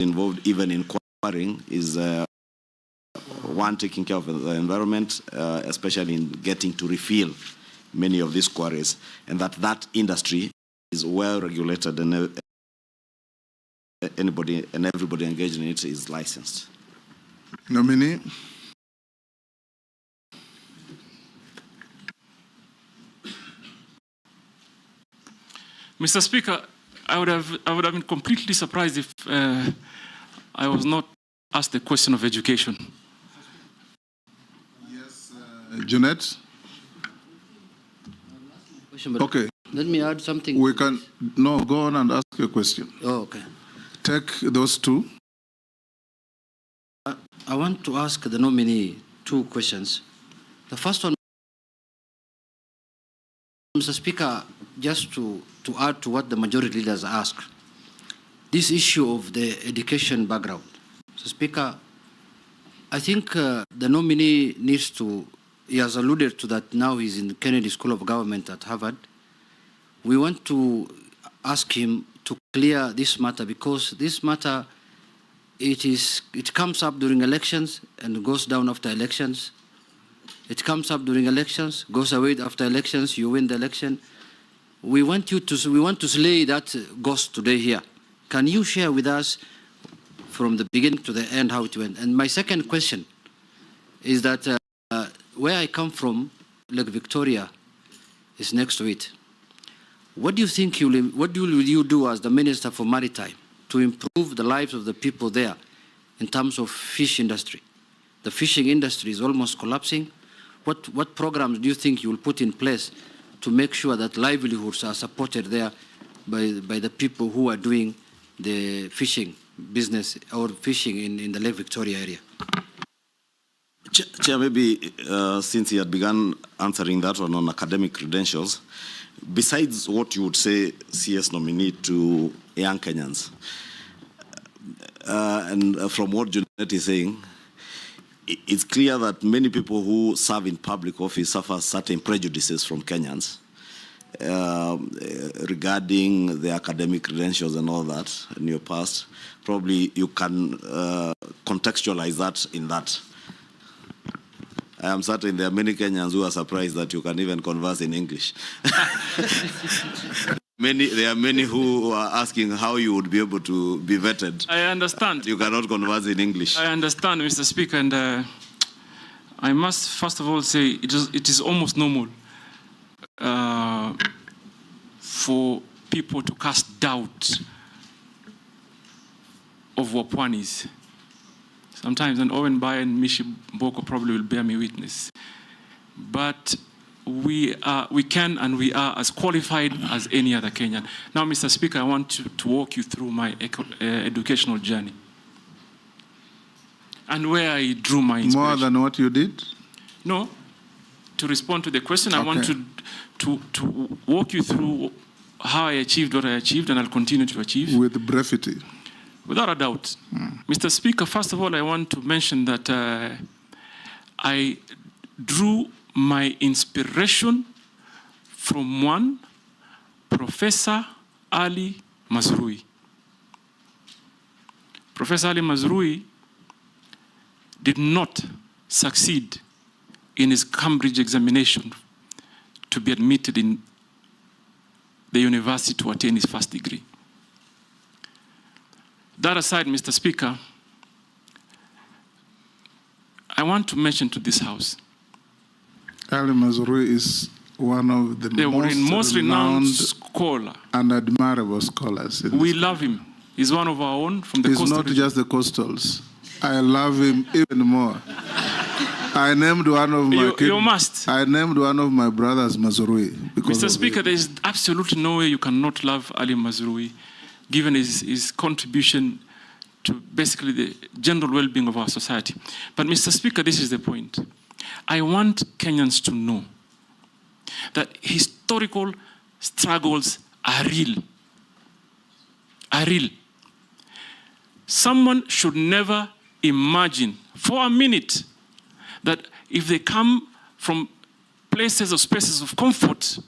involved even in quarrying is one, taking care of the environment, especially in getting to refill many of these quarries, and that industry is well regulated, and anybody and everybody engaged in it is licensed. Nominee. Mr. Speaker, I would have been completely surprised if I was not asked the question of education. Yes, Jeanette. Okay. Let me add something. We can go on and ask your question. Oh, okay. Take those two. I want to ask the nominee two questions. The first one, Mr. Speaker, just to add to what the majority leaders asked, this issue of the education background. Mr. Speaker, I think the nominee needs to, he has alluded to that now he's in the Kennedy School of Government at Harvard. We want to ask him to clear this matter, because this matter, it comes up during elections and goes down after elections. It comes up during elections, goes away after elections, you win the election. We want to slay that ghost today here. Can you share with us from the beginning to the end how it went? And my second question is that where I come from, Lake Victoria is next to it. What do you think what will you do as the Minister for Maritime to improve the lives of the people there in terms of fish industry? The fishing industry is almost collapsing. What programs do you think you will put in place to make sure that livelihoods are supported there by the people who are doing the fishing business or fishing in the Lake Victoria area? Chair, maybe since he had begun answering that one on academic credentials, besides what you would say CS nominee to young Kenyans, and from what Jeanette is saying, it's clear that many people who serve in public office suffer certain prejudices from Kenyans regarding the academic credentials and all that in your past. Probably you can contextualize that in that. I am certain there are many Kenyans who are surprised that you can even converse in English. There are many who are asking how you would be able to be vetted. I understand. You cannot converse in English. I understand, Mr. Speaker, and I must first of all say it is almost normal for people to cast doubt of Wapwanis. Sometimes, and Owen Bai and Mishi Boko probably will bear me witness. But we can and we are as qualified as any other Kenyan. Now, Mr. Speaker, I want to walk you through my educational journey and where I drew my inspiration. More than what you did? No. To respond to the question, okay. I want to walk you through how I achieved what I achieved, and I'll continue to achieve. With brevity. Without a doubt. Mr. Speaker, first of all, I want to mention that I drew my inspiration from one Professor Ali Mazrui. Professor Ali Mazrui did not succeed in his Cambridge examination to be admitted in the university to attain his first degree. That aside, Mr. Speaker, I want to mention to this House. Ali Mazrui is one of the most renowned scholar and admirable scholars. We love him. He's one of our own from the coastal region. He's not just the coastals. I love him even more. I named one of my kids. You must. I named one of my brothers Mazrui. Mr. Speaker, there is absolutely no way you cannot love Ali Mazrui, given his contribution to basically the general well-being of our society. But Mr. Speaker, this is the point. I want Kenyans to know that historical struggles are real. Are real. Someone should never imagine for a minute that if they come from places or spaces of comfort,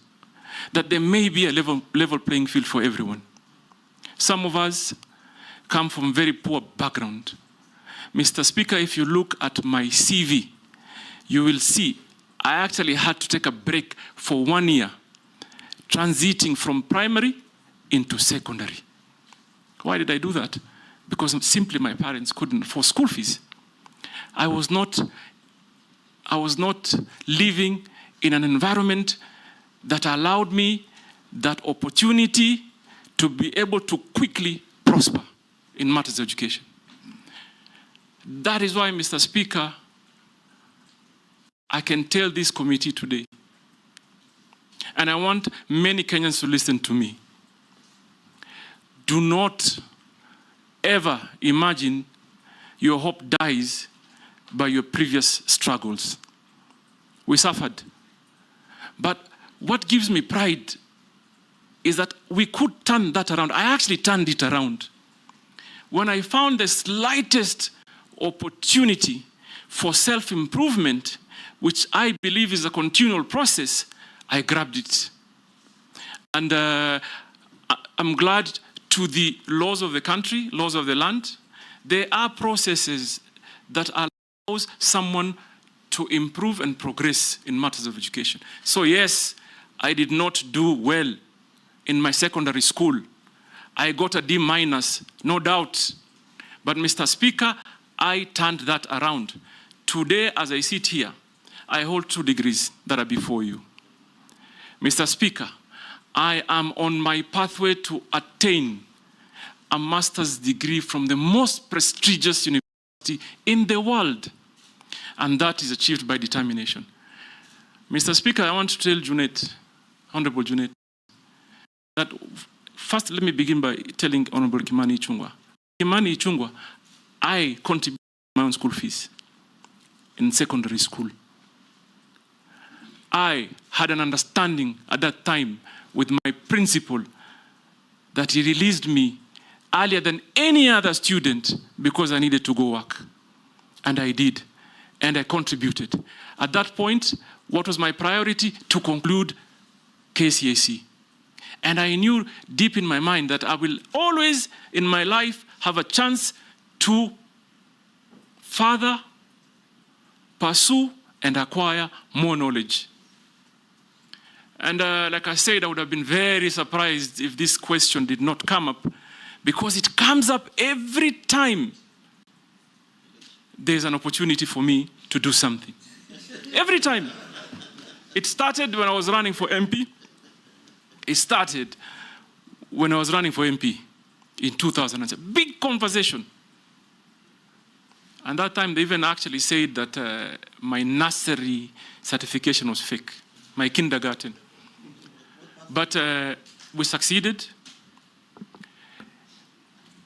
that there may be a level playing field for everyone. Some of us come from very poor background. Mr. Speaker, if you look at my CV, you will see I actually had to take a break for 1 year, transiting from primary into secondary. Why did I do that? Because simply my parents couldn't afford school fees. I was not living in an environment that allowed me that opportunity to be able to quickly prosper in matters of education. That is why, Mr. Speaker, I can tell this committee today, and I want many Kenyans to listen to me. Do not ever imagine your hope dies by your previous struggles. We suffered. But what gives me pride is that we could turn that around. I actually turned it around. When I found the slightest opportunity for self-improvement, which I believe is a continual process, I grabbed it. And I'm glad to the laws of the country, laws of the land, there are processes that allows someone to improve and progress in matters of education. So yes, I did not do well in my secondary school. I got a D-, no doubt. But Mr. Speaker, I turned that around. Today, as I sit here, I hold 2 degrees that are before you. Mr. Speaker, I am on my pathway to attain a master's degree from the most prestigious university in the world. And that is achieved by determination. Mr. Speaker, I want to tell Junet, Honorable Junet, that first let me begin by telling Honorable Kimani Ichung'wah. Kimani Ichung'wah, I contributed my own school fees in secondary school. I had an understanding at that time with my principal that he released me earlier than any other student because I needed to go work. And I did. And I contributed. At that point, what was my priority? To conclude KCSE. And I knew deep in my mind that I will always in my life have a chance to further pursue and acquire more knowledge. And like I said, I would have been very surprised if this question did not come up, because it comes up every time there's an opportunity for me to do something. Every time. It started when I was running for MP. It started when I was running for MP in 2007. Big conversation. And that time they even actually said that my nursery certification was fake, my kindergarten. But we succeeded.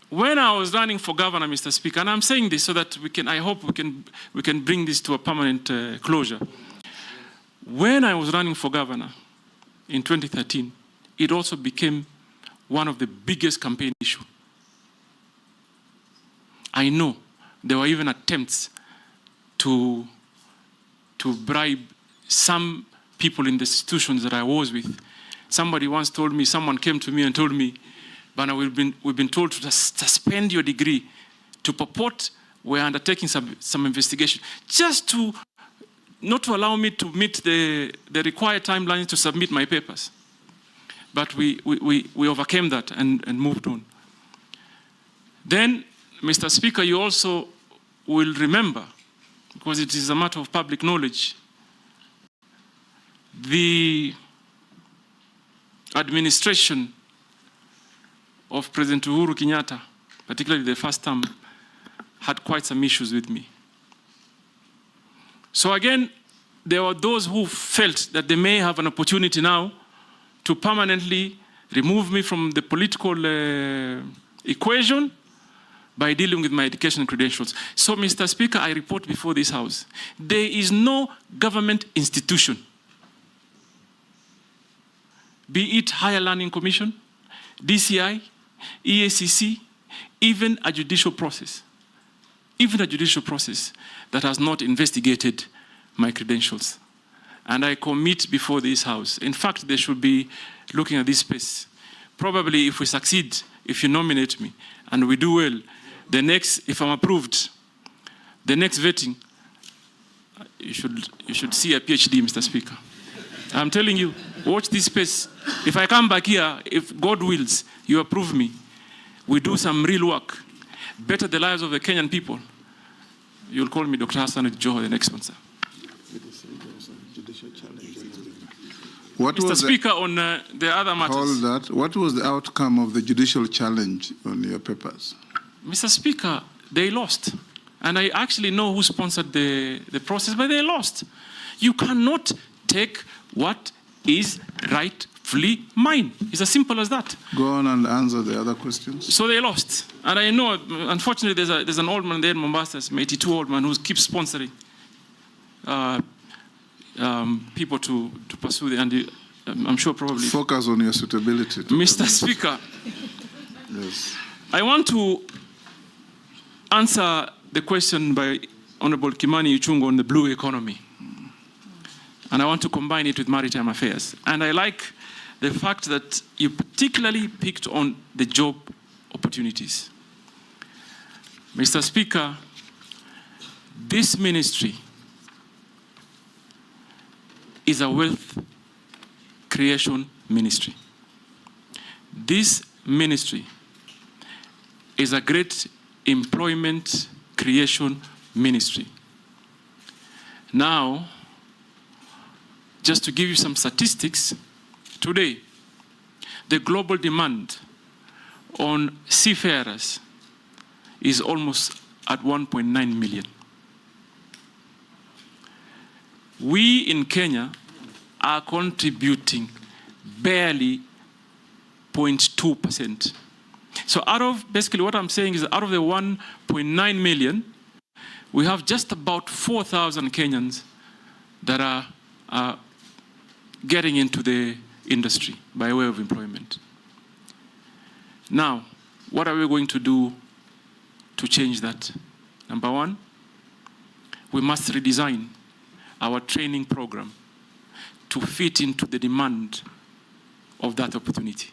When I was running for governor, Mr. Speaker, and I'm saying this so that I hope we can bring this to a permanent closure. When I was running for governor in 2013, it also became one of the biggest campaign issues. I know there were even attempts to bribe some people in the institutions that I was with. Somebody once told me, someone came to me and told me, Bana, we've been told to suspend your degree. To purport, we're undertaking some investigation, just to not to allow me to meet the required timelines to submit my papers. But we overcame that and moved on. Then, Mr. Speaker, you also will remember, because it is a matter of public knowledge, the administration of President Uhuru Kenyatta, particularly the first term, had quite some issues with me. So again, there were those who felt that they may have an opportunity now to permanently remove me from the political equation by dealing with my education credentials. So, Mr. Speaker, I report before this House, there is no government institution, be it Higher Learning Commission, DCI, EACC, even a judicial process that has not investigated my credentials. And I commit before this House. In fact, they should be looking at this space. Probably if we succeed if you nominate me and we do well, the next, if I'm approved, the next vetting, you should see a PhD, Mr. Speaker. I'm telling you, watch this space. If I come back here, if God wills, you approve me, we do some real work, better the lives of the Kenyan people, you'll call me Dr. Hassan Joho, the next one, sir. Mr. Speaker, on the other matters. Hold that. What was the outcome of the judicial challenge on your papers? Mr. Speaker, they lost. And I actually know who sponsored the process, but they lost. You cannot take what is rightfully mine. It's as simple as that. Go on and answer the other questions. So they lost. And I know, unfortunately, there's an old man there in Mombasa, an 82 old man, who keeps sponsoring people to pursue the, and I'm sure probably... Focus on your suitability. Mr. Speaker, yes. I want to answer the question by Honorable Kimani Ichung'wah on the blue economy. And I want to combine it with maritime affairs. And I like the fact that you particularly picked on the job opportunities. Mr. Speaker, this ministry is a wealth creation ministry. This ministry is a great employment creation ministry. Now, just to give you some statistics, today, the global demand on seafarers is almost at 1.9 million. We in Kenya are contributing barely 0.2%. So out of, basically what I'm saying is out of the 1.9 million, we have just about 4,000 Kenyans that are getting into the industry by way of employment. Now, what are we going to do to change that? Number one, we must redesign our training program to fit into the demand of that opportunity.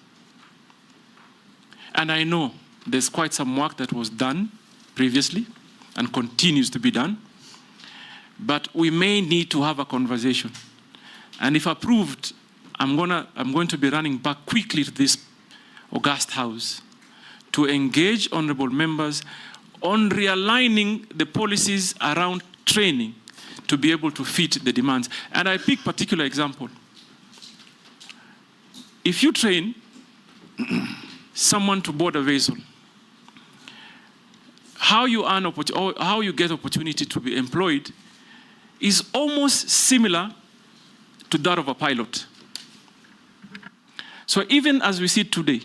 And I know there's quite some work that was done previously and continues to be done, but we may need to have a conversation. And if approved, I'm going to be running back quickly to this august house to engage honorable members on realigning the policies around training to be able to fit the demands. And I pick particular example. If you train someone to board a vessel, how you earn or how you get opportunity to be employed is almost similar to that of a pilot. So even as we see today,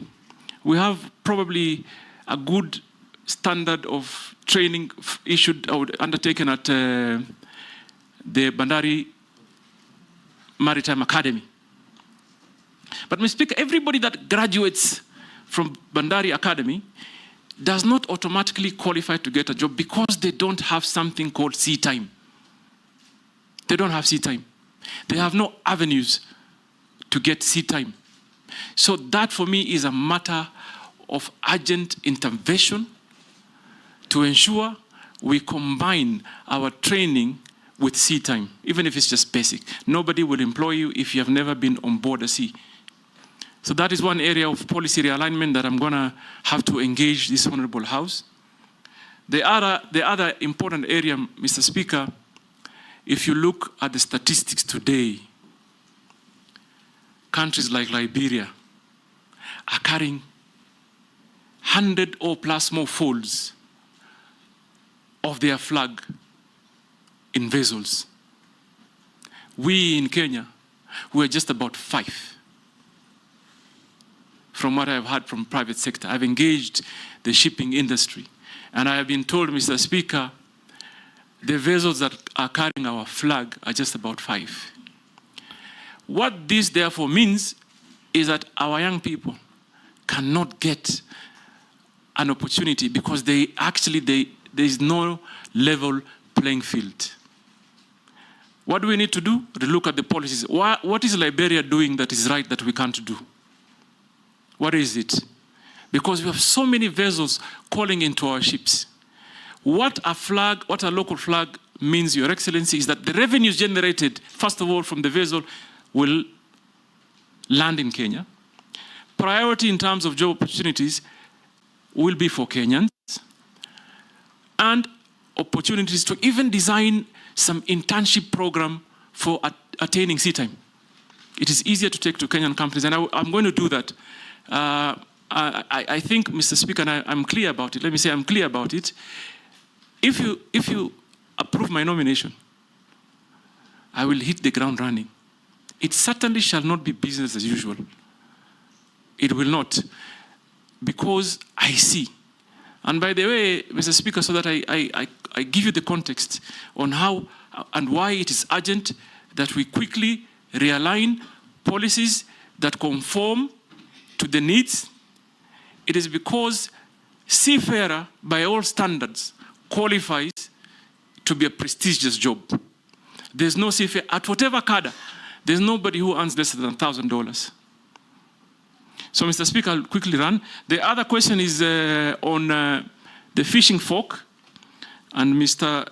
we have probably a good standard of training issued or undertaken at the Bandari Maritime Academy. But Mr. Speaker, everybody that graduates from Bandari Academy does not automatically qualify to get a job because they don't have something called sea time. They don't have sea time. They have no avenues to get sea time. So that for me is a matter of urgent intervention to ensure we combine our training with sea time, even if it's just basic. Nobody will employ you if you have never been on board a sea. So that is one area of policy realignment that I'm going to have to engage this Honorable House. The other important area, Mr. Speaker, if you look at the statistics today, countries like Liberia are carrying 100 or plus more folds of their flag in vessels. We in Kenya, we're just about 5. From what I've heard from private sector, I've engaged the shipping industry. And I have been told, Mr. Speaker, the vessels that are carrying our flag are just about 5. What this therefore means is that our young people cannot get an opportunity because there is no level playing field. What do we need to do? Look at the policies. What is Liberia doing that is right that we can't do? What is it? because we have so many vessels calling into our ships. What a local flag means, Your Excellency, is that the revenues generated, first of all, from the vessel will land in Kenya. Priority in terms of job opportunities will be for Kenyans, and opportunities to even design some internship program for attaining sea time. It is easier to take to Kenyan companies, and I'm going to do that. I think, Mr. Speaker, and I'm clear about it. Let me say I'm clear about it. If you approve my nomination, I will hit the ground running. It certainly shall not be business as usual. It will not, because I see. And by the way, Mr. Speaker, so that I give you the context on how and why it is urgent that we quickly realign policies that conform to the needs. It is because seafarer, by all standards, qualifies to be a prestigious job. There's no seafarer, at whatever cadre, there's nobody who earns less than $1,000. So, Mr. Speaker, I'll quickly run. The other question is on the fishing fork, and Mr.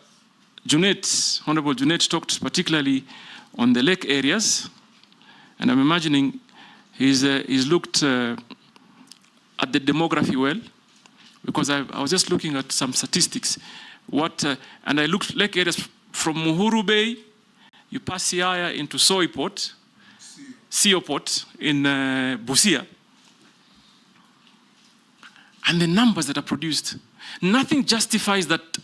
Junet, Honorable Junet, talked particularly on the lake areas, and I'm imagining he's looked at the demography well, because I was just looking at some statistics. And I looked lake areas from Muhuru Bay, you pass Siaya into Soiport, Sioport in Busia. And the numbers that are produced, nothing justifies that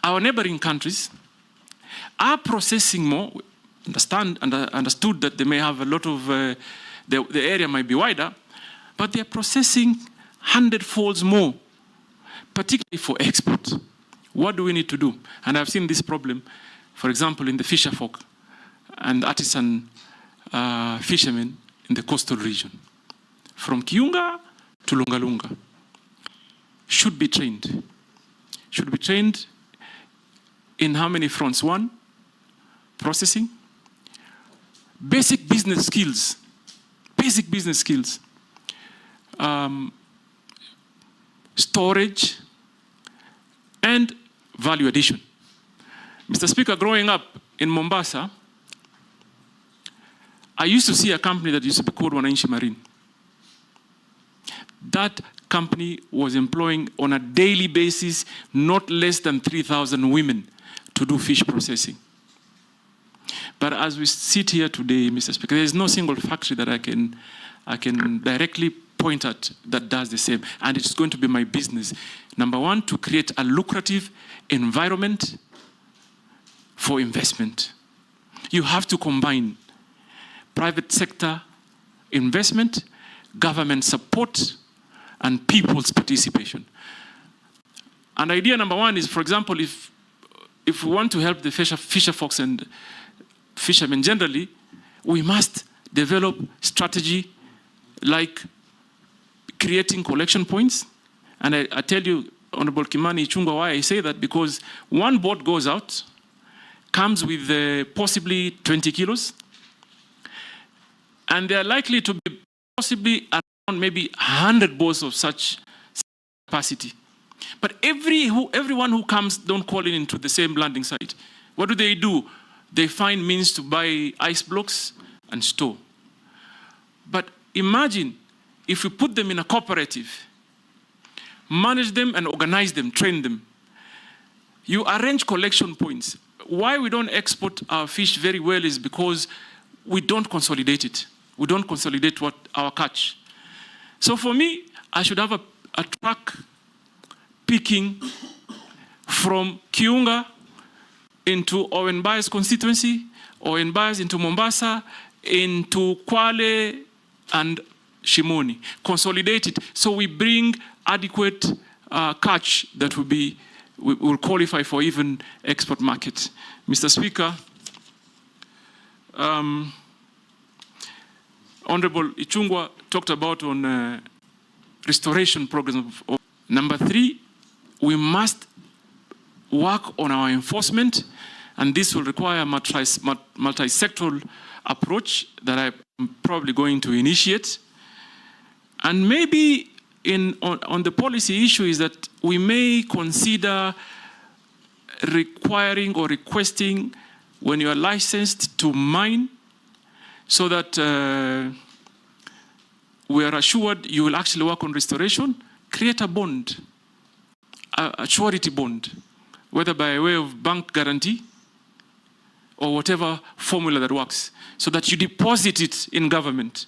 our neighboring countries are processing more. Understood that they may have a lot of, the area might be wider, but they're processing 100-folds more, particularly for export. What do we need to do? And I've seen this problem, for example, in the fisher folk and artisan fishermen in the coastal region. From Kiunga to Lungalunga, should be trained. Should be trained in how many fronts? One, processing. Basic business skills. Basic business skills. Storage and value addition. Mr. Speaker, growing up in Mombasa, I used to see a company that used to be called Wananchi Marine. That company was employing on a daily basis not less than 3,000 women to do fish processing. But as we sit here today, Mr. Speaker, there is no single factory that I can directly point at that does the same. And it's going to be my business. Number one, to create a lucrative environment for investment. You have to combine private sector investment, government support, and people's participation. And idea number one is, for example, if we want to help the fisher folks and fishermen generally, we must develop strategy like creating collection points. And I tell you, Honorable Kimani Ichung'wah, why I say that, because one boat goes out, comes with possibly 20 kilos, and they're likely to be possibly around maybe 100 boats of such capacity. But everyone who comes don't call in into the same landing site. What do? They find means to buy ice blocks and store. But imagine if we put them in a cooperative, manage them and organize them, train them. You arrange collection points. Why we don't export our fish very well is because we don't consolidate it. We don't consolidate our catch. So for me, I should have a truck picking from Kiunga into Owen Bay's constituency, Owen Bay's into Mombasa, into Kwale and Shimoni. Consolidate it so we bring adequate catch that will qualify for even export markets. Mr. Speaker, Honorable Ichung'wah talked about on restoration programs. Number 3, we must work on our enforcement, and this will require a multi-sectoral approach that I'm probably going to initiate. And maybe on the policy issue is that we may consider requiring or requesting when you are licensed to mine, so that we are assured you will actually work on restoration, create a bond, a surety bond, whether by way of bank guarantee or whatever formula that works, so that you deposit it in government,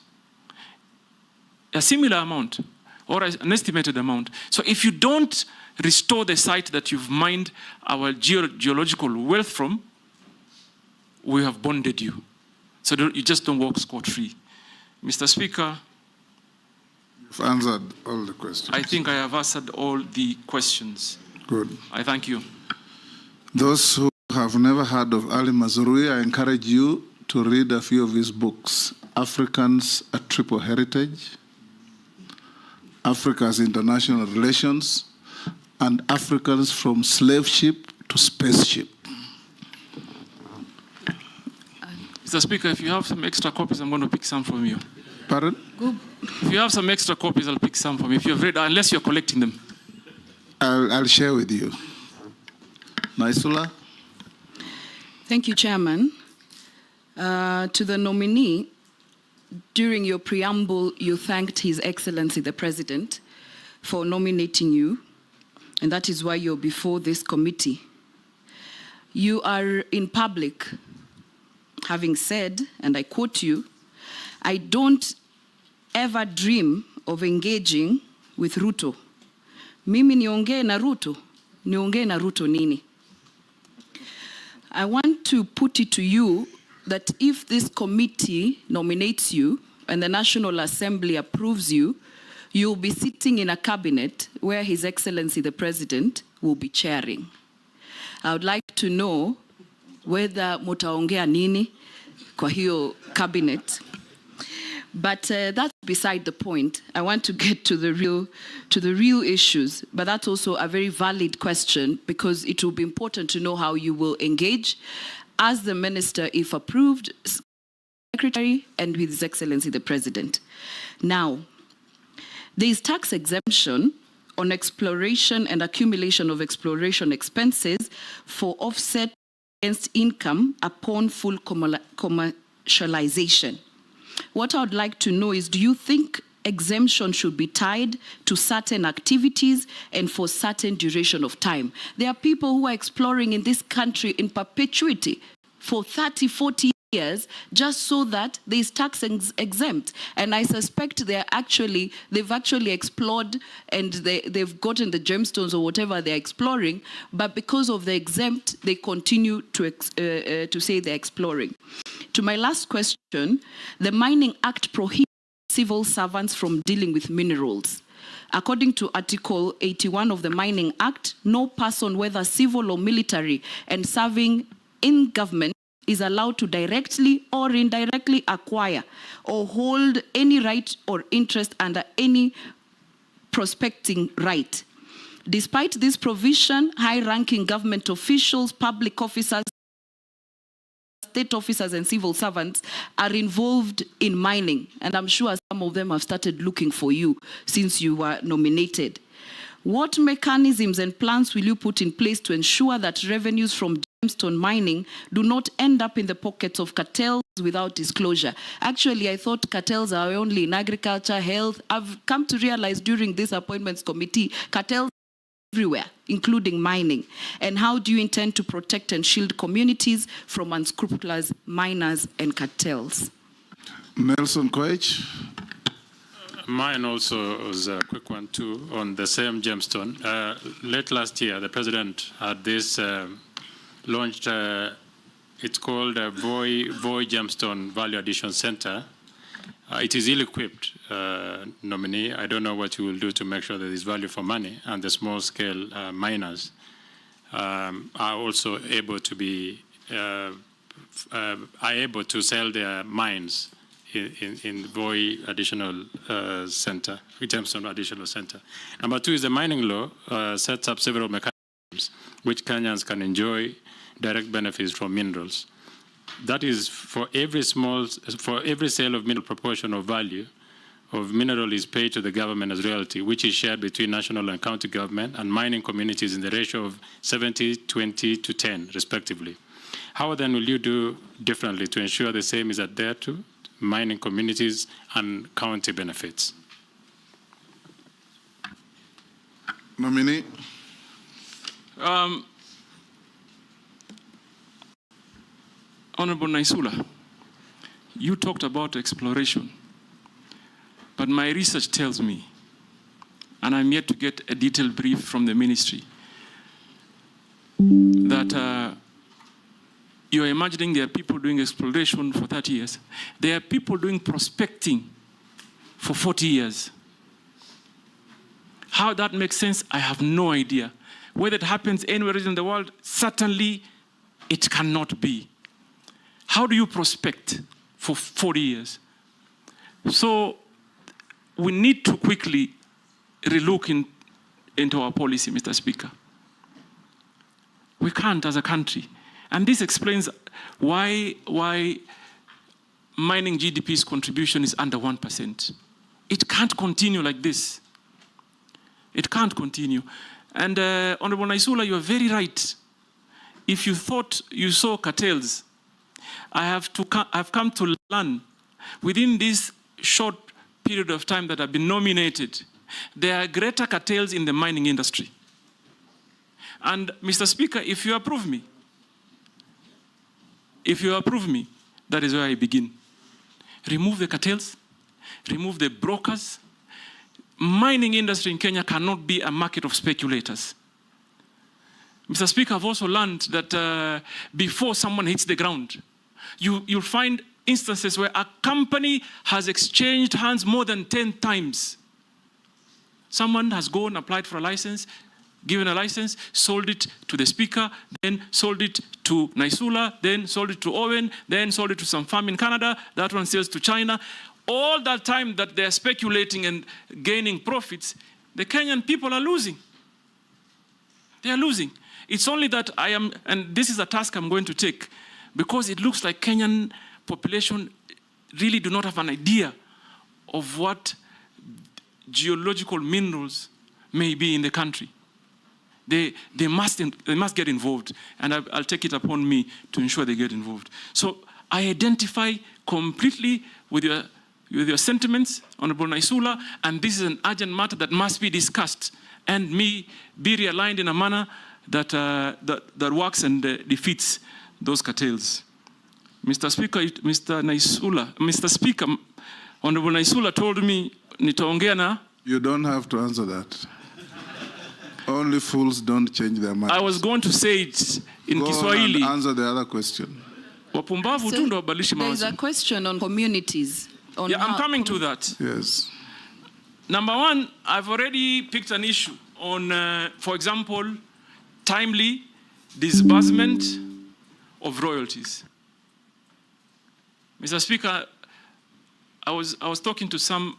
a similar amount or an estimated amount. So if you don't restore the site that you've mined our geological wealth from, we have bonded you. So you just don't walk scot-free. Mr. Speaker, You've answered all the questions. I think I have answered all the questions. Good. I thank you. Those who have never heard of Ali Mazrui, I encourage you to read a few of his books. Africans, A Triple Heritage, Africa's International Relations, and Africans from Slave Ship to Spaceship. Mr. Speaker, if you have some extra copies, I'm going to pick some from you. Pardon? Good. If you have some extra copies, I'll pick some from you. If you've read, unless you're collecting them. I'll share with you. Naisula? Thank you, Chairman. To the nominee, during your preamble, you thanked His Excellency the President for nominating you, and that is why you're before this committee. You are in public having said, and I quote you, "I don't ever dream of engaging with Ruto. Mimi niongee na Ruto, niongee na Ruto nini?" I want to put it to you that if this committee nominates you and the National Assembly approves you, you'll be sitting in a cabinet where His Excellency the President will be chairing. I would like to know whether mutaongea nini kwa hiyo cabinet. But that's beside the point. I want to get to the real issues, but that's also a very valid question, because it will be important to know how you will engage as the minister, if approved, secretary, and with His Excellency the President. Now, there is tax exemption on exploration and accumulation of exploration expenses for offset against income upon full commercialization. What I would like to know is, do you think exemption should be tied to certain activities and for certain duration of time? There are people who are exploring in this country in perpetuity for 30, 40 years just so that there is tax exempt. And I suspect they've actually explored and they've gotten the gemstones or whatever they're exploring, but because of the exempt, they continue to say they're exploring. To my last question, the Mining Act prohibits civil servants from dealing with minerals. According to Article 81 of the Mining Act, no person, whether civil or military, and serving in government is allowed to directly or indirectly acquire or hold any right or interest under any prospecting right. Despite this provision, high-ranking government officials, public officers, state officers, and civil servants are involved in mining, and I'm sure some of them have started looking for you since you were nominated. What mechanisms and plans will you put in place to ensure that revenues from gemstone mining do not end up in the pockets of cartels without disclosure? Actually, I thought cartels are only in agriculture, health. I've come to realize during this appointments committee, cartels everywhere, including mining. And how do you intend to protect and shield communities from unscrupulous miners and cartels? Nelson Koech. Mine also was a quick one too, on the same gemstone. Late last year, the president had this launched, it's called a Voi Gemstone Value Addition Center. It is ill-equipped, nominee. I don't know what you will do to make sure that there is value for money, and the small-scale miners are also able to be able to sell their mines in Voi Additional Center, Gemstone Additional Center. Number two is the mining law sets up several mechanisms which Kenyans can enjoy direct benefits from minerals. That is, for every sale of mineral proportion of value of mineral is paid to the government as royalty, which is shared between national and county government and mining communities in the ratio of 70, 20 to 10, respectively. How then will you do differently to ensure the same is adhered to mining communities and county benefits? Nominee. Honorable Naisula, you talked about exploration, but my research tells me, and I'm yet to get a detailed brief from the ministry, that you're imagining there are people doing exploration for 30 years. There are people doing prospecting for 40 years. How that makes sense, I have no idea. Whether it happens anywhere in the world, certainly it cannot be. How do you prospect for 40 years? So we need to quickly relook into our policy, Mr. Speaker. We can't as a country. And this explains why mining GDP's contribution is under 1%. It can't continue like this. It can't continue. And Honorable Naisula, you are very right. If you thought you saw cartels, I've come to learn within this short period of time that I've been nominated, there are greater cartels in the mining industry. And Mr. Speaker, if you approve me, that is where I begin. Remove the cartels, remove the brokers. Mining industry in Kenya cannot be a market of speculators. Mr. Speaker, I've also learned that before someone hits the ground, you'll find instances where a company has exchanged hands more than 10 times. Someone has gone, applied for a license, given a license, sold it to the speaker, then sold it to Naisula, then sold it to Owen, then sold it to some farm in Canada, that one sells to China. All that time that they're speculating and gaining profits, the Kenyan people are losing. They are losing. It's only that and this is a task I'm going to take, because it looks like Kenyan population really do not have an idea of what geological minerals may be in the country. They must get involved, and I'll take it upon me to ensure they get involved. So I identify completely with your sentiments, Honorable Naisula, and this is an urgent matter that must be discussed and be realigned in a manner that works and defeats those cartels. Mr. Speaker, Honorable Naisula told me nitaongea na. You don't have to answer that. Only fools don't change their minds. I was going to say it in Kiswahili. Go on and answer the other question. Wapumbavu tu ndo wabadilishe There is mawazo. a question on communities. I'm coming to that. Yes. Number one, I've already picked an issue on, for example, timely disbursement of royalties. Mr. Speaker, I was talking to some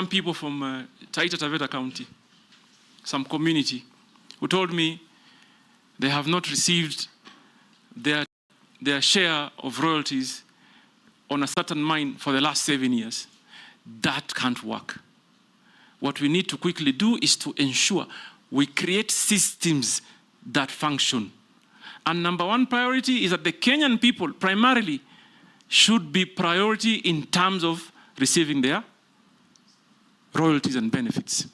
people from Taita Taveta County, some community, who told me they have not received their share of royalties on a certain mine for the last 7 years. That can't work. What we need to quickly do is to ensure we create systems that function. And number one priority is that the Kenyan people primarily should be priority in terms of receiving their royalties and benefits.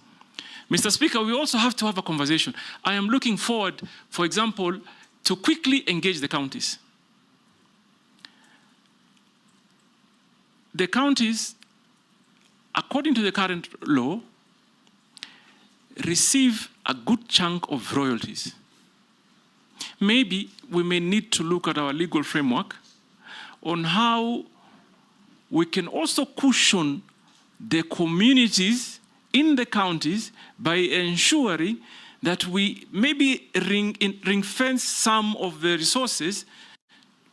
Mr. Speaker, we also have to have a conversation. I am looking forward, for example, to quickly engage the counties. The counties, according to the current law, receive a good chunk of royalties. Maybe we may need to look at our legal framework on how we can also cushion the communities in the counties by ensuring that we maybe ring-fence some of the resources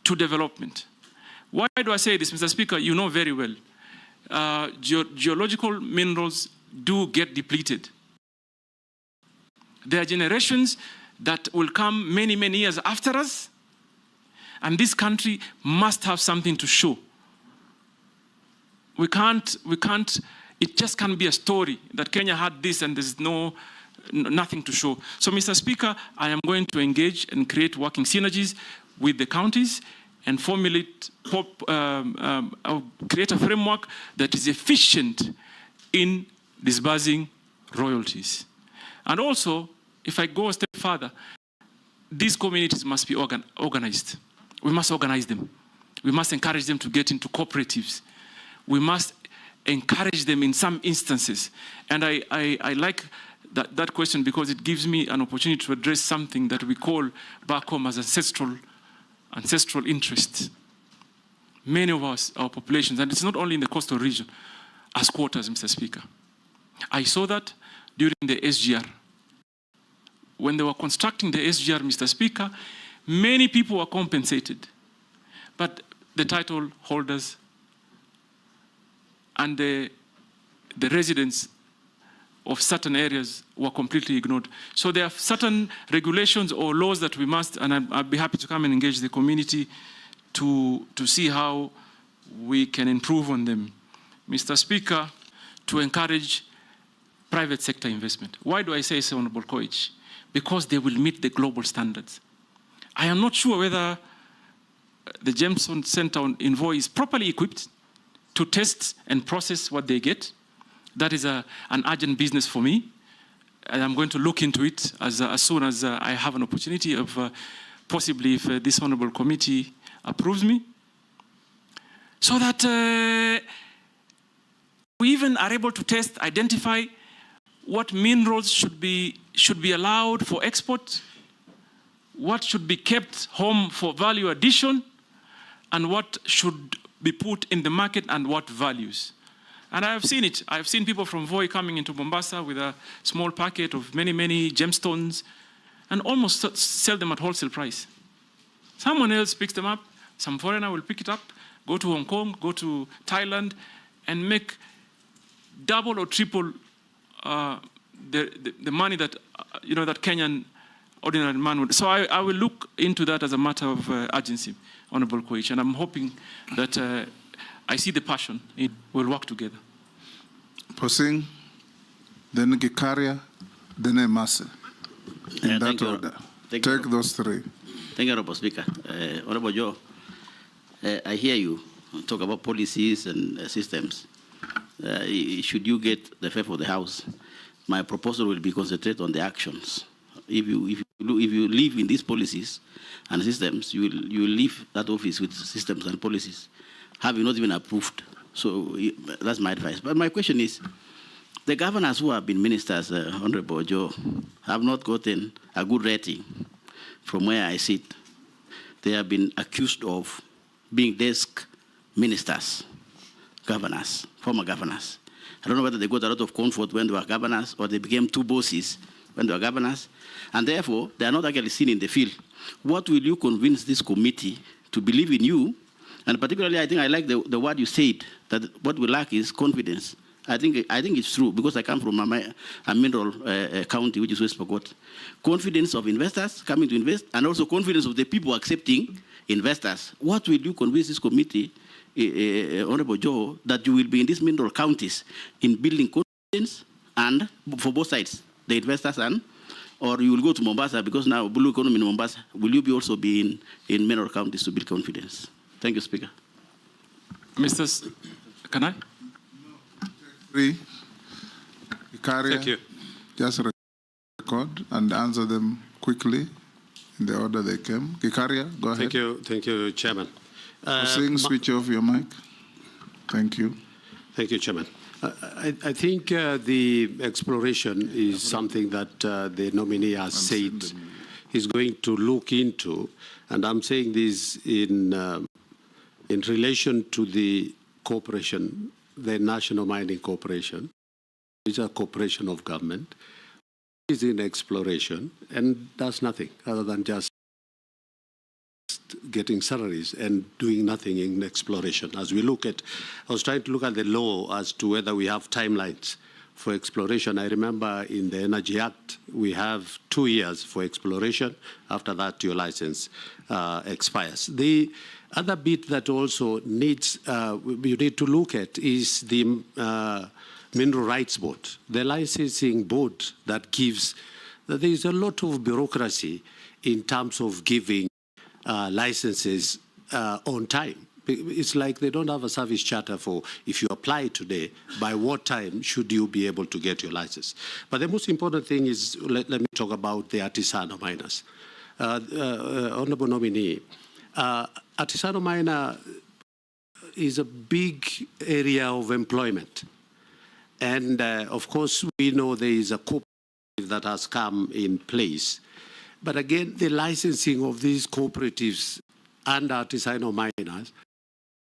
to development. Why do I say this, Mr. Speaker? You know very well. Geological minerals do get depleted. There are generations that will come many, many years after us, and this country must have something to show it just can't be a story that Kenya had this and there's nothing to show. So, Mr. Speaker, I am going to engage and create working synergies with the counties and formulate, create a framework that is efficient in disbursing royalties. And also, if I go a step further, these communities must be organized. We must organize them. We must encourage them to get into cooperatives. We must encourage them in some instances. And I like that question because it gives me an opportunity to address something that we call back home as ancestral interests. Many of our populations, and it's not only in the coastal region, as squatters, Mr. Speaker. I saw that during the SGR. When they were constructing the SGR, Mr. Speaker, many people were compensated. But the title holders and the residents of certain areas were completely ignored. So there are certain regulations or laws that we must, and I'd be happy to come and engage the community to see how we can improve on them. Mr. Speaker, to encourage private sector investment. Why do I say so, Honorable Koich? Because they will meet the global standards. I am not sure whether the Jameson Center in Voi is properly equipped to test and process what they get. That is an urgent business for me. And I'm going to look into it as soon as I have an opportunity of possibly if this honorable committee approves me. So that we even are able to test, identify what minerals should be allowed for export, what should be kept home for value addition, and what should be put in the market and what values. And I have seen it. I've seen people from Voi coming into Mombasa with a small packet of many gemstones and almost sell them at wholesale price. Someone else picks them up, some foreigner will pick it up, go to Hong Kong, go to Thailand, and make double or triple the money that, that Kenyan ordinary man would. So I will look into that as a matter of urgency, Honorable Koich, and I'm hoping that I see the passion. We'll work together. Posing, then Gikaria, then Emase. In that order. Take those three. Thank you, Honorable Speaker. Honorable Joe, I hear you talk about policies and systems. Should you get the favor of the House, my proposal will be concentrate on the actions. If you live in these policies and systems, you will leave that office with systems and policies, having not even approved. So that's my advice. But my question is, the governors who have been ministers, Honorable Joe, have not gotten a good rating from where I sit. They have been accused of being desk ministers, governors, former governors. I don't know whether they got a lot of comfort when they were governors or they became two bosses when they were governors. And therefore, they are not actually seen in the field. What will you convince this committee to believe in you? And particularly, I think I like the word you said, that what we lack is confidence. I think it's true, because I come from a mineral county, which is West Pokot. Confidence of investors coming to invest, and also confidence of the people accepting investors. What will you convince this committee, Honorable Joho, that you will be in these mineral counties in building confidence, and for both sides, the investors or you will go to Mombasa, because now blue economy in Mombasa, will you also be in mineral counties to build confidence? Thank you, Speaker. Can I? Three. Ikaria, Thank you. just record and answer them quickly in the order they came. Ikaria, go ahead. Thank you, Chairman. Switch off your mic. Thank you. Thank you, Chairman. I think the exploration is something that the nominee has said he's going to look into, and I'm saying this in relation to the corporation, the National Mining Corporation. It's a corporation of government. It's in exploration and does nothing other than just getting salaries and doing nothing in exploration. As we look at, I was trying to look at the law as to whether we have timelines for exploration. I remember in the Energy Act, we have 2 years for exploration. After that, your license expires. The other bit that also needs, you need to look at is the Mineral Rights Board, the licensing board that gives, there is a lot of bureaucracy in terms of giving licenses on time. It's like they don't have a service charter for if you apply today, by what time should you be able to get your license. But the most important thing is, let me talk about the artisanal miners. Honorable Nominee, artisanal miner is a big area of employment. And of course, we know there is a cooperative that has come in place. But again, the licensing of these cooperatives and artisanal miners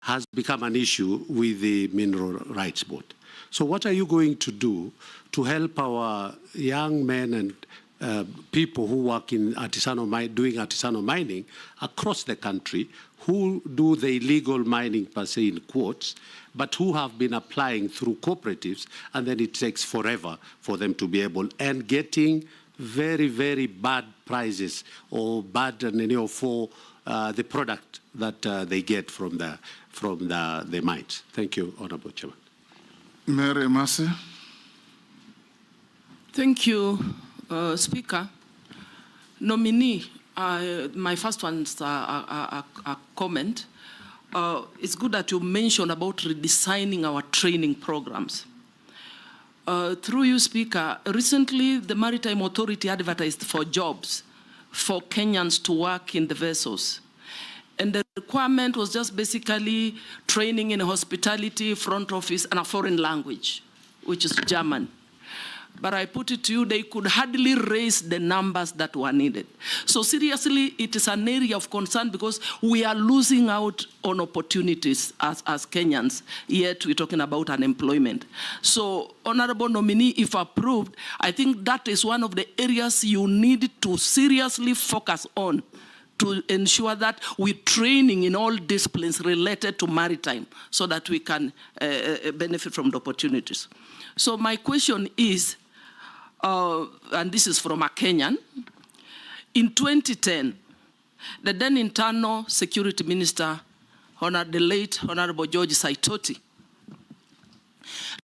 has become an issue with the Mineral Rights Board. So what are you going to do to help our young men and people who work in doing artisanal mining across the country, who do the illegal mining per se in quotes, but who have been applying through cooperatives, and then it takes forever for them to be able, and getting very, very bad prices or bad for the product that they get from the mines. Thank you, Honorable Chairman. Mary Massey. Thank you, Speaker. Nominee, my first one's a comment. It's good that you mentioned about redesigning our training programs. Through you, Speaker, recently the Maritime Authority advertised for jobs for Kenyans to work in the vessels. And the requirement was just basically training in hospitality, front office, and a foreign language, which is German. But I put it to you, they could hardly raise the numbers that were needed. So seriously, it is an area of concern because we are losing out on opportunities as Kenyans, yet we're talking about unemployment. So, Honorable Nominee, if approved, I think that is one of the areas you need to seriously focus on to ensure that we're training in all disciplines related to maritime so that we can benefit from the opportunities. So my question is, and this is from a Kenyan, in 2010, the then Internal Security Minister, the late Honorable George Saitoti,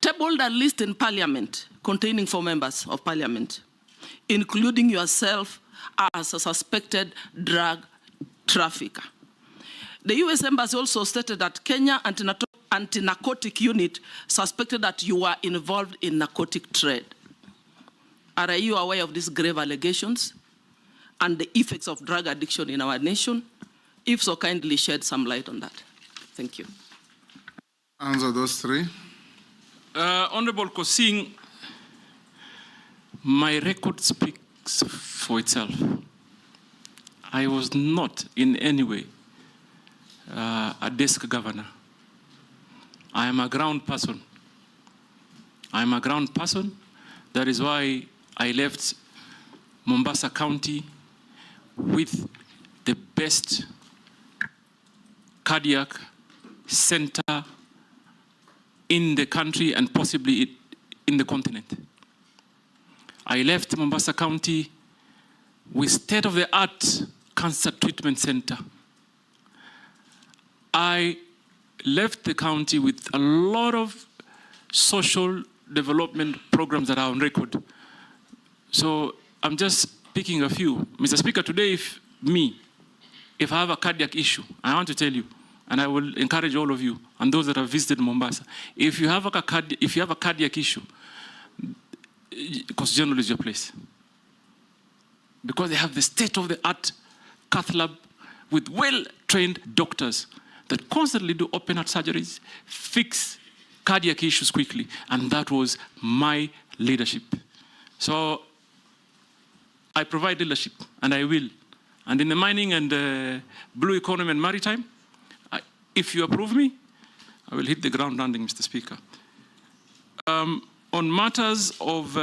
tabled a list in Parliament containing 4 members of Parliament, including yourself as a suspected drug trafficker. The US Embassy also stated that Kenya anti-narcotic unit suspected that you were involved in narcotic trade. Are you aware of these grave allegations and the effects of drug addiction in our nation? If so, kindly shed some light on that. Thank you. Answer those 3. Honorable Kosing, my record speaks for itself. I was not in any way a desk governor. I am a ground person. I am a ground person. That is why I left Mombasa County with the best cardiac center in the country and possibly in the continent. I left Mombasa County with state-of-the-art cancer treatment center. I left the county with a lot of social development programs that are on record. So I'm just picking a few. Mr. Speaker, today if I have a cardiac issue, I want to tell you, and I will encourage all of you and those that have visited Mombasa, if you have a cardiac issue, Coast General is your place. Because they have the state-of-the-art cath lab with well-trained doctors that constantly do open heart surgeries, fix cardiac issues quickly, and that was my leadership. So I provide leadership, and I will. And in the mining and blue economy and maritime, if you approve me, I will hit the ground running, Mr. Speaker. On matters of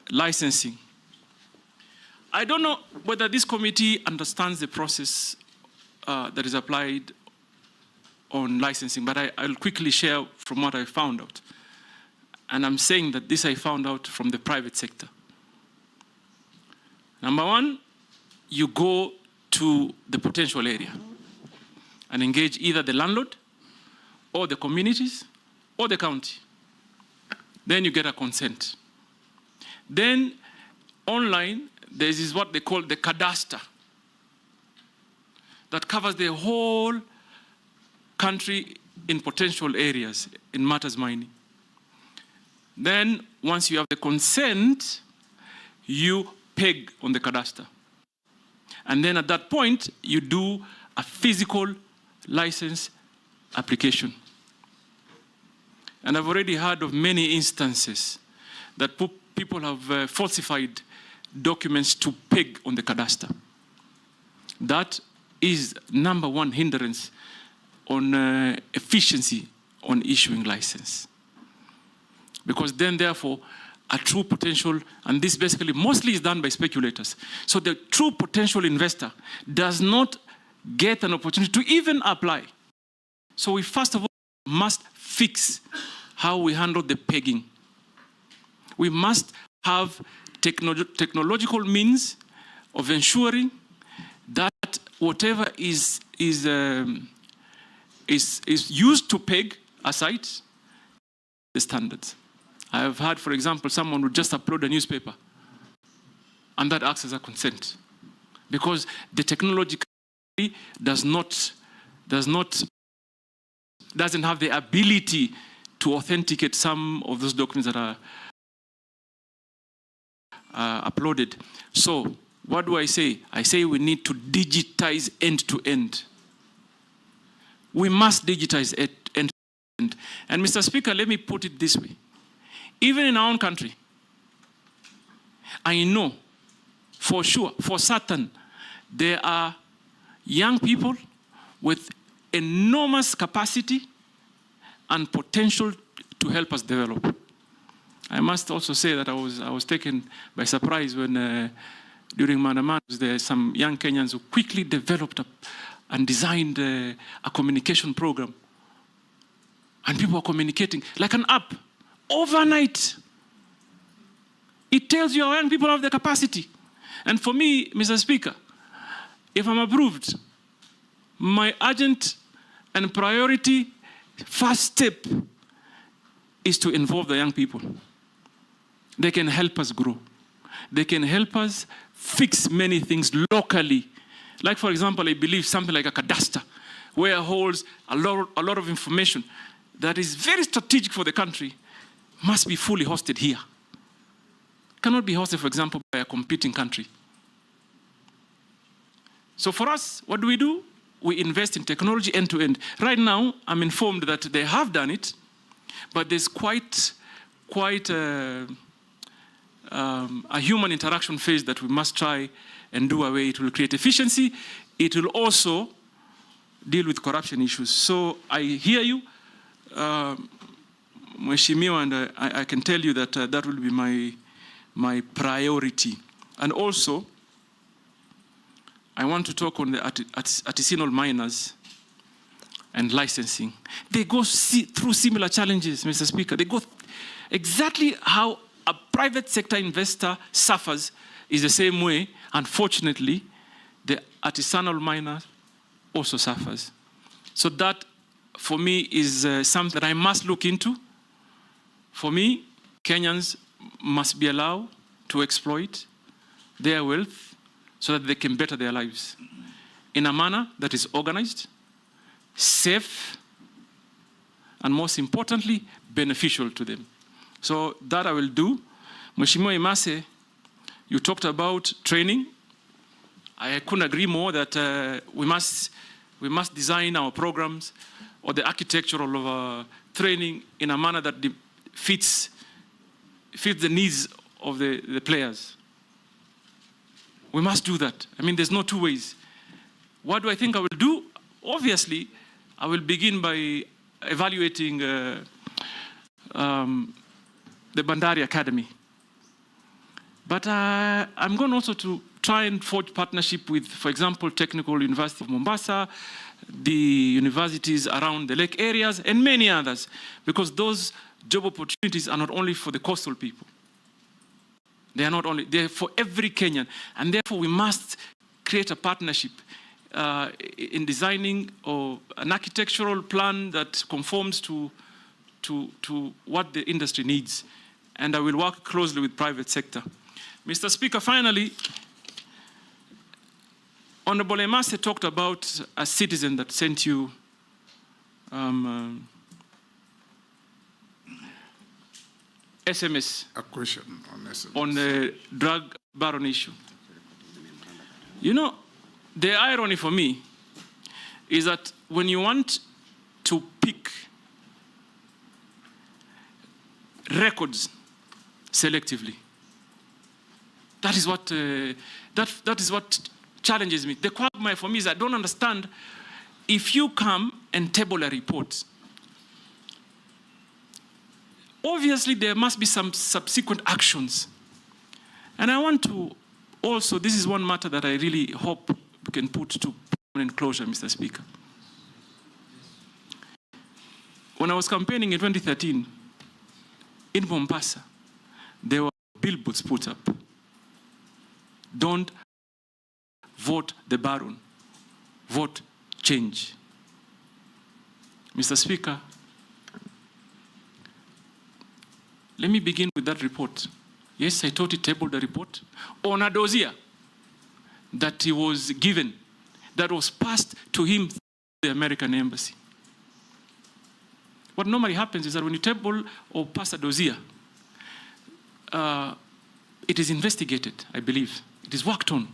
licensing, I don't know whether this committee understands the process that is applied on licensing, but I'll quickly share from what I found out. and I'm saying that this I found out from the private sector. Number one, you go to the potential area and engage either the landlord or the communities or the county. Then you get a consent. Then online, there is what they call the cadastre that covers the whole country in potential areas in matters mining. Then once you have the consent, you peg on the cadastre. And then at that point, you do a physical license application. And I've already heard of many instances that people have falsified documents to peg on the cadastre. That is number one hindrance on efficiency on issuing license. Because then, therefore, a true potential, and this basically mostly is done by speculators. So the true potential investor does not get an opportunity to even apply. So we first of all must fix how we handle the pegging. We must have technological means of ensuring that whatever is used to peg a site, the standards. I have had, for example, someone would just upload a newspaper, and that acts as a consent, because the technology doesn't have the ability to authenticate some of those documents that are uploaded. So what do I say? I say we need to digitize end to end. We must digitize end to end. And Mr. Speaker, let me put it this way. Even in our own country, I know for sure, for certain, there are young people with enormous capacity and potential to help us develop. I must also say that I was taken by surprise when during Maandamano there are some young Kenyans who quickly developed and designed a communication program. And people are communicating like an app overnight. It tells you our young people have the capacity. And for me, Mr. Speaker, if I'm approved, my urgent and priority first step is to involve the young people. They can help us grow. They can help us fix many things locally. Like, for example, I believe something like a cadastre, where it holds a lot of information that is very strategic for the country, must be fully hosted here. Cannot be hosted, for example, by a competing country. So for us, what do? We invest in technology end to end. Right now, I'm informed that they have done it, but there's quite a human interaction phase that we must try and do away. It will create efficiency. It will also deal with corruption issues. So I hear you, Mheshimiwa, and I can tell you that that will be my priority. And also, I want to talk on the artisanal miners and licensing. They go through similar challenges, Mr. Speaker. They go exactly how a private sector investor suffers is the same way, unfortunately, the artisanal miner also suffers. So that, for me, is something that I must look into. For me, Kenyans must be allowed to exploit their wealth so that they can better their lives in a manner that is organized, safe, and most importantly, beneficial to them. So that I will do. Mheshimiwa Imase, you talked about training. I couldn't agree more that we must design our programs or the architecture of training in a manner that fits the needs of the players. We must do that. I mean, there's no two ways. What do I think I will do? Obviously, I will begin by evaluating the Bandari Academy. But I'm going also to try and forge partnership with, for example, Technical University of Mombasa, the universities around the lake areas, and many others, because those job opportunities are not only for the coastal people. They are not only, they're for every Kenyan. And therefore, we must create a partnership in designing or an architectural plan that conforms to what the industry needs. And I will work closely with private sector. Mr. Speaker, finally, Honorable Emase talked about a citizen that sent you SMS. A question on SMS. On the drug baron issue. You know, the irony for me is that when you want to pick records selectively, that is what that is what challenges me. The quagmire for me is I don't understand if you come and table a report. Obviously, there must be some subsequent actions. And I want to also, this is one matter that I really hope we can put to permanent closure, Mr. Speaker. When I was campaigning in 2013, in Mombasa, there were billboards put up. Don't vote the baron, vote change. Mr. Speaker, let me begin with that report. Yes, I thought he tabled the report on a dossier that he was given, that was passed to him through the American embassy. What normally happens is that when you table or pass a dossier, it is investigated, I believe. It is worked on.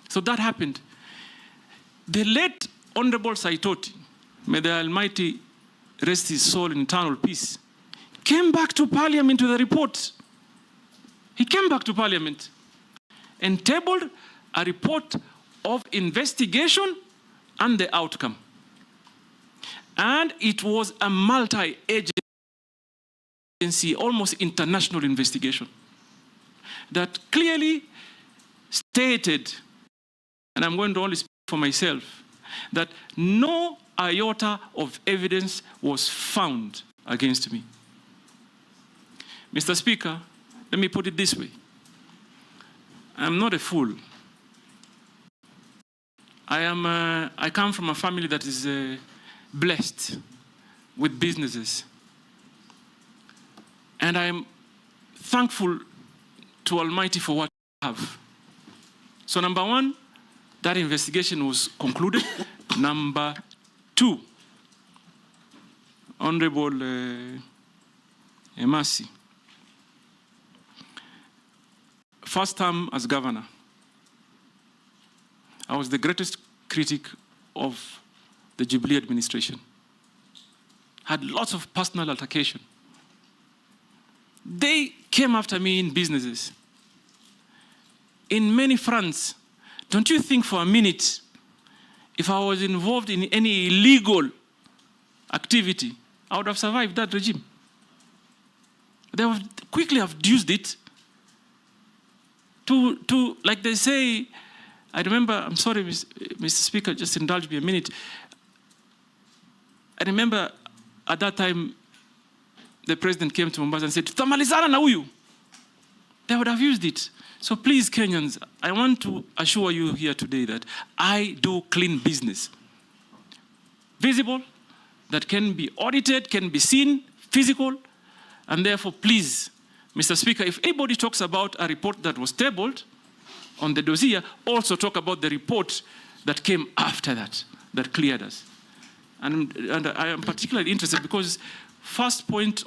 So that happened. The late Honorable Saitoti, may the Almighty rest his soul in eternal peace, came back to Parliament with a report. He came back to Parliament and tabled a report of investigation and the outcome. And it was a multi-agency, almost international investigation that clearly stated, and I'm going to only speak for myself, that no iota of evidence was found against me. Mr. Speaker, let me put it this way. I'm not a fool. I come from a family that is blessed with businesses. And I'm thankful to Almighty for what I have. So number one, that investigation was concluded. Number two, Honorable Emase, first term as governor, I was the greatest critic of the Jubilee administration. Had lots of personal altercation. They came after me in businesses. In many fronts. Don't you think for a minute, if I was involved in any illegal activity, I would have survived that regime? They would quickly have used it to, like they say, I remember, I'm sorry, Mr. Speaker, just indulge me a minute. I remember at that time, the president came to Mombasa and said, "Tutamalizana na huyu." They would have used it. So please, Kenyans, I want to assure you here today that I do clean business. Visible, that can be audited, can be seen, physical, and therefore, please, Mr. Speaker, if anybody talks about a report that was tabled on the dossier, also talk about the report that came after that, that cleared us. And I am particularly interested because first point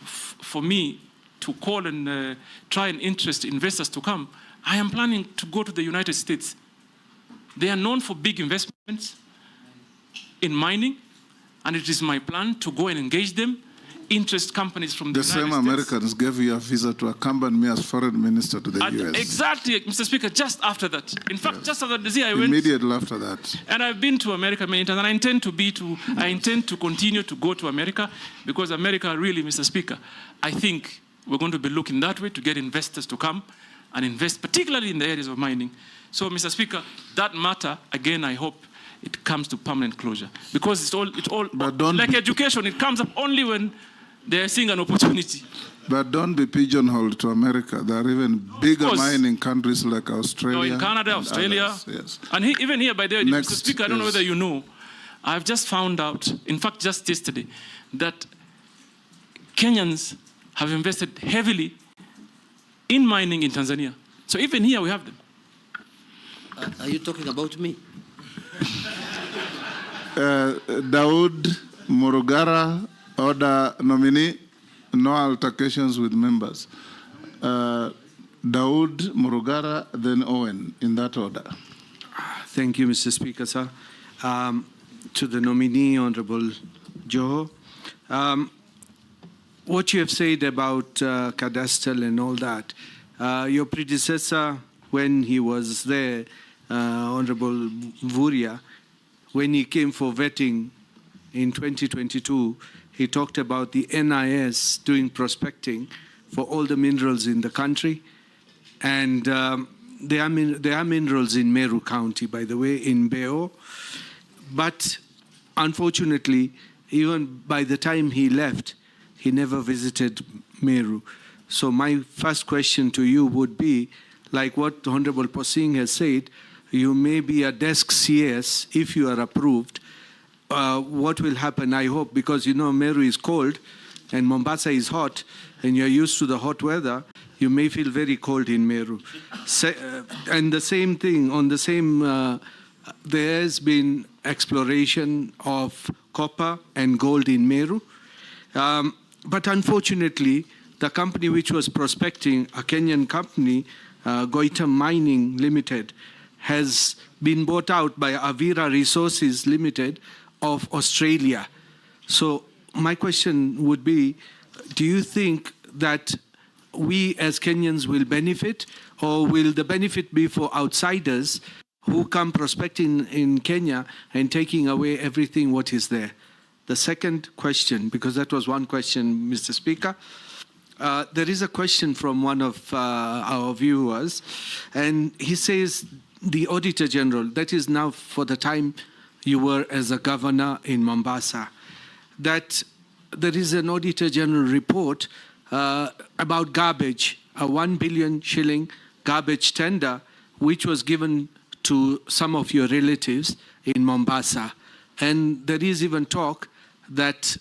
for me to call and try and interest investors to come, I am planning to go to the United States. They are known for big investments in mining, and it is my plan to go and engage them, interest companies from the United States. The same Americans gave you a visa to accompany me as foreign minister to the US. Exactly, Mr. Speaker, just after that. In fact, yes. Just after the day I went. Immediately after that. And I've been to America many times, and I intend to continue to go to America, because America really, Mr. Speaker, I think we're going to be looking that way to get investors to come and invest, particularly in the areas of mining. So, Mr. Speaker, that matter, again, I hope it comes to permanent closure. Because it's all but don't like education, it comes up only when they are seeing an opportunity. But don't be pigeonholed to America. There are even bigger course. mining countries like Australia. No, in Canada, and Australia. others, yes. And even here, by the way, Next Mr. Speaker, I don't know is- whether you know, I've just found out, in fact, just yesterday, that Kenyans have invested heavily in mining in Tanzania. So even here, we have them. Are you talking about me? Daud Morogara, order nominee, no altercations with members. Daud Morogara, then Owen, in that order. Thank you, Mr. Speaker, sir. To the nominee, Honorable Joho, what you have said about cadastral and all that, your predecessor, when he was there, Honorable Vuria, when he came for vetting in 2022, he talked about the NIS doing prospecting for all the minerals in the country. And there are minerals in Meru County, by the way, in Beo. But unfortunately, even by the time he left, he never visited Meru. So my first question to you would be, like what Honorable Posing has said, you may be a desk CS if you are approved. What will happen, I hope, because you know Meru is cold and Mombasa is hot and you're used to the hot weather, you may feel very cold in Meru. And the same thing, on the same, there has been exploration of copper and gold in Meru. But unfortunately, the company which was prospecting, a Kenyan company, Goita Mining Limited, has been bought out by Avira Resources Limited of Australia. So my question would be, do you think that we as Kenyans will benefit, or will the benefit be for outsiders who come prospecting in Kenya and taking away everything what is there? The second question, because that was one question, Mr. Speaker, there is a question from one of our viewers, and he says, the Auditor General, that is now for the time you were as a governor in Mombasa, that there is an Auditor General report about garbage, a 1 billion shilling garbage tender, which was given to some of your relatives in Mombasa. And there is even talk that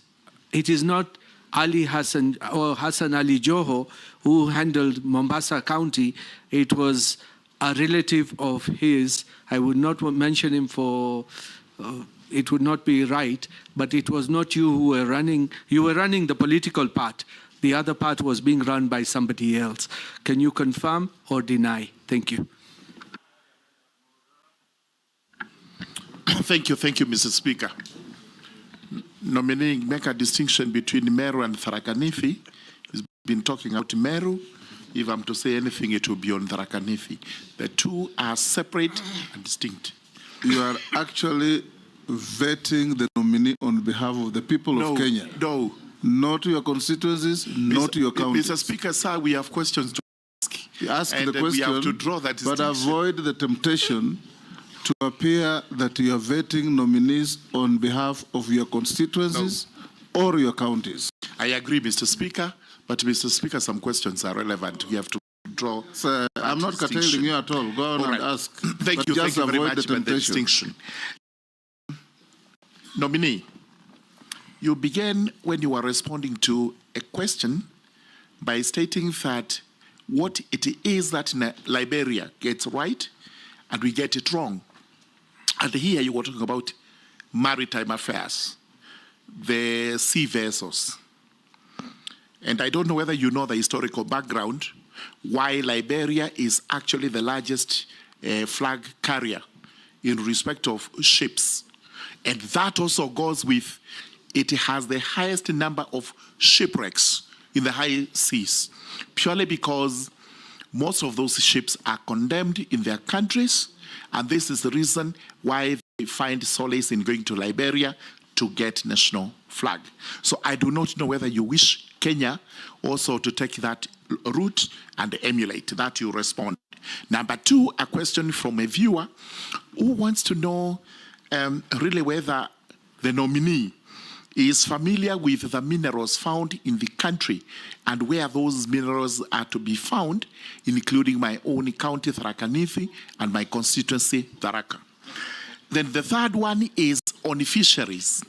it is not Ali Hassan or Hassan Ali Joho who handled Mombasa County. It was a relative of his. I would not mention him for, it would not be right, but it was not you who were running. You were running the political part. The other part was being run by somebody else. Can you confirm or deny? Thank you. Thank you, Mr. Speaker. Nominee, make a distinction between Meru and Tharaka Nithi. He's been talking about Meru. If I'm to say anything, it will be on Tharaka Nithi. The two are separate and distinct. You are actually vetting the nominee on behalf of the people of Kenya. No. Not your constituencies, not your counties. Mr. Speaker, sir, we have questions to ask. Ask and the question, we have to draw that distinction. but avoid the temptation to appear that you are vetting nominees on behalf of your constituencies or your counties. I agree, Mr. Speaker, but Mr. Speaker, some questions are relevant. We have to draw. Sir, I'm not curtailing you at all. Go on and ask. Thank you very much for the distinction. Nominee, you began when you were responding to a question by stating that what it is that Liberia gets right and we get it wrong. And here you were talking about maritime affairs, the sea vessels. And I don't know whether you know the historical background, why Liberia is actually the largest flag carrier in respect of ships. And that also goes with, it has the highest number of shipwrecks in the high seas, purely because most of those ships are condemned in their countries, and this is the reason why they find solace in going to Liberia to get national flag. So I do not know whether you wish Kenya also to take that route and emulate that. You respond. Number two, a question from a viewer who wants to know really whether the nominee is familiar with the minerals found in the country and where those minerals are to be found, including my own county, Tharaka Nithi, and my constituency, Tharaka. Then the third one is on fisheries.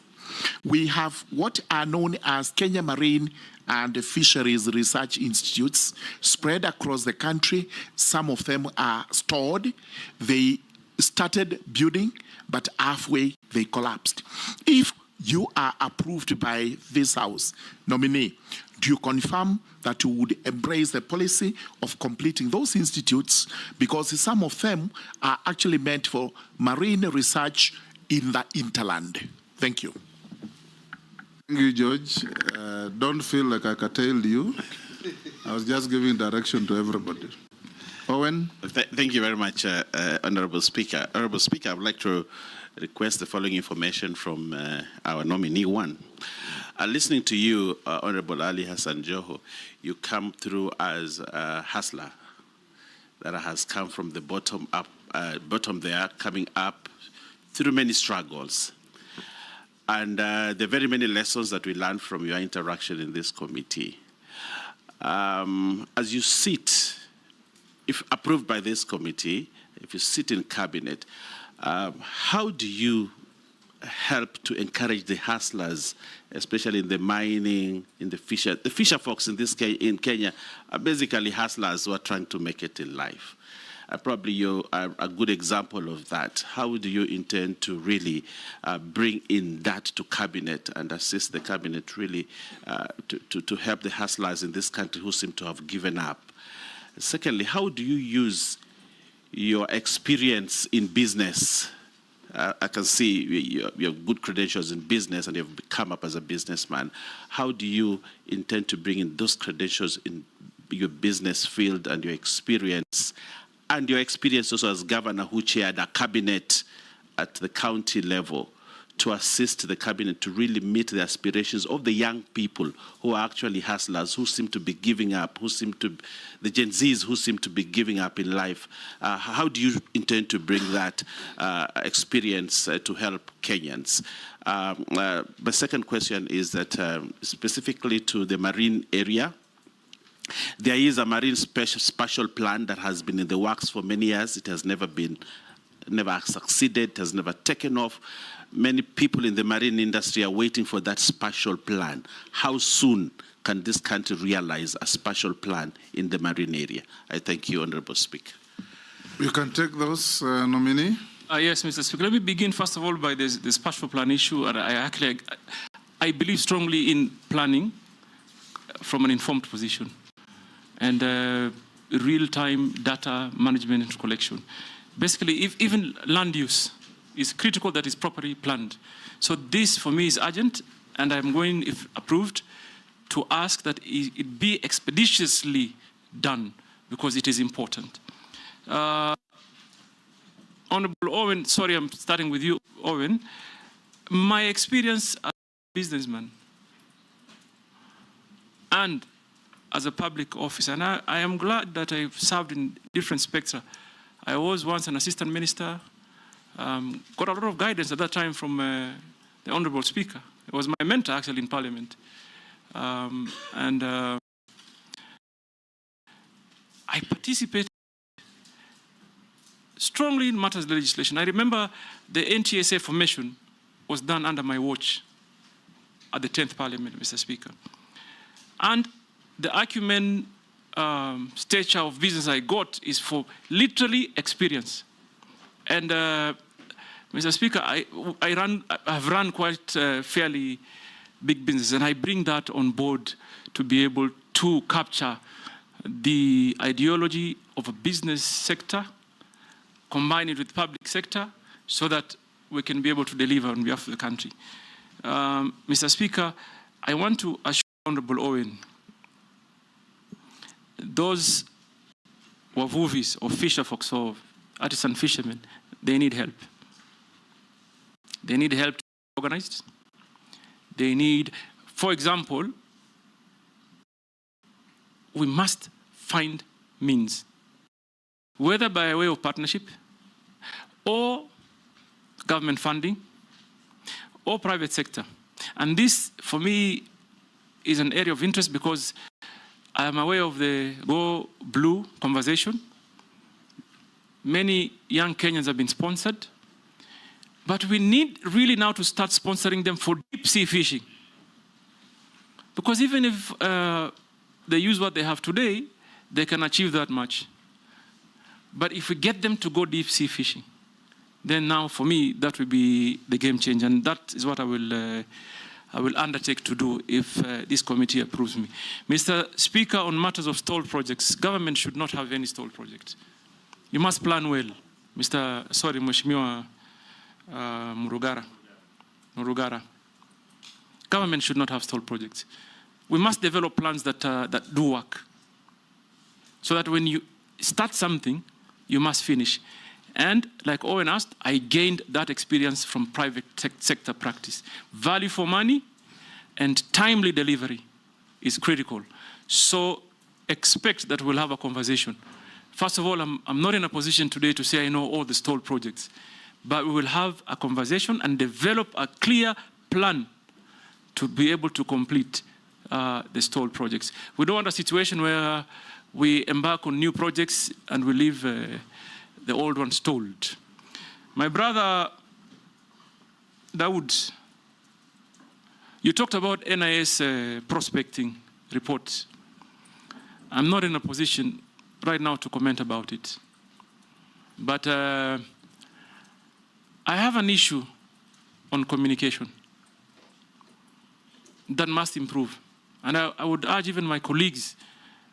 We have what are known as Kenya Marine and Fisheries Research Institutes spread across the country. Some of them are stored. They started building, but halfway they collapsed. If you are approved by this House, nominee, do you confirm that you would embrace the policy of completing those institutes, because some of them are actually meant for marine research in the hinterland? Thank you. Thank you, George. Don't feel like I curtailed you. I was just giving direction to everybody. Owen? Thank you very much, Honorable Speaker. Honorable Speaker, I would like to request the following information from our nominee one. Listening to you, Honorable Ali Hassan Joho, you come through as a hustler that has come from the bottom up, bottom there, coming up through many struggles. And there are very many lessons that we learned from your interaction in this committee. As you sit, if approved by this committee, if you sit in cabinet, how do you help to encourage the hustlers, especially in the mining, in the fisher? The fisher folks in in Kenya are basically hustlers who are trying to make it in life. Probably you are a good example of that. How do you intend to really bring in that to cabinet and assist the cabinet really to help the hustlers in this country who seem to have given up? Secondly, how do you use your experience in business? I can see you have good credentials in business and you've come up as a businessman. How do you intend to bring in those credentials in your business field and your experience also as governor who chaired a cabinet at the county level to assist the cabinet to really meet the aspirations of the young people who are actually hustlers, who seem to be giving up, the Gen Zs who seem to be giving up in life? How do you intend to bring that experience to help Kenyans? My second question is that specifically to the marine area, there is a marine spatial plan that has been in the works for many years. It has never succeeded, it has never taken off. Many people in the marine industry are waiting for that spatial plan. How soon can this country realize a spatial plan in the marine area? I thank you, Honorable Speaker. You can take those, nominee. Yes, Mr. Speaker. Let me begin, first of all, by the spatial plan issue. And I believe strongly in planning from an informed position and real-time data management and collection. Basically, if even land use is critical that is properly planned. So this, for me, is urgent, and I'm going, if approved, to ask that it be expeditiously done, because it is important. Honorable Owen, sorry, I'm starting with you, Owen. My experience as a businessman and as a public officer, and I am glad that I've served in different spectra. I was once an assistant minister, got a lot of guidance at that time from the Honorable Speaker. It was my mentor, actually, in Parliament. I participated strongly in matters of legislation. I remember the NTSA formation was done under my watch at the 10th Parliament, Mr. Speaker. And the acumen stature of business I got is for literally experience. And Mr. Speaker, I've run quite fairly big business, and I bring that on board to be able to capture the ideology of a business sector, combine it with public sector, so that we can be able to deliver on behalf of the country. Mr. Speaker, I want to assure Honorable Owen, those wavuvis or fisher folks or artisan fishermen, they need help. They need help to be organized. They need, for example, we must find means, whether by way of partnership or government funding or private sector, And this, for me, is an area of interest because I am aware of the Go Blue conversation. Many young Kenyans have been sponsored, but we need really now to start sponsoring them for deep sea fishing. Because even if they use what they have today, they can achieve that much. But if we get them to go deep sea fishing, then now for me, that will be the game changer. And that is what I will undertake to do if this committee approves me. Mr. Speaker, on matters of stalled projects, government should not have any stalled project. You must plan well. Mheshimiwa Murugara. Government should not have stalled projects. We must develop plans that do work. So that when you start something, you must finish. And like Owen asked, I gained that experience from private sector practice. Value for money and timely delivery is critical. So expect that we'll have a conversation. First of all, I'm not in a position today to say I know all the stalled projects, but we will have a conversation and develop a clear plan to be able to complete the stalled projects. We don't want a situation where we embark on new projects and we leave the old ones stalled. My brother Dawood, you talked about NIS prospecting report. I'm not in a position right now to comment about it. But I have an issue on communication that must improve. And I would urge even my colleagues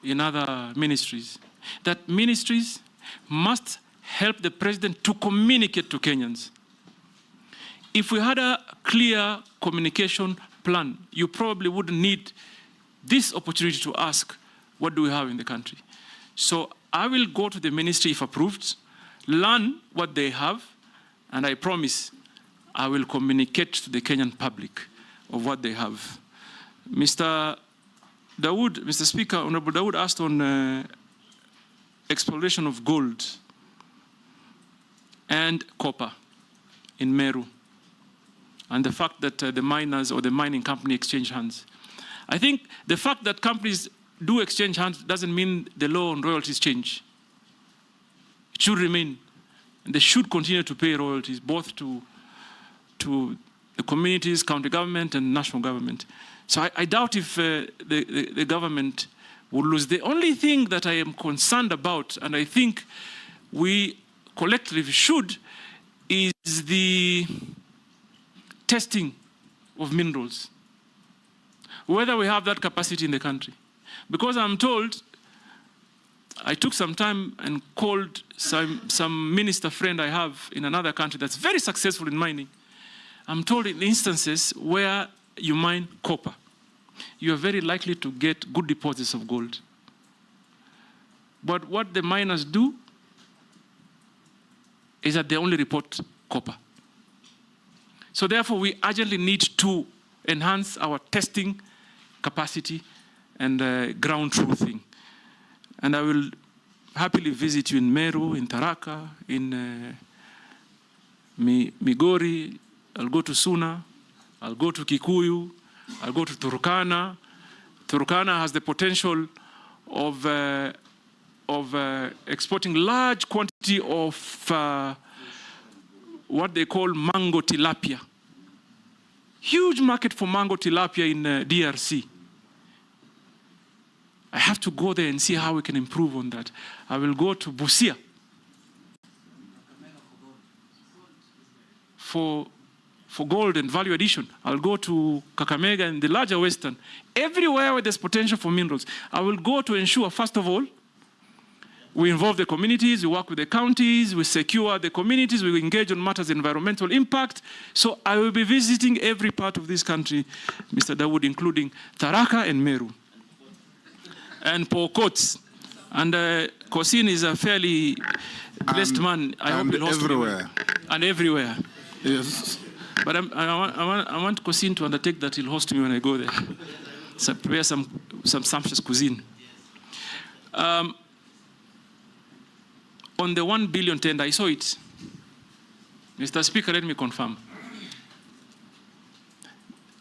in other ministries that ministries must help the president to communicate to Kenyans. If we had a clear communication plan, you probably wouldn't need this opportunity to ask, what do we have in the country? So I will go to the ministry if approved, learn what they have, and I promise I will communicate to the Kenyan public of what they have. Mr. Speaker, Honorable Dawood asked on exploration of gold and copper in Meru, and the fact that the miners or the mining company exchange hands. I think the fact that companies do exchange hands doesn't mean the law on royalties change. It should remain, and they should continue to pay royalties, both to the communities, county government, and national government. So I doubt if the government will lose. The only thing that I am concerned about, and I think we collectively should, is the testing of minerals. Whether we have that capacity in the country. Because I'm told, I took some time and called some minister friend I have in another country that's very successful in mining. I'm told in instances where you mine copper, you are very likely to get good deposits of gold. But what the miners do is that they only report copper. So therefore, we urgently need to enhance our testing capacity and ground truthing. And I will happily visit you in Meru, in Tharaka, in Migori. I'll go to Suna, I'll go to Kikuyu, I'll go to Turkana. Turkana has the potential of exporting large quantity of what they call mango tilapia. Huge market for mango tilapia in DRC. I have to go there and see how we can improve on that. I will go to Busia for gold and value addition. I'll go to Kakamega and the larger Western. Everywhere where there's potential for minerals, I will go to ensure, first of all, we involve the communities, we work with the counties, we secure the communities, we engage on matters of environmental impact. So I will be visiting every part of this country, Mr. Dawood, including Tharaka and Meru. And Pokot. And Kosin is a fairly blessed man. I hope he'll host everywhere. And everywhere. Yes. But I want Kosin to undertake that he'll host me when I go there. So prepare some sumptuous cuisine. On the 1 billion tender, I saw it. Mr. Speaker, let me confirm.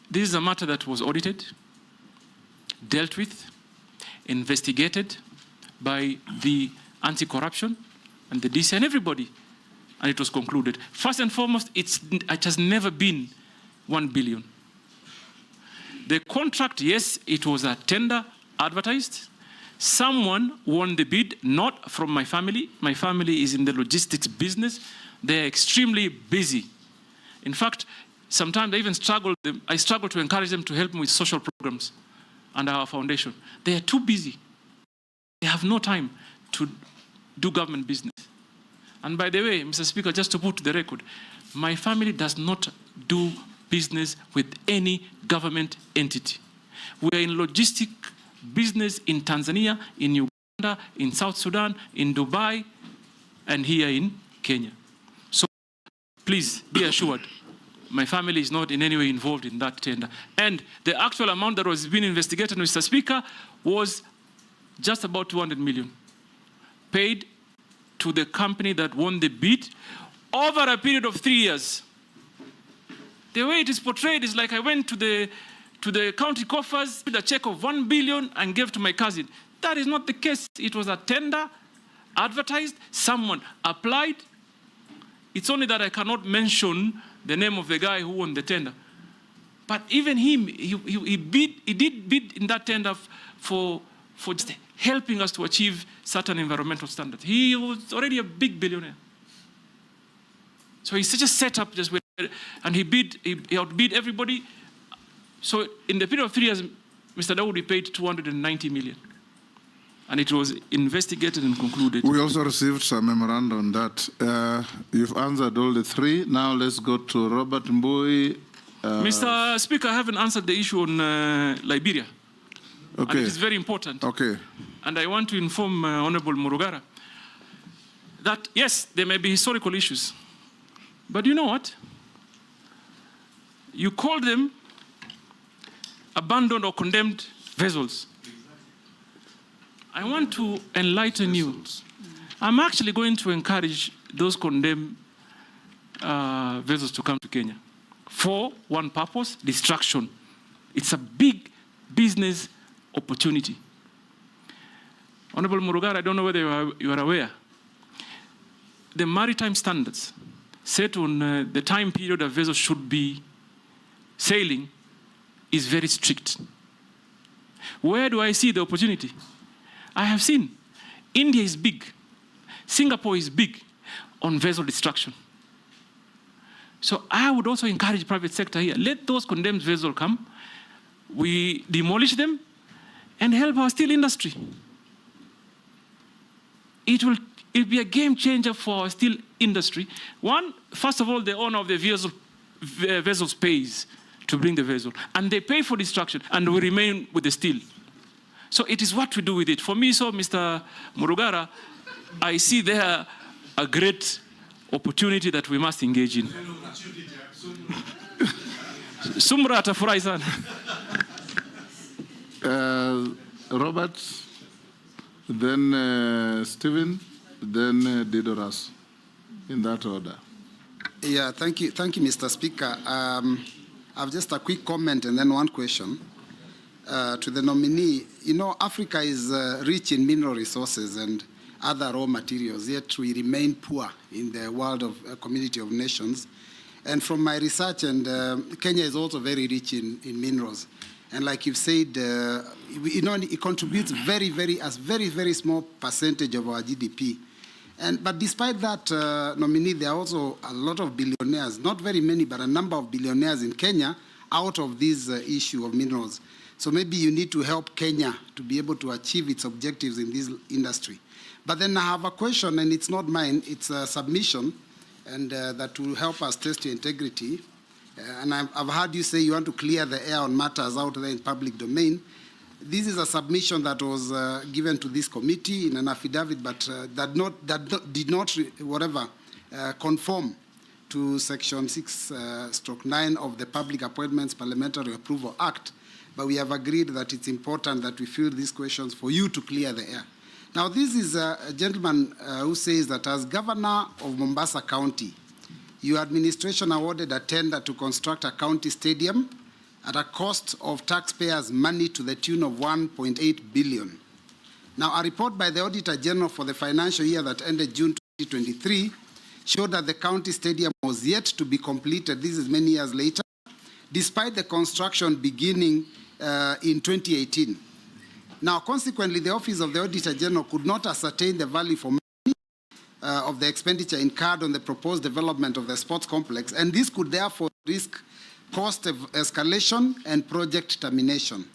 This is a matter that was audited, dealt with, investigated by the anti-corruption and the DC and everybody, and it was concluded. First and foremost, it has never been 1 billion. The contract, yes, it was a tender advertised. Someone won the bid, not from my family. My family is in the logistics business. They're extremely busy. In fact, sometimes I even struggle to encourage them to help me with social programs and our foundation. They are too busy. They have no time to do government business. And by the way, Mr. Speaker, just to put to the record, my family does not do business with any government entity. We are in logistic business in Tanzania, in Uganda, in South Sudan, in Dubai, and here in Kenya. So please be assured, my family is not in any way involved in that tender. And the actual amount that was being investigated, Mr. Speaker, was just about 200 million, paid to the company that won the bid over a period of 3 years. The way it is portrayed is like I went to the county coffers with a check of 1 billion and gave to my cousin. That is not the case. It was a tender, advertised, someone applied. It's only that I cannot mention the name of the guy who won the tender. But even him, he did bid in that tender for just helping us to achieve certain environmental standards. He was already a big billionaire. So he's such a setup, just with, and he outbid everybody. So in the period of 3 years, Mr. Dawoodi paid 290 million. And it was investigated and concluded. We also received some memorandum on that. You've answered all the three. Now let's go to Robert Mbui. Mr. Speaker, I haven't answered the issue on Liberia. Okay. And it is very important. Okay. And I want to inform Honorable Murugara that, yes, there may be historical issues. But you know what? You call them abandoned or condemned vessels. I want to enlighten you. I'm actually going to encourage those condemned vessels to come to Kenya for one purpose: distraction. It's a big business opportunity. Honorable Murugara, I don't know whether you are aware. The maritime standards set on the time period a vessel should be sailing is very strict. Where do I see the opportunity? I have seen India is big, Singapore is big on vessel destruction. So I would also encourage private sector here. Let those condemned vessels come, we demolish them, and help our steel industry. It will be a game changer for our steel industry. One, first of all, the owner of the vessels pays to bring the vessel, and they pay for destruction, and we remain with the steel. So it is what we do with it. For me, so Mr. Murugara, I see there a great opportunity that we must engage in. Sumra atafurahi sana. Robert, then Stephen, then Didoras, in that order. Yeah, thank you, Mr. Speaker. I have just a quick comment and then one question to the nominee. You know, Africa is rich in mineral resources and other raw materials, yet we remain poor in the world of community of nations. And from my research, and Kenya is also very rich in minerals. And like you've said, you know, it contributes very small percentage of our GDP. But despite that, nominee, there are also a lot of billionaires, not very many, but a number of billionaires in Kenya out of this issue of minerals. So maybe you need to help Kenya to be able to achieve its objectives in this industry. But then I have a question, and it's not mine, it's a submission, and that will help us test your integrity. And I've heard you say you want to clear the air on matters out there in public domain. This is a submission that was given to this committee in an affidavit, but did not conform to Section 6/9 of the Public Appointments Parliamentary Approval Act. But we have agreed that it's important that we field these questions for you to clear the air. Now, this is a gentleman who says that as governor of Mombasa County, your administration awarded a tender to construct a county stadium at a cost of taxpayers' money to the tune of 1.8 billion. Now, a report by the Auditor General for the financial year that ended June 2023 showed that the county stadium was yet to be completed. This is many years later, despite the construction beginning in 2018. Now, consequently, the Office of the Auditor General could not ascertain the value for money of the expenditure incurred on the proposed development of the sports complex, and this could therefore risk cost escalation and project termination.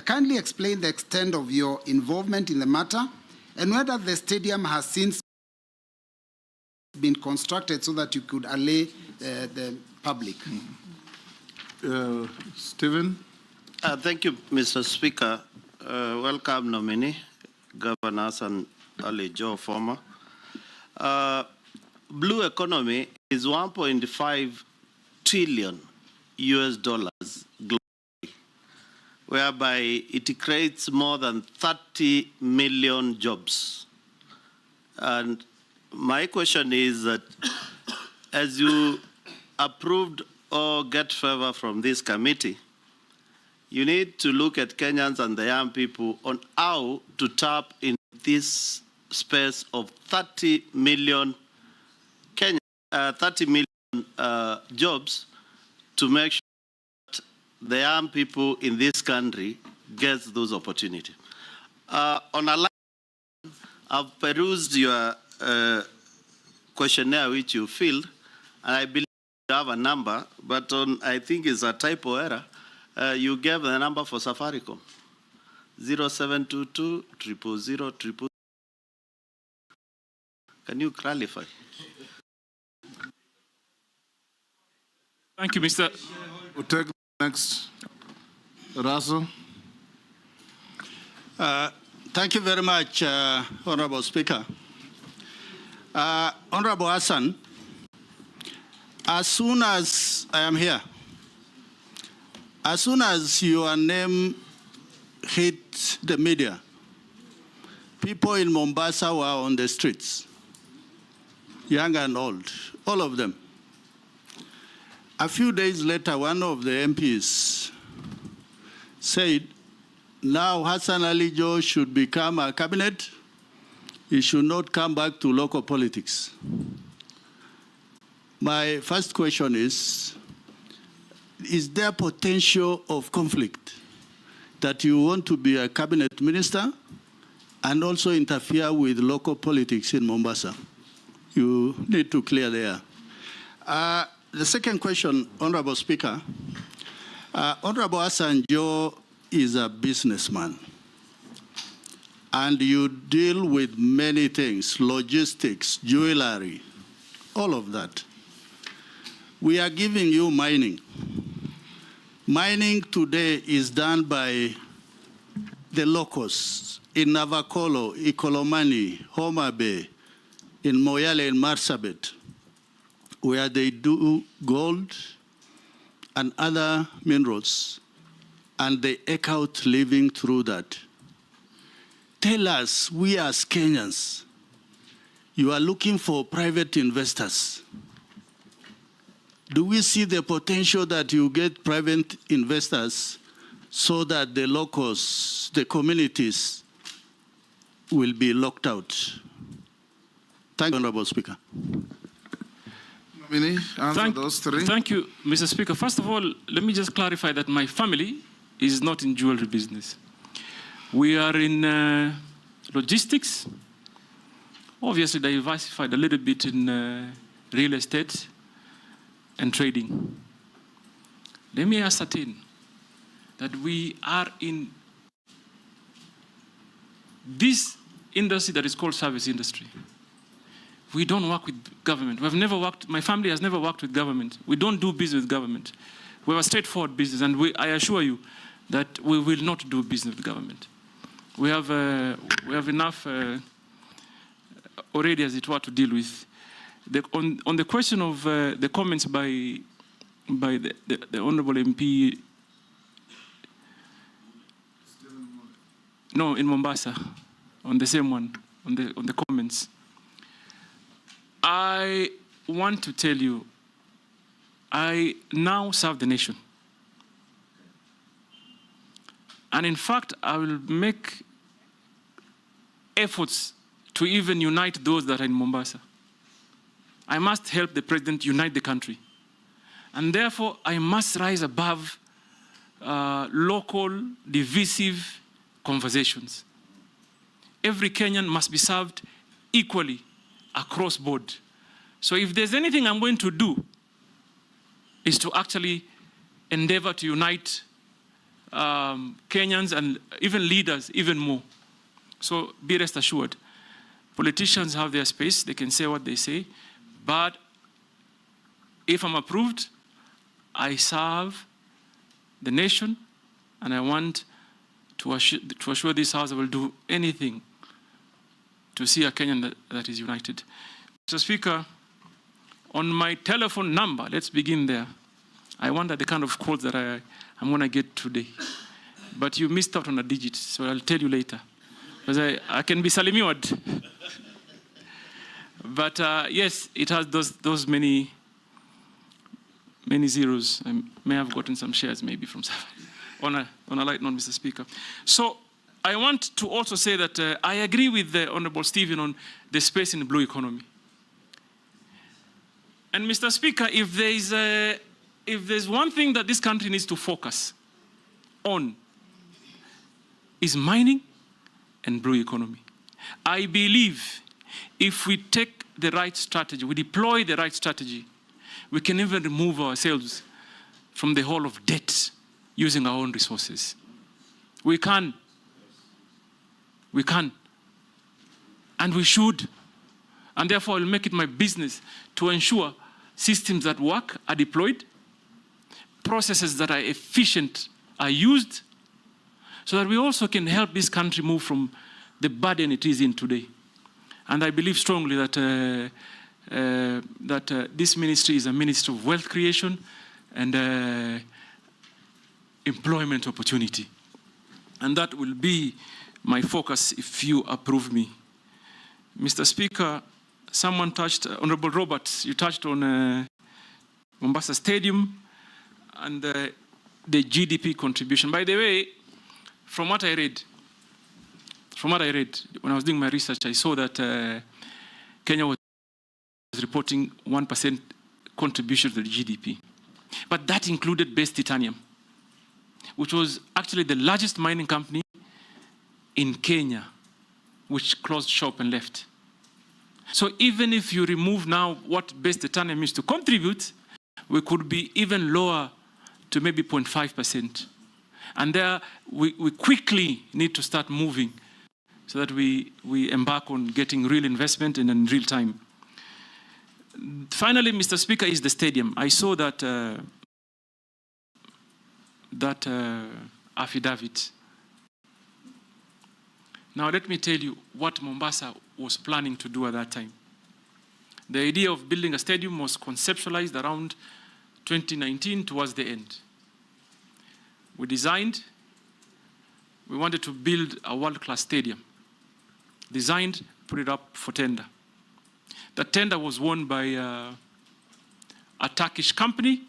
Kindly explain the extent of your involvement in the matter and whether the stadium has since been constructed so that you could allay the public. Stephen? Thank you, Mr. Speaker. Welcome, nominee, Governor and Ali Joho former. Blue economy is 1.5 trillion US dollars globally, whereby it creates more than 30 million jobs. And my question is that as you approved or get favor from this committee, you need to look at Kenyans and the young people on how to tap in this space of 30 million jobs to make sure that the young people in this country get those opportunities. On a line, I've perused your questionnaire which you filled, and I believe you have a number, but on, I think it's a typo error. You gave the number for Safaricom, 0722 000 000. Can you clarify? Thank you, Mr. We'll take next. Russell. Thank you very much, Honorable Speaker. Honorable Hassan, as soon as I am here, as soon as your name hit the media, people in Mombasa were on the streets, young and old, all of them. A few days later, one of the MPs said, now Hassan Ali Joho should become a cabinet. He should not come back to local politics. My first question is there potential of conflict that you want to be a cabinet minister and also interfere with local politics in Mombasa? You need to clear the air. The second question, Honorable Speaker, Honorable Hassan Joho is a businessman, and you deal with many things, logistics, jewelry, all of that. We are giving you mining. Mining today is done by the locals in Navakolo, Ikolomani, Homa Bay, in Moyale and Marsabit, where they do gold and other minerals, and they eke out living through that. Tell us, we as Kenyans, you are looking for private investors. Do we see the potential that you get private investors so that the locals, the communities, will be locked out? Thank you, Honorable Speaker. Nominee, answer those three. Thank you, Mr. Speaker. First of all, let me just clarify that my family is not in jewelry business. We are in logistics, obviously diversified a little bit in real estate and trading. Let me ascertain that we are in this industry that is called service industry. We don't work with government. We've never worked, my family has never worked with government. We don't do business with government. We have a straightforward business, and I assure you that we will not do business with government. We have enough already, as it were, to deal with. On the question of the comments by the Honourable MP, no, in Mombasa, on the same one, on the comments. I want to tell you, I now serve the nation. And in fact, I will make efforts to even unite those that are in Mombasa. I must help the president unite the country. And therefore, I must rise above local, divisive conversations. Every Kenyan must be served equally across board. So if there's anything I'm going to do, is to actually endeavor to unite Kenyans and even leaders even more. So be rest assured, politicians have their space, they can say what they say, but if I'm approved, I serve the nation, and I want to assure this House I will do anything to see a Kenyan that is united. Mr. Speaker, on my telephone number, let's begin there. I wonder the kind of calls that I'm going to get today. But you missed out on a digit, so I'll tell you later. Because I can be salimiwad. But yes, it has those many zeros. I may have gotten some shares maybe from on a light note, Mr. Speaker. So I want to also say that I agree with the Honorable Stephen on the space in the blue economy. And Mr. Speaker, if there's one thing that this country needs to focus on, is mining and blue economy. I believe if we take the right strategy, we deploy the right strategy, we can even remove ourselves from the hole of debt using our own resources. We can. We can. And we should. And therefore, I'll make it my business to ensure systems that work are deployed, processes that are efficient are used, so that we also can help this country move from the burden it is in today. And I believe strongly that this ministry is a ministry of wealth creation and employment opportunity. And that will be my focus if you approve me. Mr. Speaker, someone touched, Honorable Roberts, you touched on Mombasa Stadium and the GDP contribution. By the way, from what I read, when I was doing my research, I saw that Kenya was reporting 1% contribution to the GDP. But that included Base Titanium, which was actually the largest mining company in Kenya, which closed shop and left. So even if you remove now what Base Titanium is to contribute, we could be even lower to maybe 0.5%. And there, we quickly need to start moving so that we embark on getting real investment and in real time. Finally, Mr. Speaker, is the stadium. I saw that affidavit. Now let me tell you what Mombasa was planning to do at that time. The idea of building a stadium was conceptualized around 2019 towards the end. We designed, we wanted to build a world-class stadium. Designed, put it up for tender. The tender was won by a Turkish company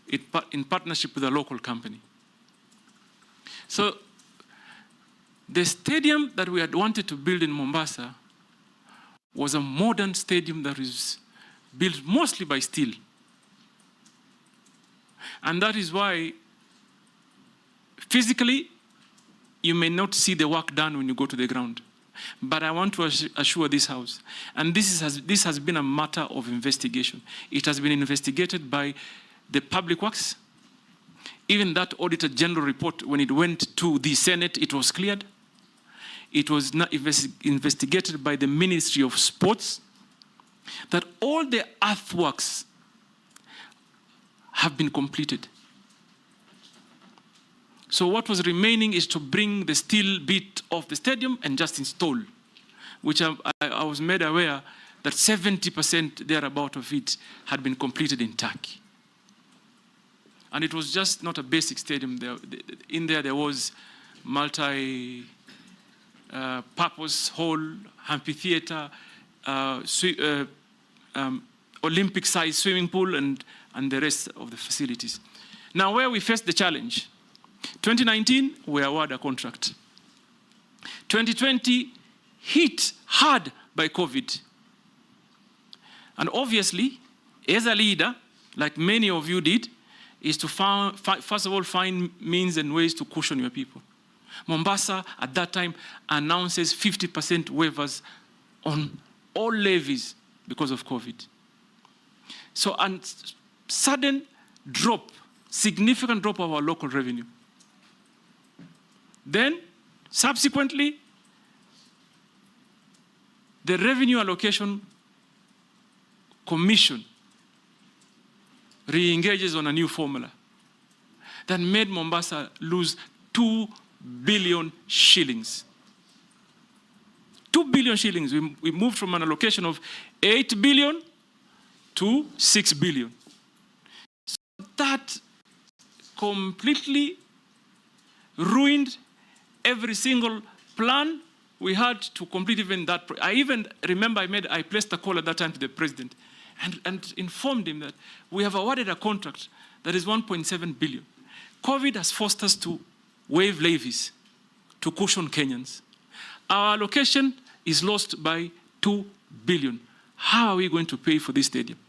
in partnership with a local company. So the stadium that we had wanted to build in Mombasa was a modern stadium that is built mostly by steel. And that is why physically you may not see the work done when you go to the ground. But I want to assure this House, and this has been a matter of investigation. It has been investigated by the Public Works. Even that Auditor General report, when it went to the Senate, it was cleared. It was not investigated by the Ministry of Sports, that all the earthworks have been completed. So what was remaining is to bring the steel bit of the stadium and just install, which I was made aware that 70% thereabout of it had been completed in Turkey. And it was just not a basic stadium. In there was multi-purpose hall, amphitheater, Olympic-sized swimming pool, and the rest of the facilities. Now, where we faced the challenge 2019, we award a contract. 2020, hit hard by COVID. And obviously, as a leader, like many of you did, is to first of all find means and ways to cushion your people. Mombasa, at that time, announces 50% waivers on all levies because of COVID. So a sudden drop, significant drop of our local revenue. Then, subsequently, the Revenue Allocation Commission re-engages on a new formula that made Mombasa lose 2 billion shillings. 2 billion shillings. We moved from an allocation of 8 billion to 6 billion. So that completely ruined every single plan we had to complete even that. I even remember I placed a call at that time to the president and informed him that we have awarded a contract that is 1.7 billion. COVID has forced us to waive levies to cushion Kenyans. Our allocation is lost by 2 billion. How are we going to pay for this stadium?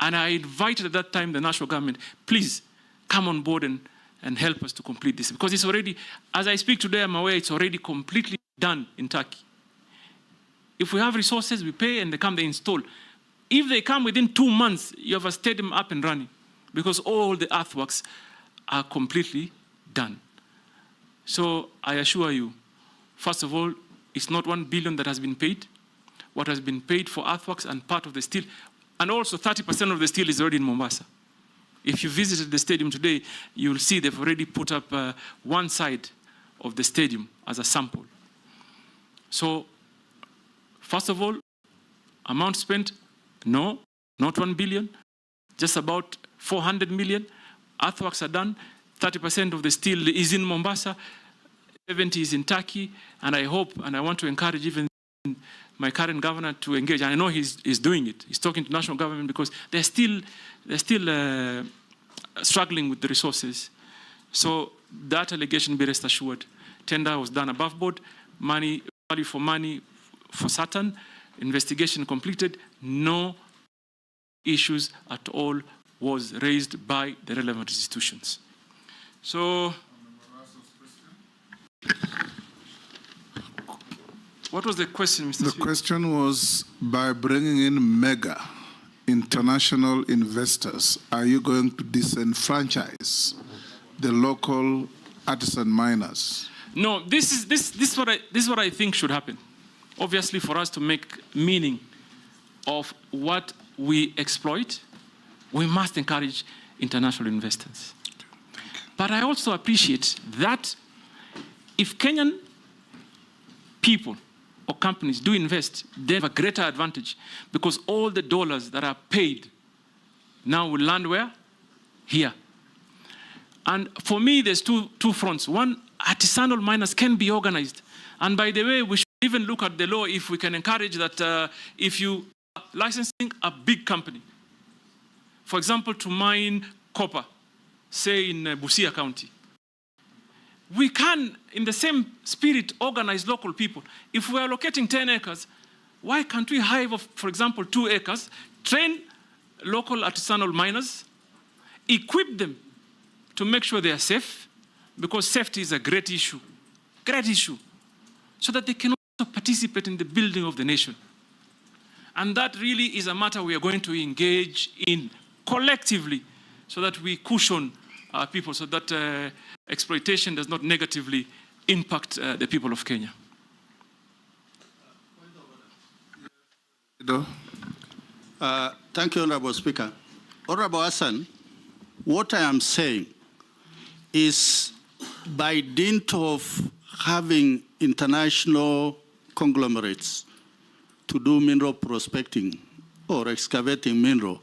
And I invited at that time the national government, please come on board and help us to complete this. Because it's already, as I speak today, I'm aware it's already completely done in Turkey. If we have resources, we pay and they come, they install. If they come within 2 months, you have a stadium up and running because all the earthworks are completely done. So I assure you, first of all, it's not 1 billion that has been paid. What has been paid for earthworks and part of the steel, and also 30% of the steel is already in Mombasa. If you visited the stadium today, you'll see they've already put up one side of the stadium as a sample. So, first of all, amount spent, no, not 1 billion, just about 400 million. Earthworks are done. 30% of the steel is in Mombasa, 70% is in Turkey, and I hope and I want to encourage even my current governor to engage. And I know he's doing it. He's talking to national government because they're still struggling with the resources. So that allegation, be rest assured, tender was done above board, money, value for money for certain, investigation completed, no issues at all was raised by the relevant institutions. So, what was the question, Mr. Speaker? The question was, by bringing in mega international investors, are you going to disenfranchise the local artisan miners? No, this is what I think should happen. Obviously, for us to make meaning of what we exploit, we must encourage international investors. But I also appreciate that if Kenyan people or companies do invest, they have a greater advantage because all the dollars that are paid now will land where? Here. And for me, there's two fronts. One, artisanal miners can be organized. And by the way, we should even look at the law if we can encourage that if you are licensing a big company, for example, to mine copper, say in Busia County, we can, in the same spirit, organize local people. If we are allocating 10 acres, why can't we hire, for example, 2 acres, train local artisanal miners, equip them to make sure they are safe, because safety is a great issue, so that they can also participate in the building of the nation. And that really is a matter we are going to engage in collectively so that we cushion our people, so that exploitation does not negatively impact the people of Kenya. Thank you, Honorable Speaker. Honorable Hassan, what I am saying is by dint of having international conglomerates to do mineral prospecting or excavating mineral,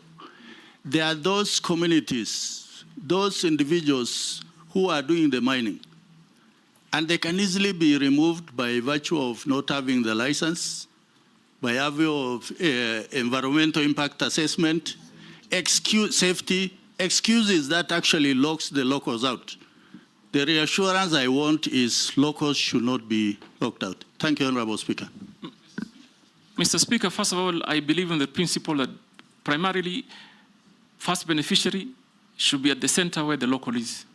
there are those communities, those individuals who are doing the mining, and they can easily be removed by virtue of not having the license, by virtue of environmental impact assessment, safety, excuses that actually locks the locals out. The reassurance I want is locals should not be locked out. Thank you, Honorable Speaker. Mr. Speaker, first of all, I believe in the principle that primarily first beneficiary should be at the center where the local is.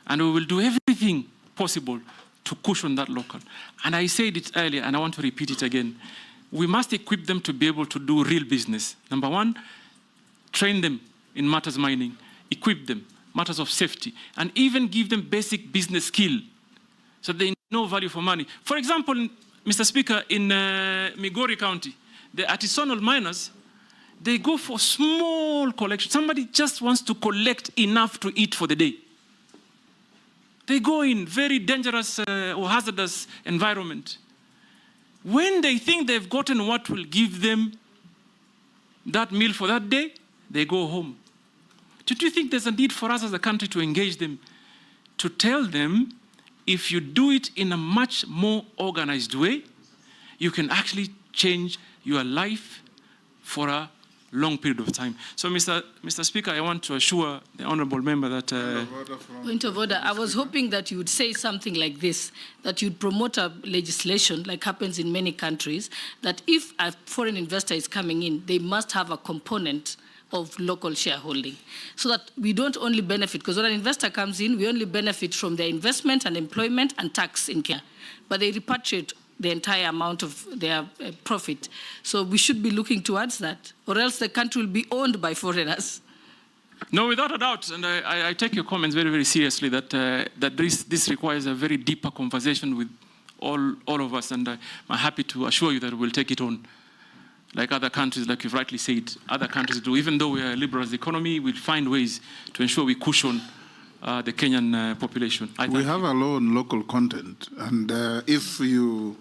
And we will do everything possible to cushion that local. And I said it earlier, and I want to repeat it again. We must equip them to be able to do real business. Number one, train them in matters mining, equip them, matters of safety, and even give them basic business skill so they know value for money. For example, Mr. Speaker, in Migori County, the artisanal miners, they go for small collection. Somebody just wants to collect enough to eat for the day. They go in very dangerous or hazardous environment. When they think they've gotten what will give them that meal for that day, they go home. Do you think there's a need for us as a country to engage them, to tell them if you do it in a much more organized way, you can actually change your life for a long period of time. So, Mr. Speaker, I want to assure the honourable member that... Point of order. I was hoping that you would say something like this, that you'd promote a legislation, like happens in many countries, that if a foreign investor is coming in, they must have a component of local shareholding, so that we don't only benefit, because when an investor comes in, we only benefit from their investment and employment and tax in Kenya, but they repatriate the entire amount of their profit. So we should be looking towards that, or else the country will be owned by foreigners. No, without a doubt, and I take your comments very, very seriously, that this requires a very deeper conversation with all of us, and I'm happy to assure you that we'll take it on. Like other countries, like you've rightly said, other countries do. Even though we are a liberal economy, we'll find ways to ensure we cushion the Kenyan population. We have a law on local content, and if you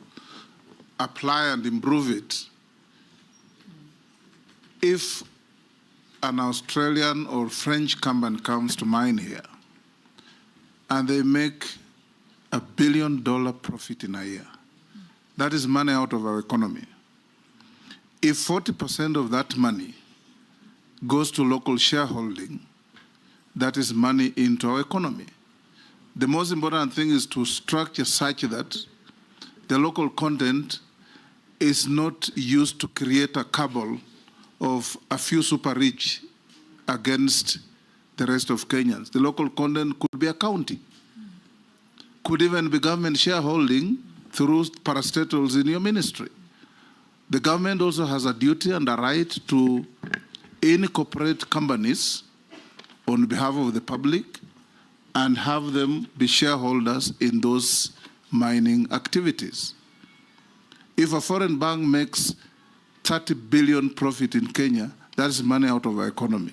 apply and improve it, if an Australian or French company comes to mine here and they make $1 billion profit in a year, that is money out of our economy. If 40% of that money goes to local shareholding, that is money into our economy. The most important thing is to structure such that the local content is not used to create a cabal of a few super rich against the rest of Kenyans. The local content could be a county, could even be government shareholding through parastatals in your ministry. The government also has a duty and a right to incorporate companies on behalf of the public and have them be shareholders in those mining activities. If a foreign bank makes 30 billion profit in Kenya, that is money out of our economy.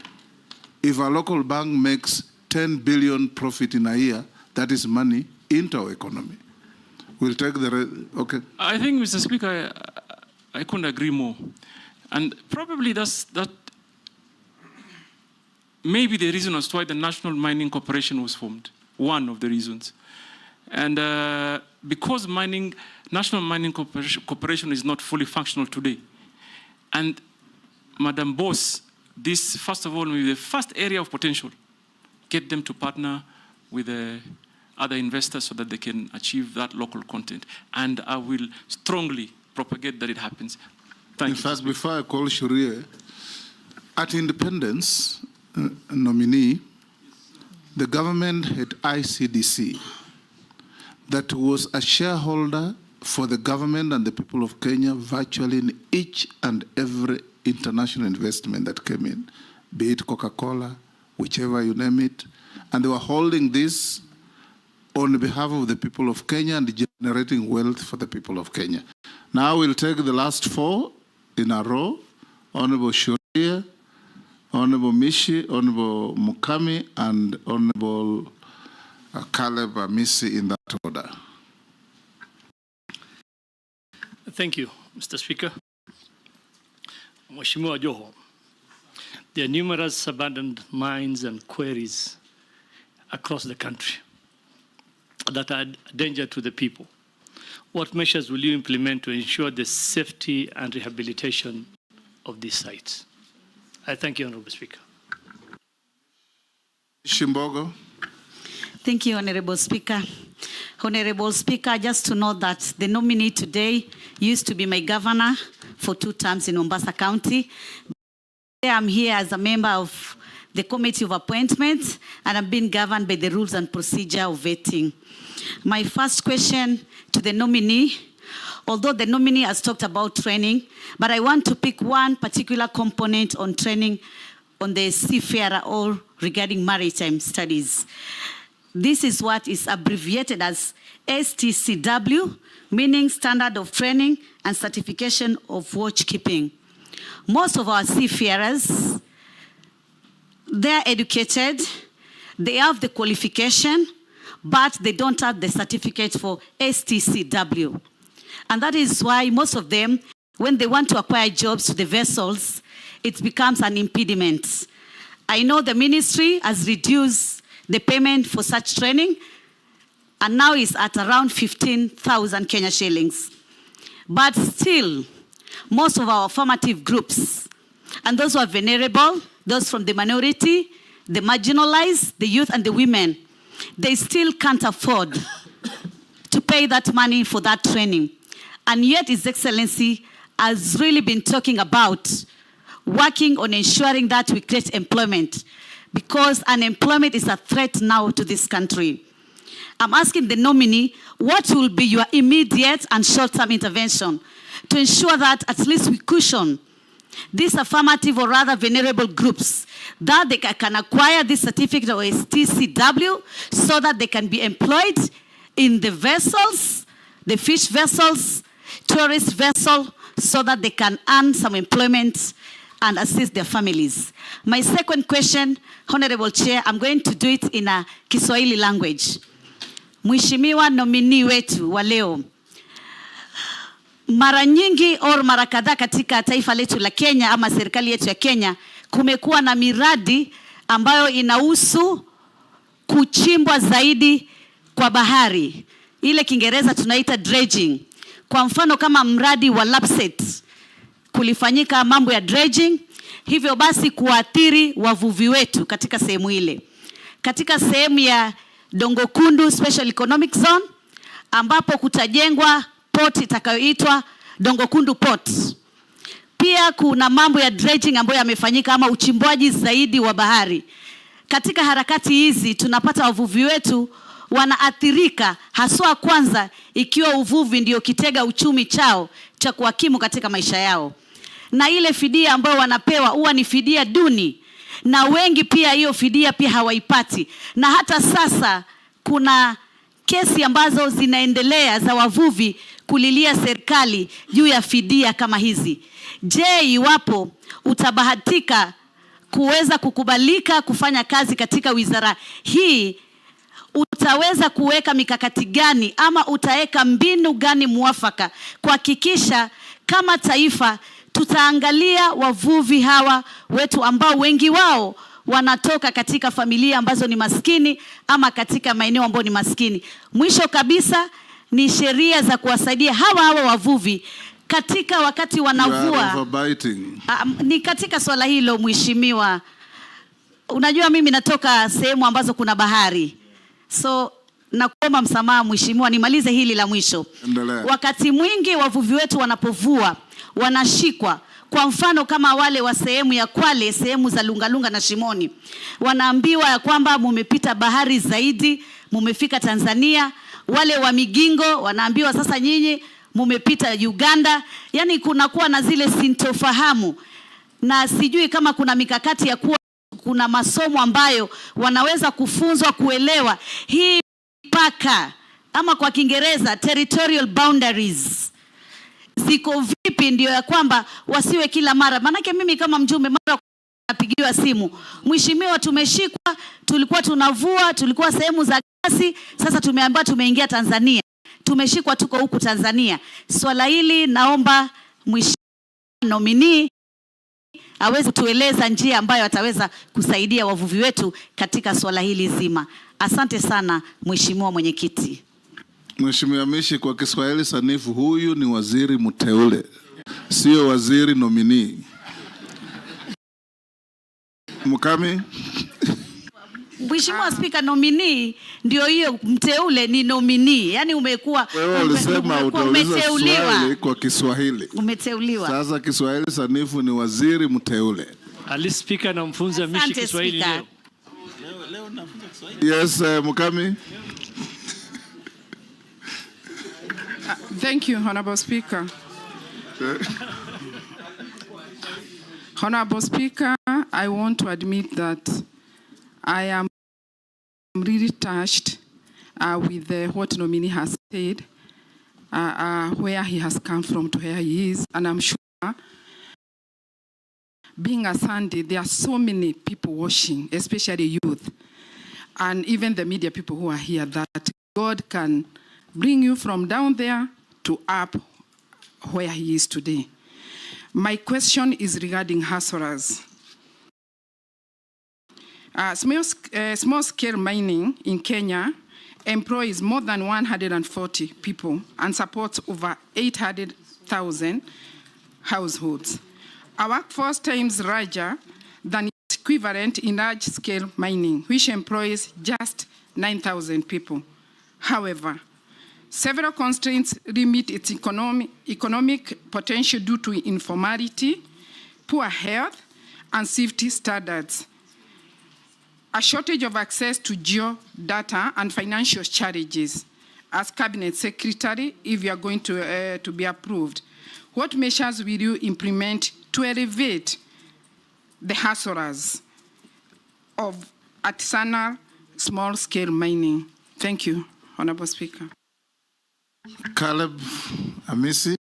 If a local bank makes 10 billion profit in a year, that is money into our economy. We'll take the okay. I think, Mr. Speaker, I couldn't agree more. And probably that may be the reason as to why the National Mining Corporation was formed, one of the reasons. And because National Mining Corporation is not fully functional today. And Madam Boss, this, first of all, will be the first area of potential. Get them to partner with other investors so that they can achieve that local content. And I will strongly propagate that it happens. Thank you. In fact, before I call Sharia, at independence, nominee, the government had ICDC that was a shareholder for the government and the people of Kenya virtually in each and every international investment that came in, be it Coca-Cola, whichever you name it. And they were holding this on behalf of the people of Kenya and generating wealth for the people of Kenya. Now we'll take the last four in a row. Honorable Sharia, Honorable Mishi, Honorable Mukami, and Honorable Caleb Amisi in that order. Thank you, Mr. Speaker. Mheshimiwa Joho, there are numerous abandoned mines and quarries across the country that are a danger to the people. What measures will you implement to ensure the safety and rehabilitation of these sites? I thank you, Honorable Speaker. Shimbogo. Thank you, Honorable Speaker. Honorable Speaker, just to note that the nominee today used to be my governor for 2 terms in Mombasa County. I'm here as a member of the Committee of Appointments, and I'm being governed by the rules and procedure of vetting. My first question to the nominee, although the nominee has talked about training, but I want to pick one particular component on training on the seafarer or regarding maritime studies. This is what is abbreviated as STCW, meaning Standard of Training and Certification of Watchkeeping. Most of our seafarers, they're educated, they have the qualification, but they don't have the certificate for STCW. And that is why most of them, when they want to acquire jobs to the vessels, it becomes an impediment. I know the ministry has reduced the payment for such training, and now is at around 15,000 Kenya shillings. But still, most of our formative groups, and those who are vulnerable, those from the minority, the marginalized, the youth and the women, they still can't afford to pay that money for that training. And yet His Excellency has really been talking about working on ensuring that we create employment, because unemployment is a threat now to this country. I'm asking the nominee, what will be your immediate and short-term intervention to ensure that at least we cushion these affirmative or rather vulnerable groups, that they can acquire this certificate of STCW so that they can be employed in the vessels, the fish vessels, tourist vessel, so that they can earn some employment and assist their families. My second question, Honorable Chair, I'm going to do it in a Kiswahili language. Mheshimiwa nominee wetu wa leo, mara nyingi au mara kadhaa katika taifa letu la Kenya ama serikali yetu ya Kenya kumekuwa na miradi ambayo inahusu kuchimbwa zaidi kwa bahari. Ile Kiingereza tunaita dredging. Kwa mfano kama mradi wa Lapset kulifanyika mambo ya dredging, hivyo basi kuathiri wavuvi wetu katika sehemu ile. Katika sehemu ya Dongo Kundu Special Economic Zone ambapo kutajengwa port itakayoitwa Dongo Kundu Port. Pia kuna mambo ya dredging ambayo yamefanyika ama uchimbwaji zaidi wa bahari. Katika harakati hizi tunapata wavuvi wetu wanaathirika, haswa kwanza ikiwa uvuvi ndio kitega uchumi chao cha kuhakimu katika maisha yao. Na ile fidia ambayo wanapewa huwa ni fidia duni, na wengi pia hiyo fidia pia hawaipati. Na hata sasa kuna kesi ambazo zinaendelea za wavuvi kulilia serikali juu ya fidia kama hizi. Je, iwapo utabahatika kuweza kukubalika kufanya kazi katika wizara hii, utaweza kuweka mikakati gani ama utaweka mbinu gani muafaka kuhakikisha kama taifa tutaangalia wavuvi hawa wetu ambao wengi wao wanatoka katika familia ambazo ni maskini ama katika maeneo ambayo ni maskini. Mwisho kabisa ni sheria za kuwasaidia hawa wavuvi katika wakati wanavua. Ni katika swala hilo mheshimiwa. Unajua mimi natoka sehemu ambazo kuna bahari. So nakuomba msamaha mheshimiwa, nimalize hili la mwisho. Wakati mwingi wavuvi wetu wanapovua wanashikwa. Kwa mfano kama wale wa sehemu ya Kwale, sehemu za Lungalunga na Shimoni, wanaambiwa ya kwamba mumepita bahari zaidi, mumefika Tanzania. Wale wa Migingo wanaambiwa sasa nyinyi mumepita Uganda. Yani kunakuwa na zile sintofahamu, na sijui kama kuna mikakati ya kuwa kuna masomo ambayo wanaweza kufunzwa kuelewa hii paka ama kwa Kiingereza territorial boundaries ziko vipi, ndio ya kwamba wasiwe kila mara. Manake mimi kama mjumbe mara napigiwa simu, mheshimiwa tumeshikwa, tulikuwa tunavua, tulikuwa sehemu za gasi, sasa tumeambiwa tumeingia Tanzania, tumeshikwa tuko huku Tanzania. Swala hili naomba mheshimiwa nominee aweze kutueleza njia ambayo ataweza kusaidia wavuvi wetu katika swala hili zima. Asante sana mheshimiwa mwenyekiti. Mheshimiwa Mishi, kwa Kiswahili sanifu, huyu ni waziri mteule, sio waziri nominee. Mukami. Mheshimiwa Spika, nominee ndio hiyo, mteule ni nominee. Yaani umekuwa wewe ulisema utauliza swali kwa Kiswahili. Umeteuliwa. Sasa Kiswahili sanifu ni waziri mteule. Ali Spika namfunza mishi Kiswahili leo. Leo nafunza Kiswahili. Yes, Mukami. Thank you, Honorable Speaker. Honorable Speaker, I want to admit that I am really touched with what nominee has said, where he has come from to where he is, and I'm sure, being a Sunday, there are so many people watching, especially youth, and even the media people who are here, that God can bring you from down there to up where he is today. My question is regarding hustlers. Small-scale mining in Kenya employs more than 140 people and supports over 800,000 households. Our workforce times larger than its equivalent in large-scale mining, which employs just 9,000 people. However, several constraints limit its economic potential due to informality, poor health, and safety standards, a shortage of access to geo-data, and financial challenges. As Cabinet Secretary, if you are going to be approved, what measures will you implement to elevate the hustlers of artisanal small-scale mining? Thank you, Honorable Speaker. Caleb Amisi.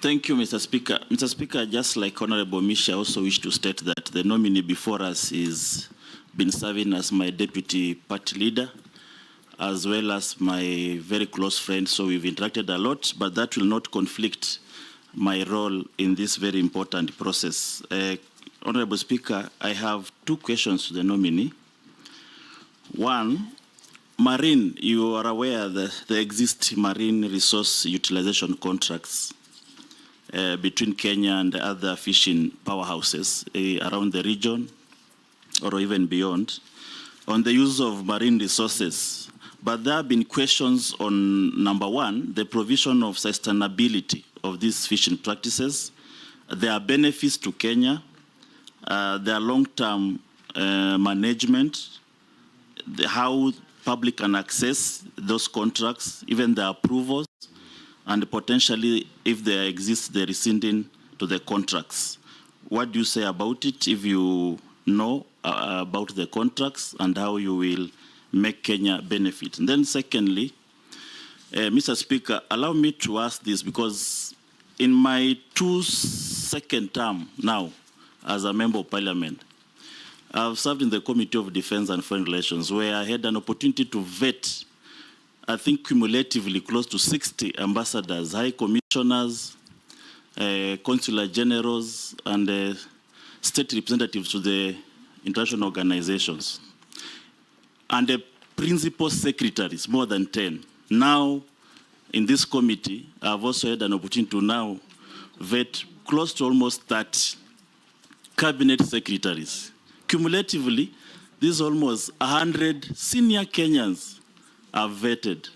Thank you, Mr. Speaker. Mr. Speaker, just like Honorable Misha, I also wish to state that the nominee before us is been serving as my deputy party leader, as well as my very close friend, so we've interacted a lot, but that will not conflict my role in this very important process. Honorable Speaker, I have two questions to the nominee. One, marine, you are aware that there exist marine resource utilization contracts between Kenya and other fishing powerhouses around the region or even beyond on the use of marine resources. But there have been questions on, number one, the provision of sustainability of these fishing practices. There are benefits to Kenya, there are long-term management, how public can access those contracts, even the approvals, and potentially, if there exists, the rescinding to the contracts. What do you say about it, if you know about the contracts and how you will make Kenya benefit? And then secondly, Mr. Speaker, allow me to ask this, because in my second term now as a member of Parliament, I've served in the Committee of Defense and Foreign Relations, where I had an opportunity to vet, I think cumulatively close to 60 ambassadors, high commissioners, consular generals, and state representatives to the international organizations. And the principal secretaries, more than 10. Now, in this committee, I've also had an opportunity to now vet close to almost 30 cabinet secretaries. Cumulatively, these almost 100 senior Kenyans are vetted.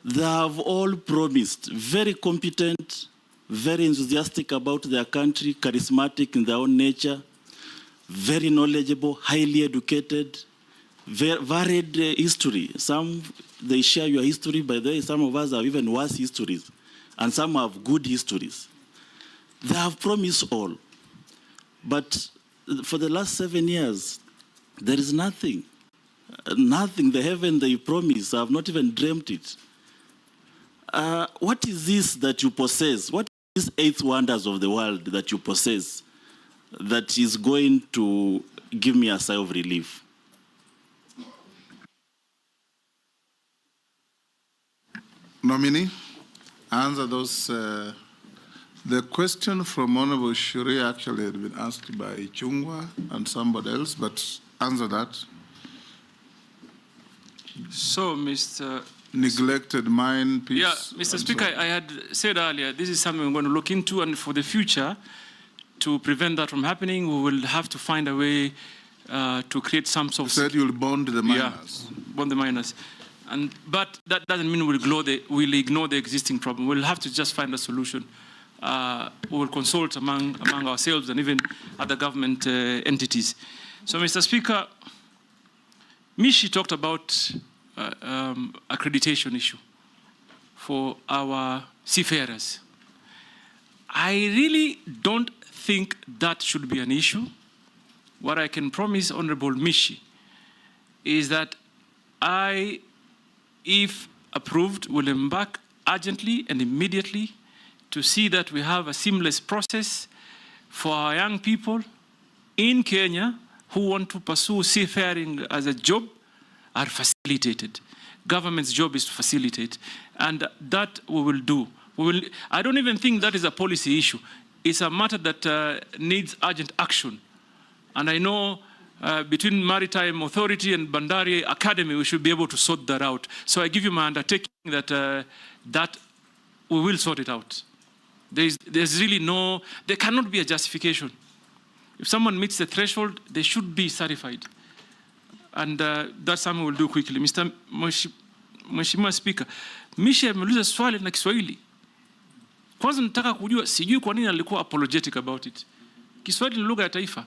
They have all promised, very competent, very enthusiastic about their country, charismatic in their own nature, very knowledgeable, highly educated, varied history. Some, they share your history, by the way, some of us have even worse histories, and some have good histories. They have promised all. But for the last 7 years, there is nothing. Nothing. The heaven they promise, I have not even dreamt it. What is this that you possess? What is these 8 wonders of the world that you possess that is going to give me a sigh of relief? Nominee, answer those. The question from Honorable Shuri actually had been asked by Chungwa and somebody else, but answer that. So, Mr. Neglected mine piece. Yeah, Mr. Speaker, I had said earlier, this is something we're going to look into, and for the future, to prevent that from happening, we will have to find a way to create some sort of... You said you'll bond the miners. Yeah, bond the miners. But that doesn't mean we'll ignore the existing problem. We'll have to just find a solution. We will consult among ourselves and even other government entities. So, Mr. Speaker, Mishi talked about accreditation issue for our seafarers. I really don't think that should be an issue. What I can promise Honorable Mishi is that I, if approved, will embark urgently and immediately to see that we have a seamless process for our young people in Kenya who want to pursue seafaring as a job are facilitated. Government's job is to facilitate, and that we will do. I don't even think that is a policy issue. It's a matter that needs urgent action. And I know between Maritime Authority and Bandari Academy, we should be able to sort that out. So I give you my undertaking that that we will sort it out. There's really there cannot be a justification. If someone meets the threshold, they should be certified. And that's something we'll do quickly. Mr. Mheshimiwa Speaker, Mishi ameuliza swali na Kiswahili. Kwanza nataka kujua, sijui kwa nini alikuwa apologetic about it. Kiswahili ni lugha ya taifa.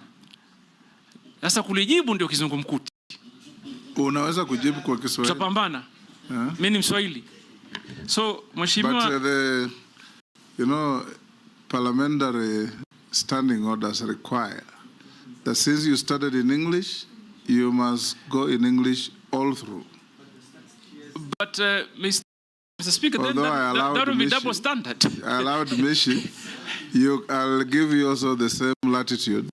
Sasa kulijibu ndio kizungumkuti. Unaweza kujibu kwa Kiswahili? Tutapambana. Mimi ni Mswahili. So, Mheshimiwa... But you know, parliamentary standing orders require that since you started in English, you must go in English all through. But, Mr. Speaker, then that would be double standard. I allowed Mishi. I'll give you also the same latitude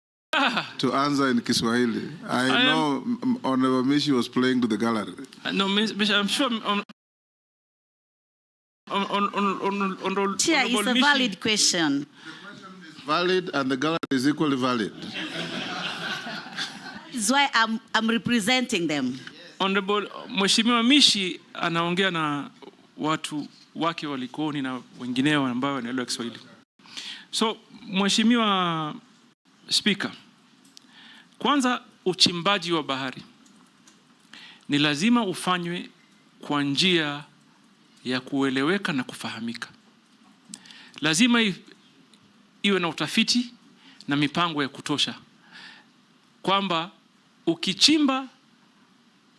to answer in Kiswahili. I know Honorable Mishi was playing to the gallery. No, Mishi, I'm sure... Chair, it's a valid question. The question is valid and the gallery is equally valid. That's why I'm representing them. Honorable Mheshimiwa Mishi anaongea na watu wake wa Likoni na wengineo ambao wanaelewa Kiswahili. So, Mheshimiwa Speaker, kwanza uchimbaji wa bahari ni lazima ufanywe kwa njia ya kueleweka na kufahamika. Lazima iwe na utafiti na mipango ya kutosha, kwamba ukichimba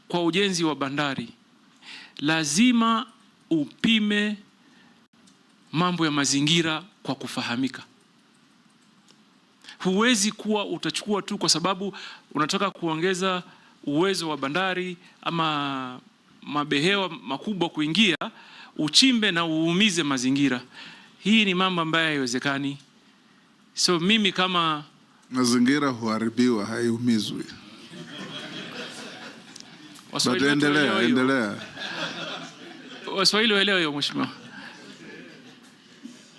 kwa ujenzi wa bandari lazima upime mambo ya mazingira kwa kufahamika. Huwezi kuwa utachukua tu kwa sababu unataka kuongeza uwezo wa bandari ama mabehewa makubwa kuingia, uchimbe na uumize mazingira. Hii ni mambo ambayo haiwezekani. So mimi kama... Mazingira huharibiwa, haiumizwi. But endelea. Waswahili waelewa hiyo, Mheshimiwa.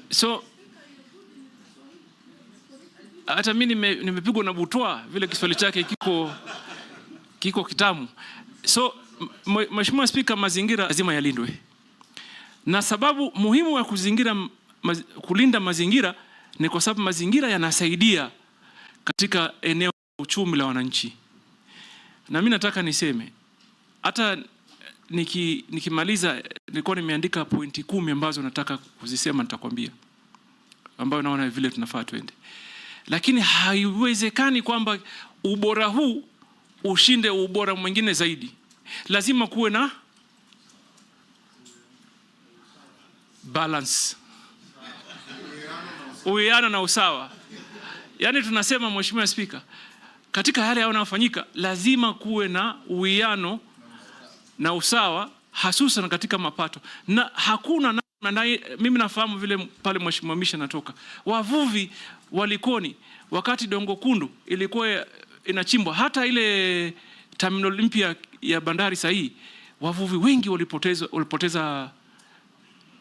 So hata mimi nimepigwa na butwa vile Kiswahili chake kiko kitamu. So Mheshimiwa Speaker, mazingira lazima yalindwe. Na sababu muhimu ya kulinda mazingira ni kwa sababu mazingira yanasaidia katika eneo la uchumi la wananchi. Na mimi nataka niseme, hata nikimaliza nilikuwa nimeandika pointi 10 ambazo nataka kuzisema, nitakwambia, ambayo naona vile tunafaa twende. Lakini haiwezekani kwamba ubora huu ushinde ubora mwingine zaidi. Lazima kuwe na balance, uwiano na usawa. Yaani tunasema, Mheshimiwa Speaker, katika yale yanayofanyika lazima kuwe na uwiano na usawa, hasusan katika mapato. Na hakuna mimi nafahamu vile pale Mheshimiwa Misha natoka, wavuvi walikoni wakati Dongo Kundu ilikuwa inachimbwa, hata ile terminal mpya ya bandari sahihi, wavuvi wengi walipoteza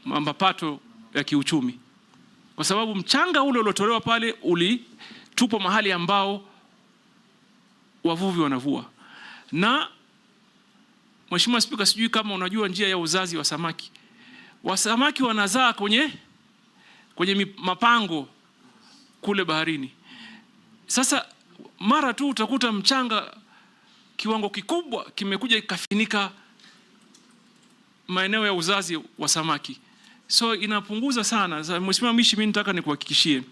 mapato ya kiuchumi kwa sababu mchanga ule uliotolewa pale ulitupwa mahali ambao wavuvi wanavua. Na Mheshimiwa Speaker, sijui kama unajua njia ya uzazi wa samaki. Wasamaki wanazaa kwenye mapango kule baharini. Sasa mara tu utakuta mchanga kiwango kikubwa kimekuja ikafinika maeneo ya uzazi wa samaki. So inapunguza sana. Mheshimiwa Mishi, mimi nataka nikuhakikishie,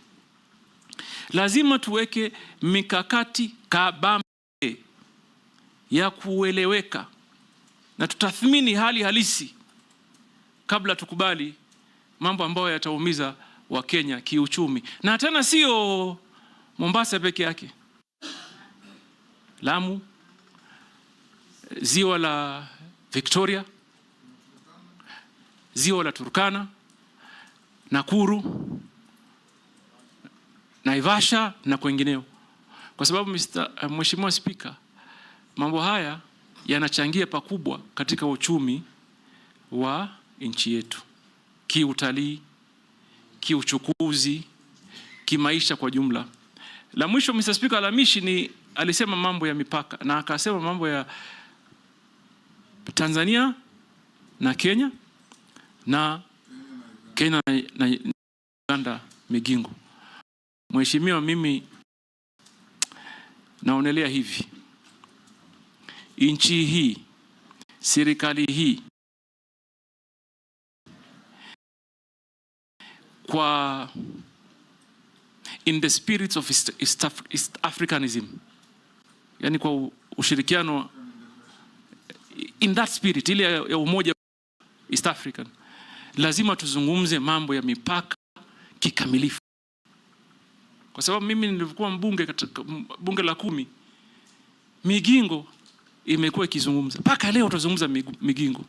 lazima tuweke mikakati kabambe ya kueleweka na tutathmini hali halisi kabla tukubali mambo ambayo yataumiza Wakenya kiuchumi. Na tena sio Mombasa peke yake. Lamu, ziwa la Victoria, ziwa la Turkana, Nakuru, Naivasha na kwengineo. Kwa sababu Mheshimiwa Spika, mambo haya yanachangia pakubwa katika uchumi wa nchi yetu, kiutalii, kiuchukuzi, kimaisha kwa jumla. La mwisho, Mr. Speaker, Alamishi ni alisema mambo ya mipaka na akasema mambo ya Tanzania na Kenya na Kenya na Uganda Migingo. Mheshimiwa, mimi naonelea hivi, nchi hii, serikali hii kwa in the spirits of East Africanism, yani kwa ushirikiano in that spirit ile ya umoja East African, lazima tuzungumze mambo ya mipaka kikamilifu. Kwa sababu mimi nilikuwa mbunge katika bunge la 10, Migingo imekuwa ikizungumza. Mpaka leo tutazungumza Migingo.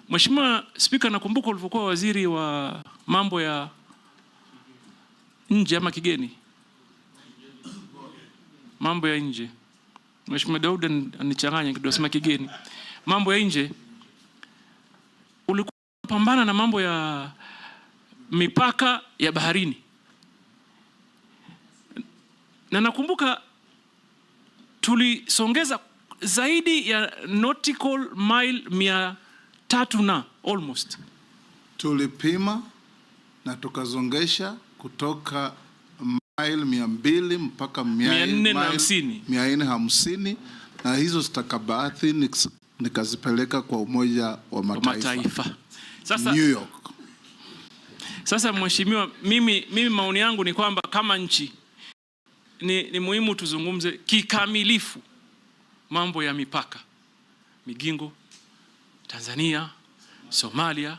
Mheshimiwa Speaker, nakumbuka ulivyokuwa waziri wa mambo ya nje ama kigeni. Mambo ya nje. Mheshimiwa Daud anichanganya kidogo, sema kigeni. Mambo ya nje. Ulikuwa pambana na mambo ya mipaka ya baharini. Na nakumbuka tulisongeza zaidi ya nautical mile 300 na almost. Tulipima na tukazongesha kutoka mile 200 mpaka 450, na hizo stakabadhi nikazipeleka kwa Umoja wa Mataifa. Sasa, New York. Sasa Mheshimiwa, mimi maoni yangu ni kwamba kama nchi ni muhimu tuzungumze kikamilifu mambo ya mipaka. Migingo, Tanzania, Somalia,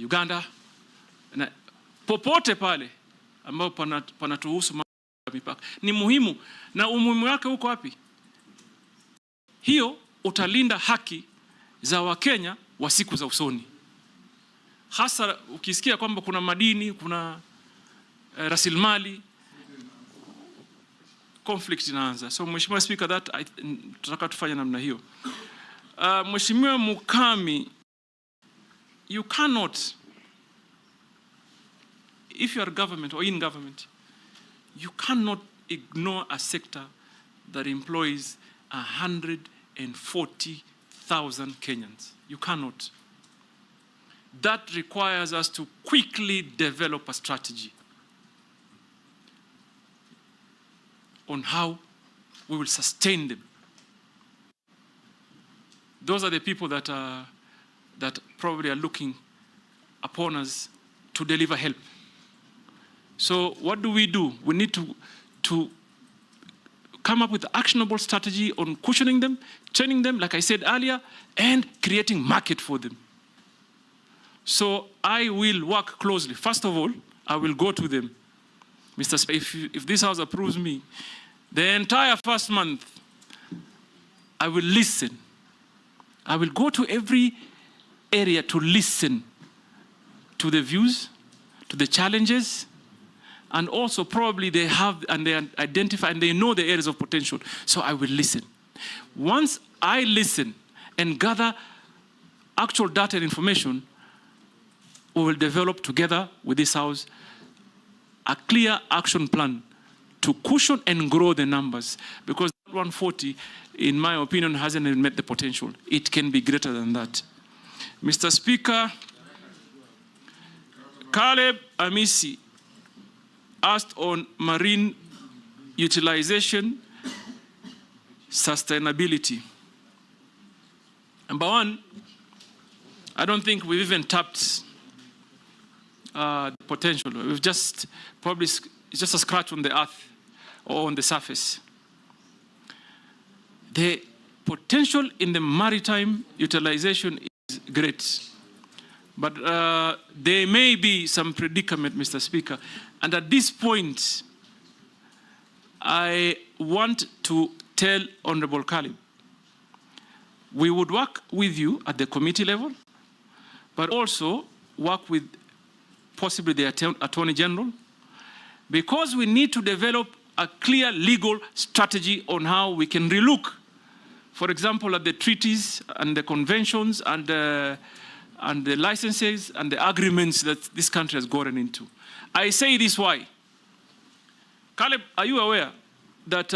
Uganda, na popote pale ambapo panatuhusu mambo ya mipaka. Ni muhimu, na umuhimu wake uko wapi? Hiyo utalinda haki za Wakenya wa siku za usoni. Hasa ukisikia kwamba kuna madini, kuna rasilimali, conflict inaanza. So Mheshimiwa Speaker, tutaka tufanye namna hiyo. Mheshimiwa Mukami, you cannot, if you are government or in government, you cannot ignore a sector that employs 140,000 Kenyans. You cannot. That requires us to quickly develop a strategy on how we will sustain them. Those are the people that probably are looking upon us to deliver help. So what do? We need to come up with an actionable strategy on cushioning them, training them, like I said earlier, and creating market for them. So I will work closely. First of all, I will go to them. Mr. Speaker, if this House approves me, the entire first month, I will listen. I will go to every area to listen to the views, to the challenges, and also probably they have and they identify and they know the areas of potential. So I will listen. Once I listen and gather actual data and information, we will develop together with this House a clear action plan to cushion and grow the numbers, because 140, in my opinion, hasn't even met the potential. It can be greater than that. Mr. Speaker, Caleb Amisi asked on marine utilization, sustainability. Number one, I don't think we've even tapped the potential. We've just probably, it's just a scratch on the earth or on the surface. The potential in the maritime utilization is great. But there may be some predicament, Mr. Speaker. And at this point, I want to tell Honorable Caleb, we would work with you at the committee level, but also work with possibly the Attorney General, because we need to develop a clear legal strategy on how we can relook, for example, at the treaties and the conventions and the licenses and the agreements that this country has gotten into. I say this why. Caleb, are you aware that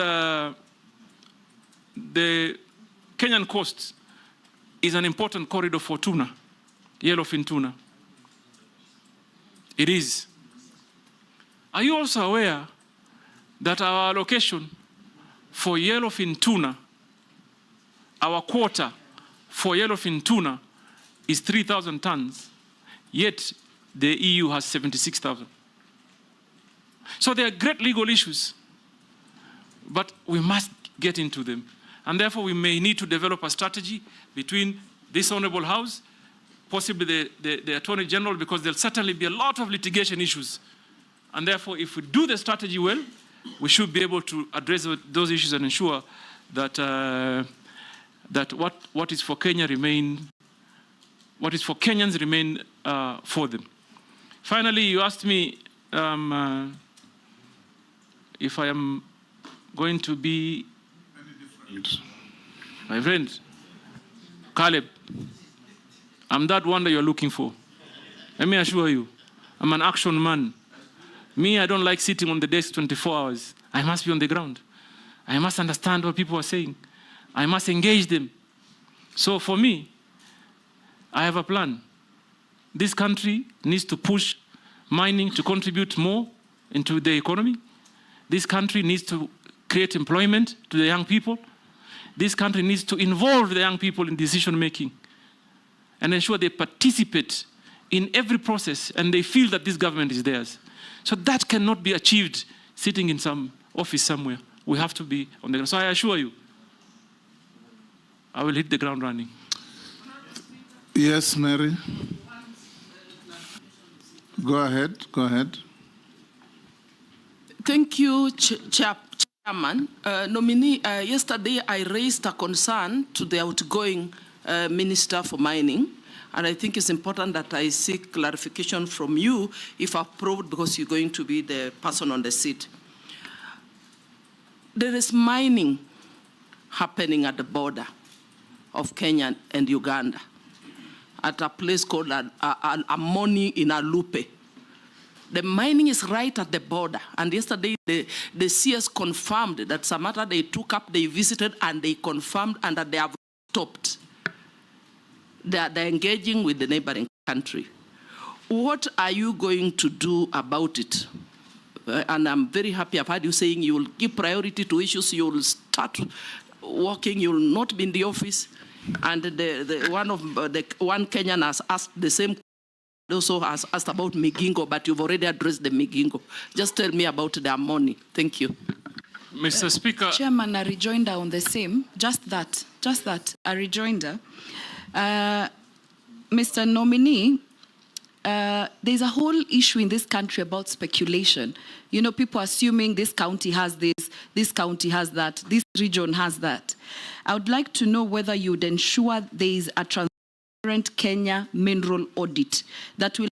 the Kenyan coast is an important corridor for tuna, yellowfin tuna? It is. Are you also aware that our allocation for yellowfin tuna, our quota for yellowfin tuna is 3,000 tons, yet the EU has 76,000. So there are great legal issues, but we must get into them. And therefore, we may need to develop a strategy between this Honorable House, possibly the Attorney General, because there'll certainly be a lot of litigation issues. And therefore, if we do the strategy well, we should be able to address those issues and ensure that that what is for Kenya remain, what is for Kenyans remain for them. Finally, you asked me if I am going to be my friend. Caleb, I'm that one that you're looking for. Let me assure you, I'm an action man. Me, I don't like sitting on the desk 24 hours. I must be on the ground. I must understand what people are saying. I must engage them. So for me, I have a plan. This country needs to push mining to contribute more into the economy. This country needs to create employment to the young people. This country needs to involve the young people in decision making and ensure they participate in every process and they feel that this government is theirs. So that cannot be achieved sitting in some office somewhere. We have to be on the ground. So I assure you, I will hit the ground running. Yes, Mary. Go ahead. Go ahead. Thank you, Chairman. Nominee, yesterday I raised a concern to the outgoing Minister for Mining, and I think it's important that I seek clarification from you, if approved, because you're going to be the person on the seat. There is mining happening at the border of Kenya and Uganda at a place called Amoni in Alupe. The mining is right at the border. And yesterday, the CS confirmed that Samata they took up, they visited, and they confirmed, and that they have stopped. They're engaging with the neighboring country. What are you going to do about it? And I'm very happy I've heard you saying you will give priority to issues, you will start working, you will not be in the office. And one Kenyan has asked the same, also has asked about Migingo, but you've already addressed the Migingo. Just tell me about the money. Thank you. Mr. Speaker. Chairman, a rejoinder on the same, just that, a rejoinder. Mr. Nominee, there's a whole issue in this country about speculation. You know, people assuming this county has this county has that, this region has that. I would like to know whether you would ensure there is a transparent Kenya mineral audit that will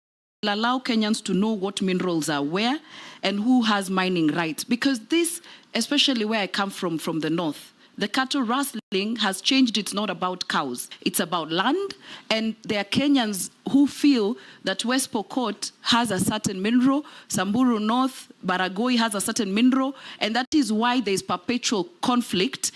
allow Kenyans to know what minerals are where and who has mining rights. Because this, especially where I come from the north, the cattle rustling has changed. It's not about cows. It's about land. And there are Kenyans who feel that West Pokot has a certain mineral, Samburu North, Baragoi has a certain mineral, and that is why there is perpetual conflict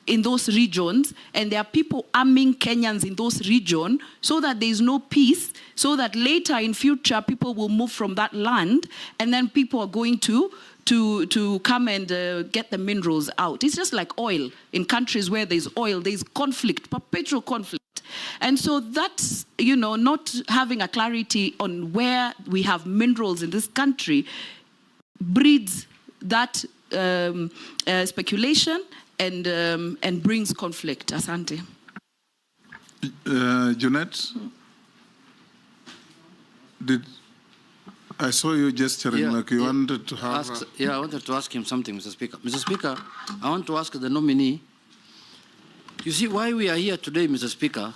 in those regions, and there are people arming Kenyans in those regions so that there is no peace, so that later in future people will move from that land, and then people are going to to come and get the minerals out. It's just like oil. In countries where there's oil, there's conflict, perpetual conflict. And so that's, you know, not having a clarity on where we have minerals in this country breeds that speculation and brings conflict. Asante. Jeanette, I saw you gesturing like you wanted to have... I wanted to ask him something, Mr. Speaker. Mr. Speaker, I want to ask the nominee, you see why we are here today, Mr. Speaker,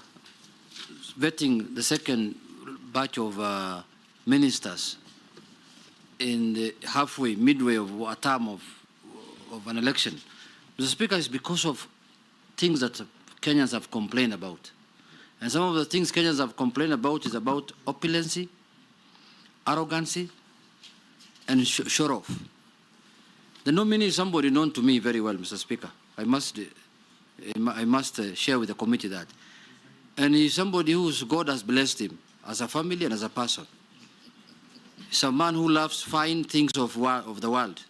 vetting the second batch of ministers in the midway of a term of an election. Mr. Speaker, is because of things that Kenyans have complained about. And some of the things Kenyans have complained about is about opulency, arrogancy, and show off. The nominee is somebody known to me very well, Mr. Speaker. I must share with the committee that. And he's somebody whose God has blessed him as a family and as a person. He's a man who loves fine things of the world.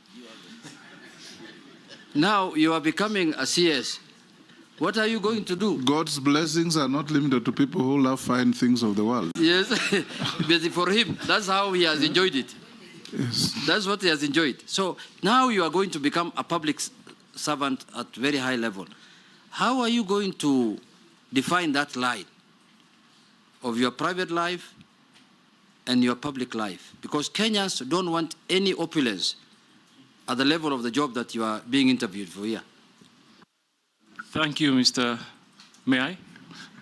Now you are becoming a CS. What are you going to do? God's blessings are not limited to people who love fine things of the world. Yes, but for him, that's how he has enjoyed it. Yes. That's what he has enjoyed. So now you are going to become a public servant at very high level. How are you going to define that line of your private life and your public life? Because Kenyans don't want any opulence at the level of the job that you are being interviewed for here. Thank you, Mr. May I?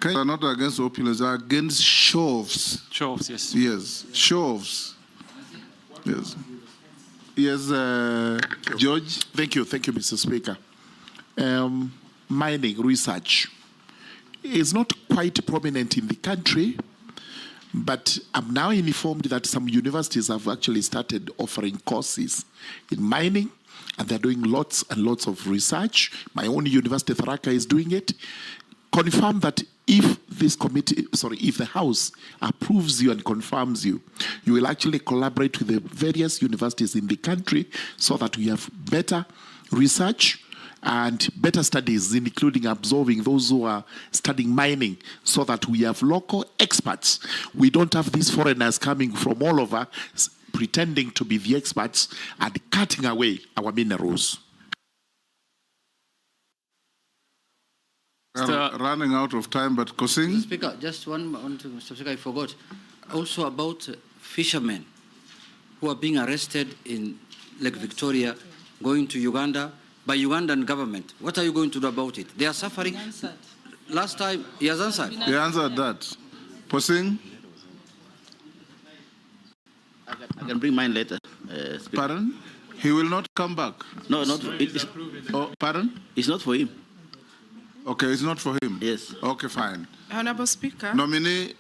Kenyans are not against opulence, they are against show-offs. Show-offs, yes. Yes, show-offs. Yes. Yes, George. Thank you, Mr. Speaker. Mining research is not quite prominent in the country, but I'm now informed that some universities have actually started offering courses in mining, and they're doing lots and lots of research. My own university, Tharaka, is doing it. Confirm that if this committee, if the House approves you and confirms you, you will actually collaborate with the various universities in the country so that we have better research and better studies, including absorbing those who are studying mining, so that we have local experts. We don't have these foreigners coming from all over pretending to be the experts and cutting away our minerals. Running out of time, but Kosing? Mr. Speaker, just one thing, Mr. Speaker, I forgot. Also about fishermen who are being arrested in Lake Victoria, going to Uganda by Ugandan government. What are you going to do about it? They are suffering. Last time, he has answered. He answered that. Kosing? I can bring mine later. Pardon? He will not come back? No, not pardon? It's not for him. Okay, it's not for him? Yes. Okay, fine. Honorable Speaker. Nominee,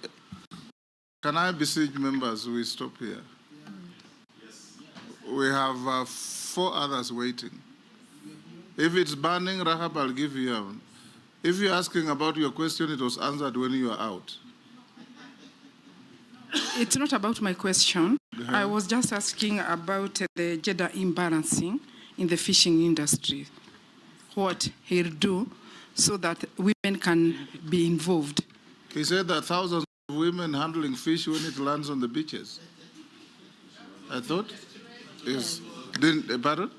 can I beseech members we stop here? Yes. We have 4 others waiting. If it's burning, Rahab, I'll give you one. If you're asking about your question, it was answered when you are out. It's not about my question. I was just asking about the gender imbalancing in the fishing industry. What he'll do so that women can be involved. He said that thousands of women handling fish when it lands on the beaches. I thought? Yes. Pardon?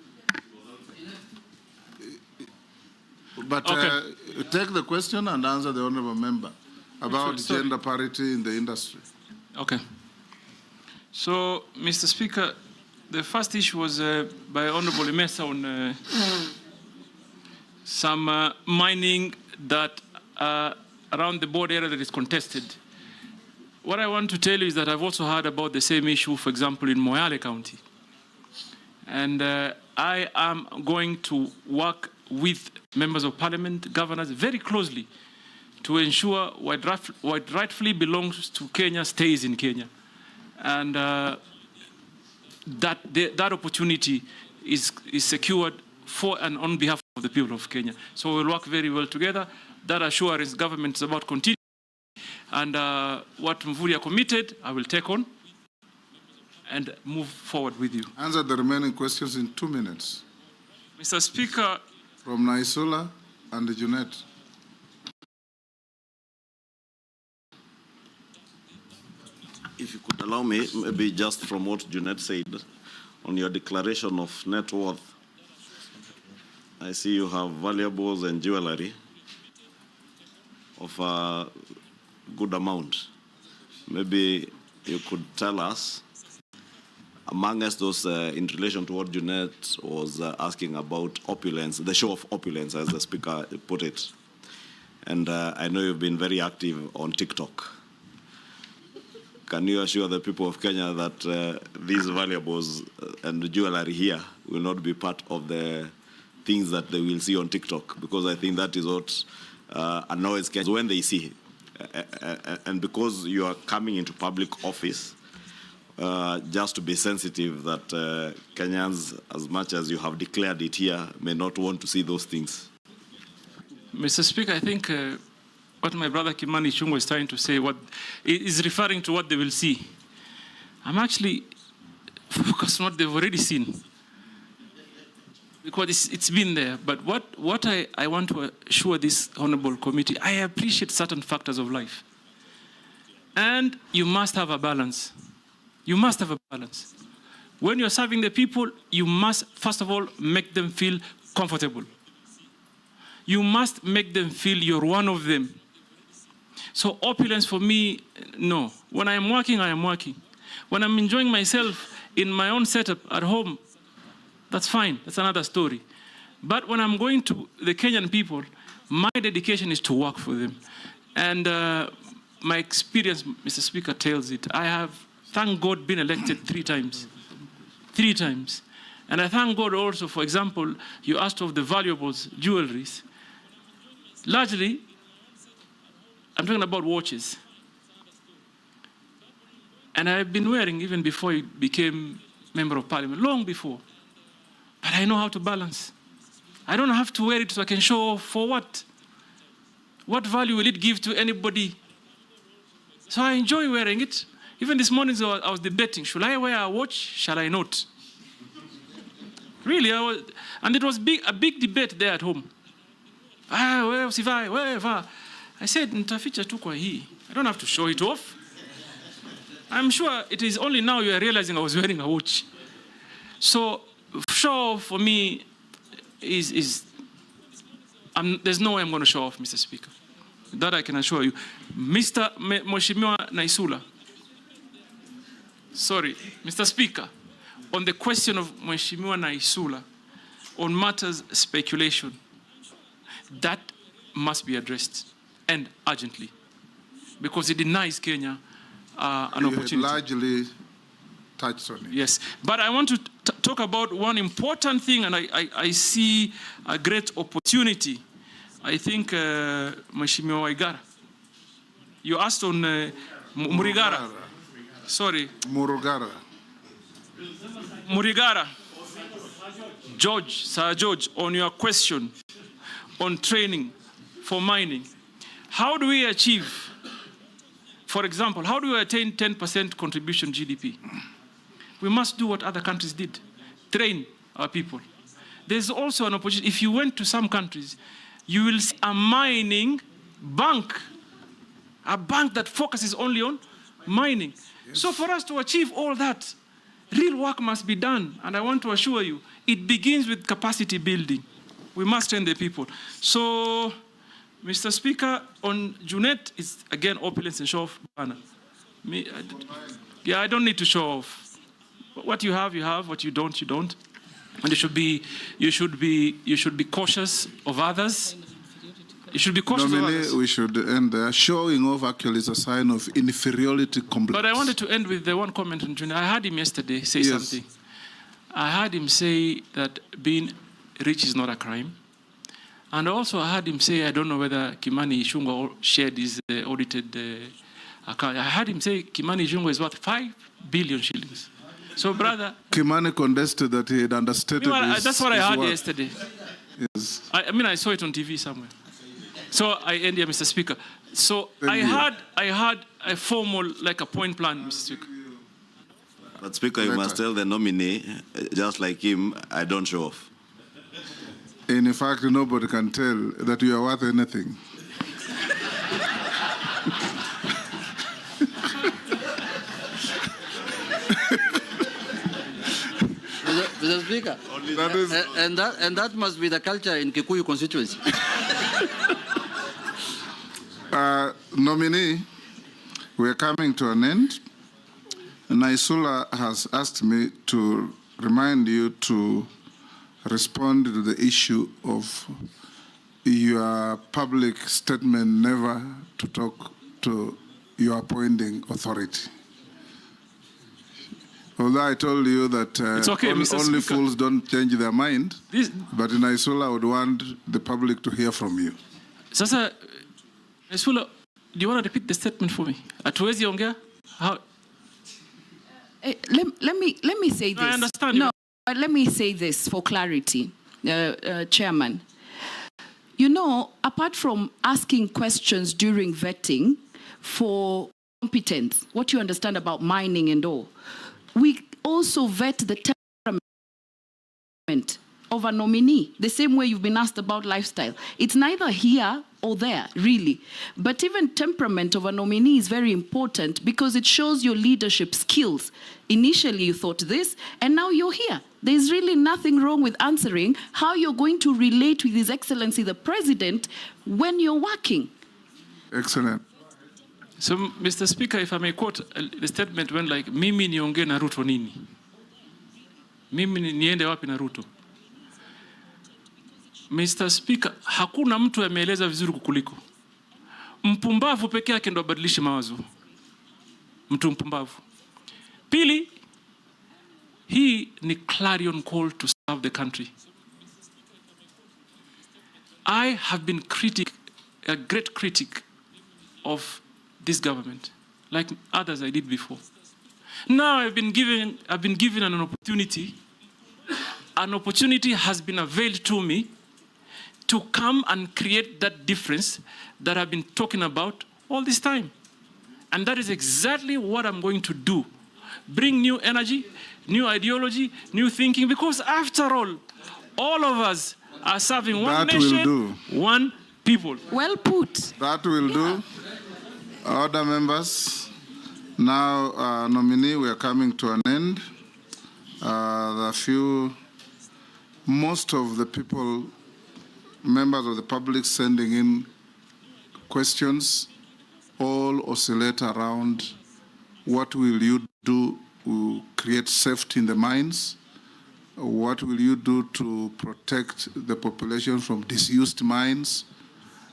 But okay. Take the question and answer the honorable member about gender parity in the industry. Okay. So, Mr. Speaker, the first issue was by Honorable Imesa on some mining that around the border area that is contested. What I want to tell you is that I've also heard about the same issue, for example, in Moyale County. And I am going to work with members of parliament, governors, very closely to ensure what rightfully belongs to Kenya stays in Kenya. And that opportunity is secured for and on behalf of the people of Kenya. So we'll work very well together. That assurance government is about continuing. And what Mvurya committed, I will take on. and move forward with you. Answer the remaining questions in 2 minutes. Mr. Speaker. From Naisula and Junet. If you could allow me, maybe just from what Junet said, on your declaration of net worth, I see you have valuables and jewelry of a good amount. Maybe you could tell us, amongst those in relation to what Junet was asking about opulence, the show of opulence, as the speaker put it. And I know you've been very active on TikTok. Can you assure the people of Kenya that these valuables and jewelry here will not be part of the things that they will see on TikTok? Because I think that is what annoys Kenyans when they see. And because you are coming into public office, just to be sensitive that Kenyans, as much as you have declared it here, may not want to see those things. Mr. Speaker, I think what my brother Kimani Ichung'wah is trying to say is referring to what they will see. I'm actually focused on what they've already seen, because it's been there. But what I want to assure this honorable committee, I appreciate certain factors of life. And you must have a balance. You must have a balance. When you're serving the people, you must, first of all, make them feel comfortable. You must make them feel you're one of them. So opulence for me, no. When I am working, I am working. When I'm enjoying myself in my own setup at home, that's fine. That's another story. But when I'm going to the Kenyan people, my dedication is to work for them. And my experience, Mr. Speaker, tells it. I have, thank God, been elected 3 times. 3 times. And I thank God also, for example, you asked of the valuables, jewelries. Largely, I'm talking about watches. And I've been wearing even before I became Member of Parliament, long before. But I know how to balance. I don't have to wear it so I can show off. For what? What value will it give to anybody? So I enjoy wearing it. Even this morning I was debating, should I wear a watch? Shall I not? Really, and it was a big debate there at home. I said, nitaficha tu kwa hii. I don't have to show it off. I'm sure it is only now you are realizing I was wearing a watch. So show off for me there's no way I'm going to show off, Mr. Speaker. That I can assure you. Mr. Mheshimiwa Naisula. Sorry, Mr. Speaker. On the question of Mheshimiwa Naisula, on matters speculation, that must be addressed, and urgently, because it denies Kenya an opportunity. You largely touched on it. Yes, but I want to talk about one important thing, and I see a great opportunity. I think, Mheshimiwa Waigara, you asked on Murigara. Sorry. Murugara. Murigara. Sir George, on your question on training for mining, how do we achieve, for example, how do we attain 10% contribution GDP? We must do what other countries did, train our people. There's also an opportunity. If you went to some countries, you will see a mining bank, a bank that focuses only on mining. Yes. So for us to achieve all that, real work must be done. And I want to assure you, it begins with capacity building. We must train the people. So, Mr. Speaker, on Junet, it's again opulence and show off banner. I don't need to show off. What you have, you have. What you don't, you don't. And you should be cautious of others. You should be cautious of others. We should end there. Showing off actually is a sign of inferiority complex. But I wanted to end with the one comment on Junet. I heard him yesterday say something. I heard him say that being rich is not a crime. And also I heard him say, I don't know whether Kimani Ichung'wah shared his audited account. I heard him say Kimani Ichung'wah is worth 5 billion shillings. So, brother... Kimani contested that he had understated that's what I heard yesterday. Yes. I saw it on TV somewhere. So I end here, Mr. Speaker. So I had a formal, like a point plan, Mr. Speaker. But Speaker, you must tell the nominee, just like him, I don't show off. In fact, nobody can tell that you are worth anything. Mr. Speaker, and that must be the culture in Kikuyu constituency. Nominee, we are coming to an end. Naisula has asked me to remind you to respond to the issue of your public statement never to talk to your appointing authority. Although I told you that only fools don't change their mind, but in Naisula I would want the public to hear from you. Sasa, Naisula, do you want to repeat the statement for me? Hatuwezi ongea? How? Let me say this. I understand. No, but let me say this for clarity, Chairman. You know, apart from asking questions during vetting for competence, what you understand about mining and all, we also vet the temperament of a nominee, the same way you've been asked about lifestyle. It's neither here or there, really. But even temperament of a nominee is very important because it shows your leadership skills. Initially, you thought this, and now you're here. There's really nothing wrong with answering how you're going to relate with His Excellency the President when you're working. Excellent. So, Mr. Speaker, if I may quote, the statement went like, mimi niongee na Ruto nini? Mimi niende wapi na Ruto? Mr. Speaker, hakuna mtu ameeleza vizuri kukuliko. Mpumbavu peke yake ndo abadilishe mawazo. Mtu mpumbavu. Pili, hii ni clarion call to serve the country. I have been a great critic of this government, like others I did before. Now I've been given an opportunity. An opportunity has been availed to me to come and create that difference that I've been talking about all this time. And that is exactly what I'm going to do. Bring new energy, new ideology, new thinking, because after all of us are serving one nation, one people. Well put. That will do. Other members, now nominee, we are coming to an end. Most of the people, members of the public sending in questions, all oscillate around what will you do to create safety in the mines? What will you do to protect the population from disused mines?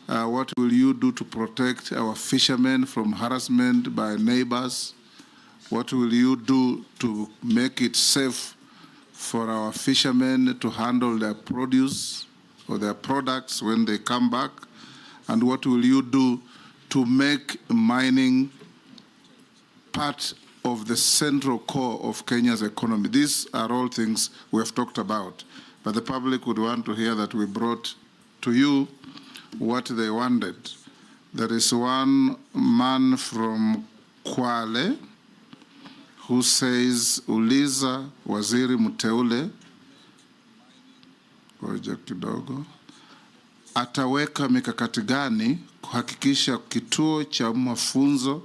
What will you do to protect our fishermen from harassment by neighbors? What will you do to make it safe for our fishermen to handle their produce or their products when they come back? And what will you do to make mining part of the central core of Kenya's economy? These are all things we have talked about, but the public would want to hear that we brought to you what they wanted. There is one man from Kwale who says, uliza waziri mteule, ngoja kidogo, ataweka mikakati gani kuhakikisha kituo cha mafunzo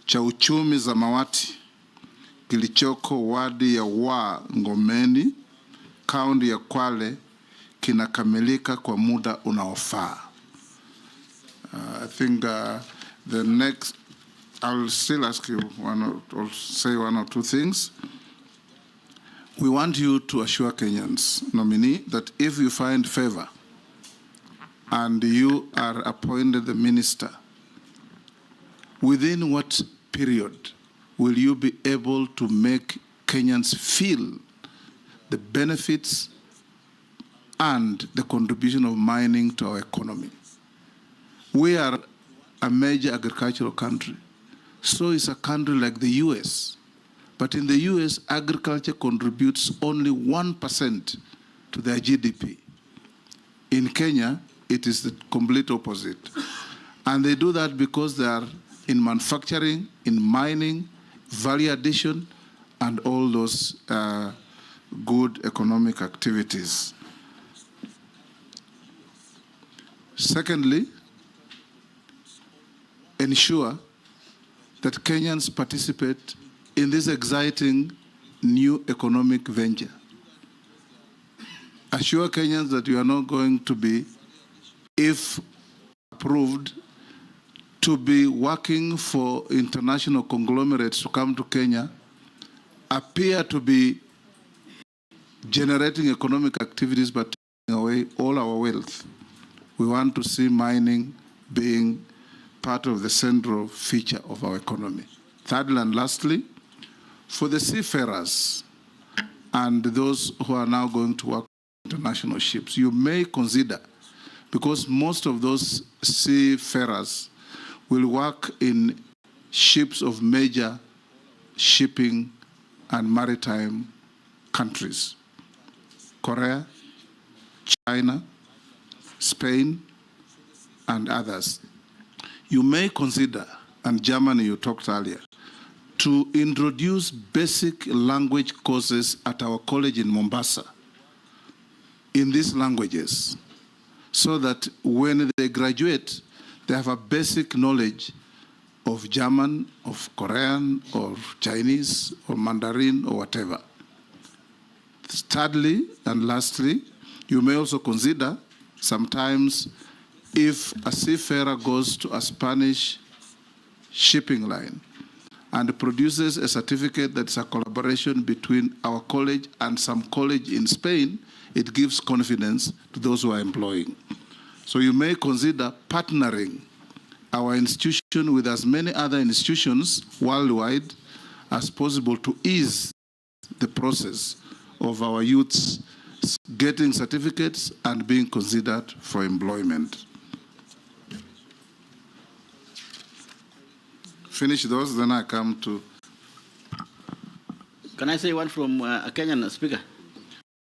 cha uchumi zamawati kilichoko wadi ya Ngomeni, kaunti ya Kwale, kinakamilika kwa muda unaofaa. I think the next, I'll still ask you say one or two things. We want you to assure Kenyans, nominee, that if you find favor and you are appointed the minister, within what period will you be able to make Kenyans feel the benefits and the contribution of mining to our economy? We are a major agricultural country. So is a country like the US. But in the US, agriculture contributes only 1% to their GDP. In Kenya, it is the complete opposite. And they do that because they are in manufacturing, in mining, value addition, and all those good economic activities. Secondly, ensure that Kenyans participate in this exciting new economic venture. Assure Kenyans that you are not going to be, if approved, to be working for international conglomerates to come to Kenya, appear to be generating economic activities but taking away all our wealth. We want to see mining being part of the central feature of our economy. Thirdly and lastly, for the seafarers and those who are now going to work on international ships, you may consider, because most of those seafarers will work in ships of major shipping and maritime countries: Korea, China, Spain, and others. You may consider, and Germany you talked earlier, to introduce basic language courses at our college in Mombasa in these languages, so that when they graduate, they have a basic knowledge of German, of Korean, or Chinese, or Mandarin, or whatever. Thirdly and lastly, you may also consider sometimes if a seafarer goes to a Spanish shipping line and produces a certificate that's a collaboration between our college and some college in Spain, it gives confidence to those who are employing. So you may consider partnering our institution with as many other institutions worldwide as possible to ease the process of our youths getting certificates and being considered for employment. Finish those, then I come to... Can I say one from a Kenyan speaker?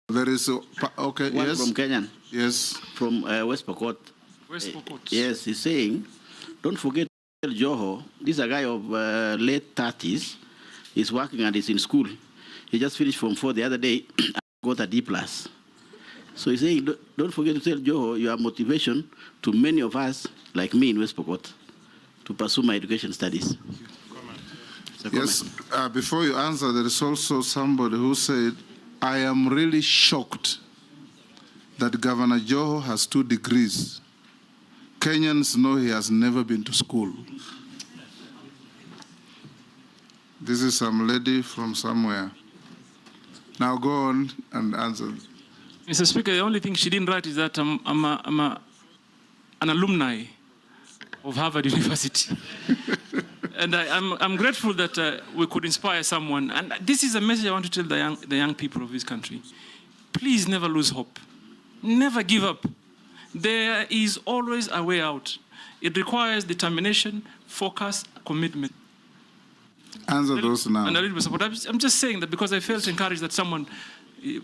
There is, okay, one yes. from Kenyan. Yes. From West Pokot. West Pokot. Yes, he's saying, don't forget Joho. This is a guy of late 30s. He's working and he's in school. He just finished Form 4 the other day and got a D+. So he's saying, don't forget to tell Joho your motivation to many of us, like me in West Pokot, to pursue my education studies. Yes, before you answer, there is also somebody who said, I am really shocked that Governor Joho has 2 degrees. Kenyans know he has never been to school. This is some lady from somewhere. Now go on and answer. Mr. Speaker, the only thing she didn't write is that I'm an alumni of Harvard University. And I'm grateful that we could inspire someone. And this is a message I want to tell the young people of this country. Please never lose hope. Never give up. There is always a way out. It requires determination, focus, commitment. Answer those now. And a little bit of support. I'm just saying that because I felt encouraged that someone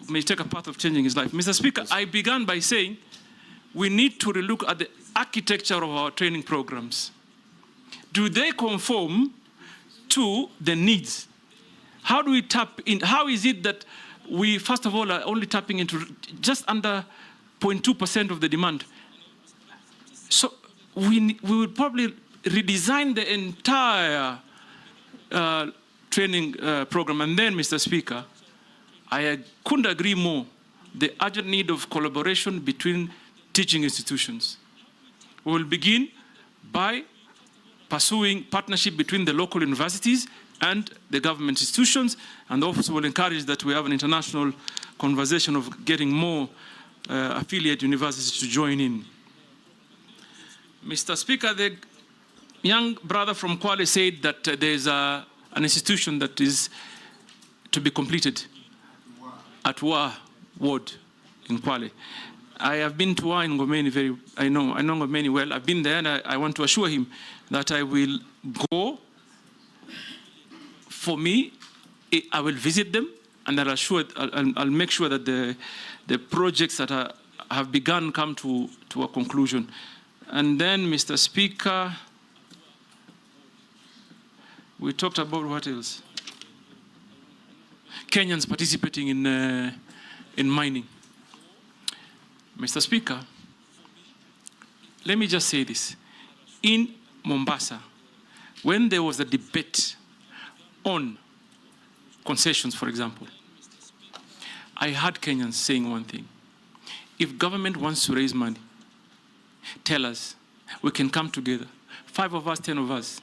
may take a path of changing his life. Mr. Speaker, I began by saying we need to relook at the architecture of our training programs. Do they conform to the needs? How do we tap in? How is it that we, first of all, are only tapping into just under 0.2% of the demand? So we would probably redesign the entire training program. And then, Mr. Speaker, I couldn't agree more. The urgent need of collaboration between teaching institutions. We will begin by pursuing partnership between the local universities and the government institutions, and also will encourage that we have an international conversation of getting more affiliate universities to join in. Mr. Speaker, the young brother from Kwale said that there's an institution that is to be completed at Wa Ward in Kwale. I have been to Wa in Ngomeni I know Ngomeni well. I've been there, and I want to assure him that I will go. For me, I will visit them, and I'll make sure that the projects that have begun come to a conclusion. And then, Mr. Speaker, we talked about what else? Kenyans participating in mining. Mr. Speaker, let me just say this. In Mombasa, when there was a debate on concessions, for example, I heard Kenyans saying one thing. If government wants to raise money, tell us. We can come together, 5 of us, 10 of us,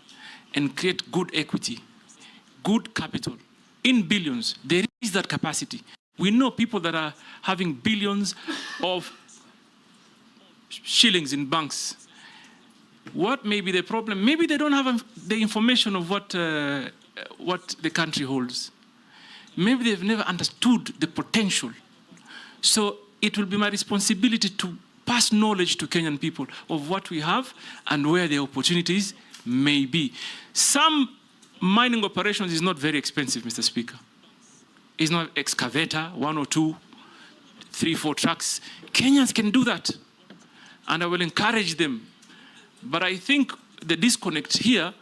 and create good equity, good capital, in billions. There is that capacity. We know people that are having billions of shillings in banks. What may be the problem? Maybe they don't have the information of what the country holds. Maybe they've never understood the potential. So it will be my responsibility to pass knowledge to Kenyan people of what we have and where the opportunities may be. Some mining operations is not very expensive, Mr. Speaker. It's not excavator, 1 or 2, 3, 4 trucks. Kenyans can do that. And I will encourage them. But I think the disconnect here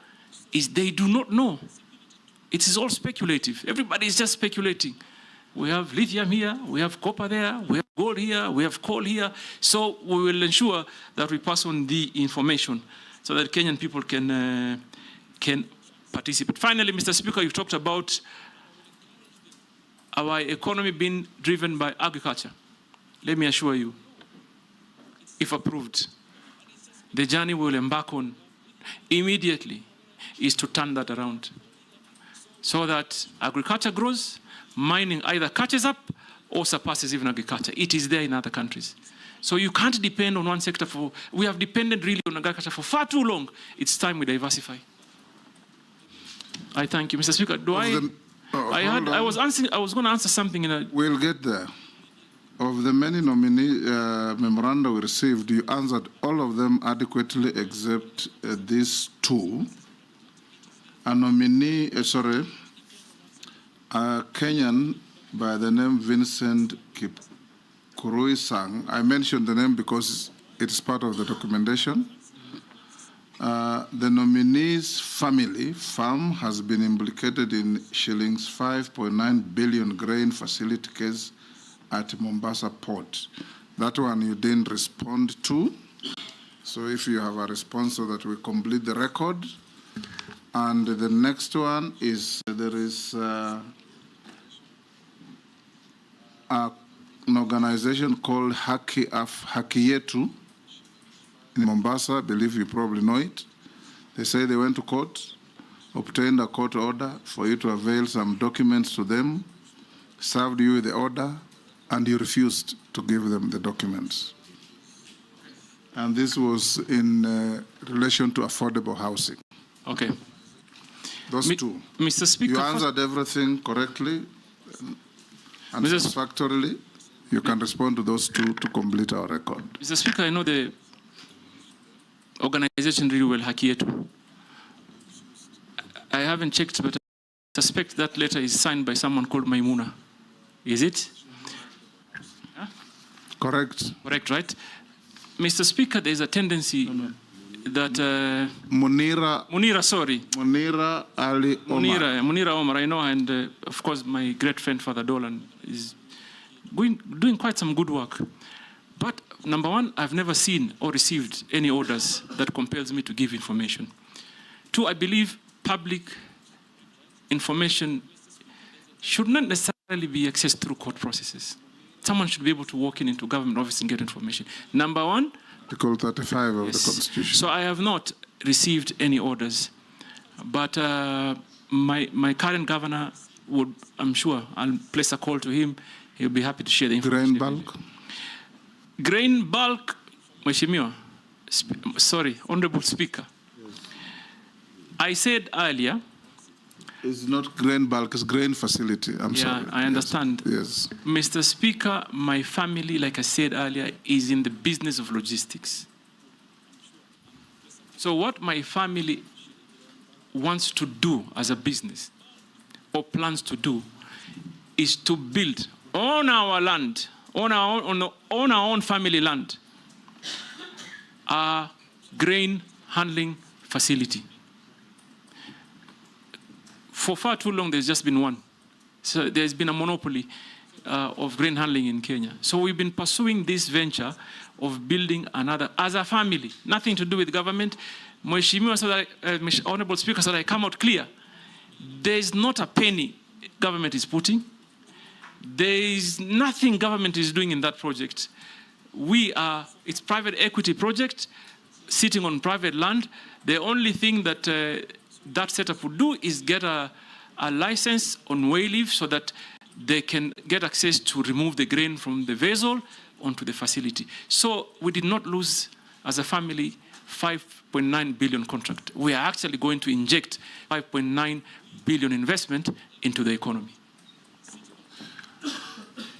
is they do not know. It is all speculative. Everybody is just speculating. We have lithium here, we have copper there, we have gold here, we have coal here. So we will ensure that we pass on the information so that Kenyan people can participate. Finally, Mr. Speaker, you've talked about our economy being driven by agriculture. Let me assure you, if approved, the journey we will embark on immediately is to turn that around so that agriculture grows, mining either catches up or surpasses even agriculture. It is there in other countries. So you can't depend on one sector for, we have depended really on agriculture for far too long. It's time we diversify. I thank you. Mr. Speaker, I was going to answer something in a... We'll get there. Of the many nominee memoranda we received, you answered all of them adequately except these 2. A nominee, a Kenyan by the name Vincent Kipkurui Sang. I mentioned the name because it's part of the documentation. The nominee's family farm has been implicated in shillings 5.9 billion grain facility case at Mombasa Port. That one you didn't respond to. So if you have a response so that we complete the record. And the next one is there is an organization called Haki Yetu in Mombasa. I believe you probably know it. They say they went to court, obtained a court order for you to avail some documents to them, served you with the order, and you refused to give them the documents. And this was in relation to affordable housing. Okay. Those 2. Mr. Speaker, you answered everything correctly and satisfactorily. You can respond to those 2 to complete our record. Mr. Speaker, I know the organization really well, Haki Yetu. I haven't checked, but I suspect that letter is signed by someone called Maimuna. Is it? Huh? Correct. Correct, right? Mr. Speaker, there's a tendency that... Munira Ali Omar. Munira Omar, I know, and of course my great friend Father Dolan is doing quite some good work. But number 1, I've never seen or received any orders that compels me to give information. 2, I believe public information should not necessarily be accessed through court processes. Someone should be able to walk into government office and get information. Number 1, Article 35 of the Constitution. So I have not received any orders, but my current governor would, I'm sure, I'll place a call to him. He'll be happy to share the information. Grain bulk? Grain bulk, Mheshimiwa, Honorable Speaker. I said earlier. It's not grain bulk, it's grain facility. I'm sorry. I understand. Yes. Mr. Speaker, my family, like I said earlier, is in the business of logistics. So what my family wants to do as a business or plans to do is to build on our land, on our own family land, a grain handling facility. For far too long, there's just been one. So there's been a monopoly of grain handling in Kenya. So we've been pursuing this venture of building another, as a family, nothing to do with government. Mheshimiwa, so that, Honorable Speaker, so that I come out clear, there is not a penny government is putting. There is nothing government is doing in that project. It's private equity project sitting on private land. The only thing that that setup would do is get a license on way leaf so that they can get access to remove the grain from the vessel onto the facility. So we did not lose, as a family, 5.9 billion contract. We are actually going to inject 5.9 billion investment into the economy.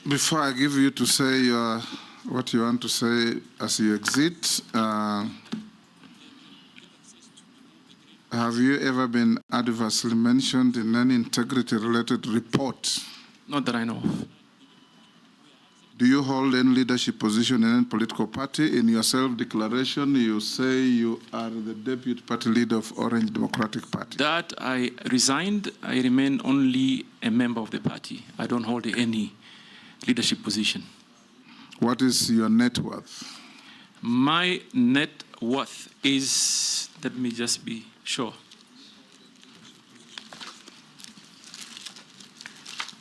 Before I give you to say what you want to say as you exit, have you ever been adversely mentioned in any integrity-related report? Not that I know of. Do you hold any leadership position in any political party? In your self-declaration, you say you are the deputy party leader of Orange Democratic Party. That I resigned. I remain only a member of the party. I don't hold any leadership position. What is your net worth? My net worth is, let me just be sure.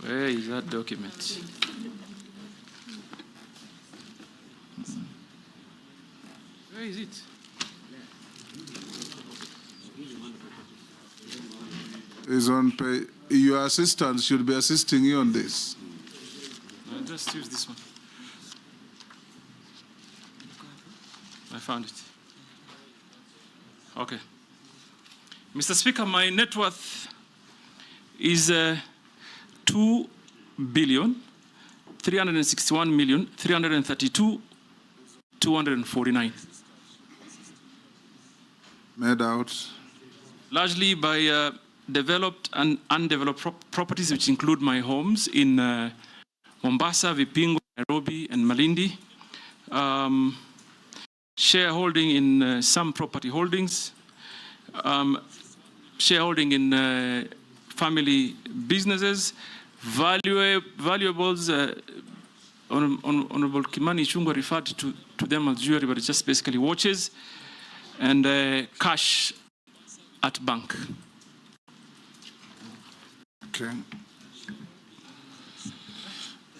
Where is that document? Where is it? Is on pay. Your assistant should be assisting you on this. I'll just use this one. I found it. Okay. Mr. Speaker, my net worth is 2,361,332,249. Made out? Largely by developed and undeveloped properties, which include my homes in Mombasa, Vipingo, Nairobi, and Malindi. Shareholding in some property holdings. Shareholding in family businesses. Valuables, Honorable Kimani Ichung'wah referred to them as jewelry, but it's just basically watches. And cash at bank. Okay.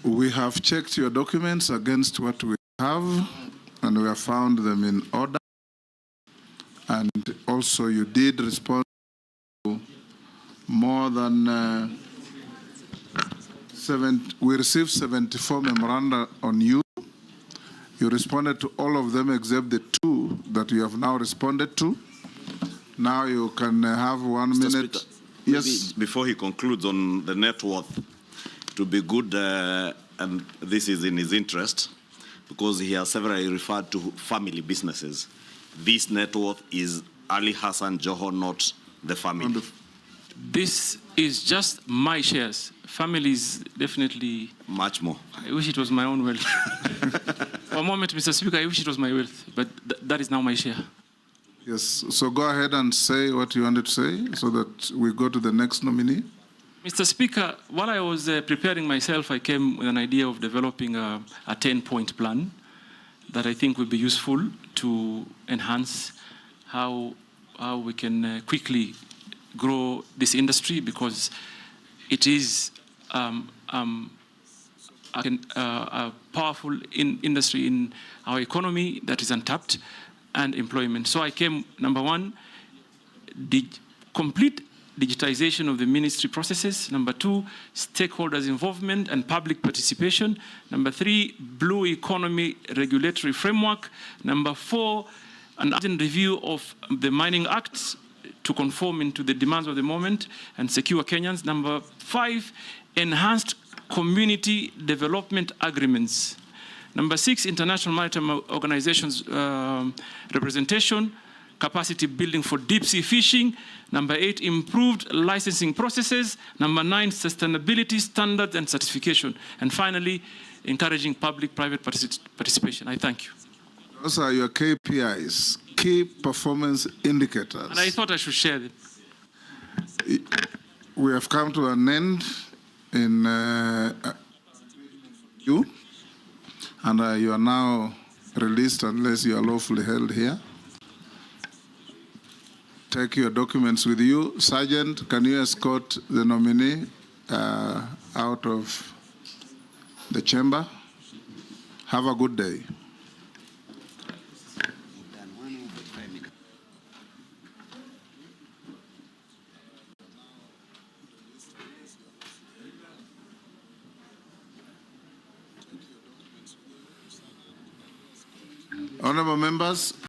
We have checked your documents against what we have, and we have found them in order. And also you did respond to more than we received 74 memoranda on you. You responded to all of them except the 2 that you have now responded to. Now you can have 1 Mr. minute. Speaker, yes. Before he concludes on the net worth, it would be good, and this is in his interest, because he has severally referred to family businesses. This net worth is Ali Hassan Joho, not the family. This is just my shares. Family is definitely much more. I wish it was my own wealth. For a moment, Mr. Speaker, I wish it was my wealth, but that is now my share. Yes, so go ahead and say what you wanted to say so that we go to the next nominee. Mr. Speaker, while I was preparing myself, I came with an idea of developing a 10-point plan that I think would be useful to enhance how we can quickly grow this industry, because it is a powerful industry in our economy that is untapped, and employment. So I came, number 1, complete digitization of the ministry processes. Number 2, stakeholders' involvement and public participation. Number 3, blue economy regulatory framework. Number 4, an urgent review of the Mining Act to conform into the demands of the moment and secure Kenyans. Number 5, enhanced community development agreements. Number 6, international maritime organizations representation, capacity building for deep sea fishing. Number 8, improved licensing processes. Number 9, sustainability standards and certification. And finally, encouraging public-private participation. I thank you. Those are your KPIs, key performance indicators. And I thought I should share them. We have come to an end. in you, and you are now released unless you are lawfully held here. Take your documents with you. Sergeant, can you escort the nominee out of the chamber? Have a good day. Honorable members,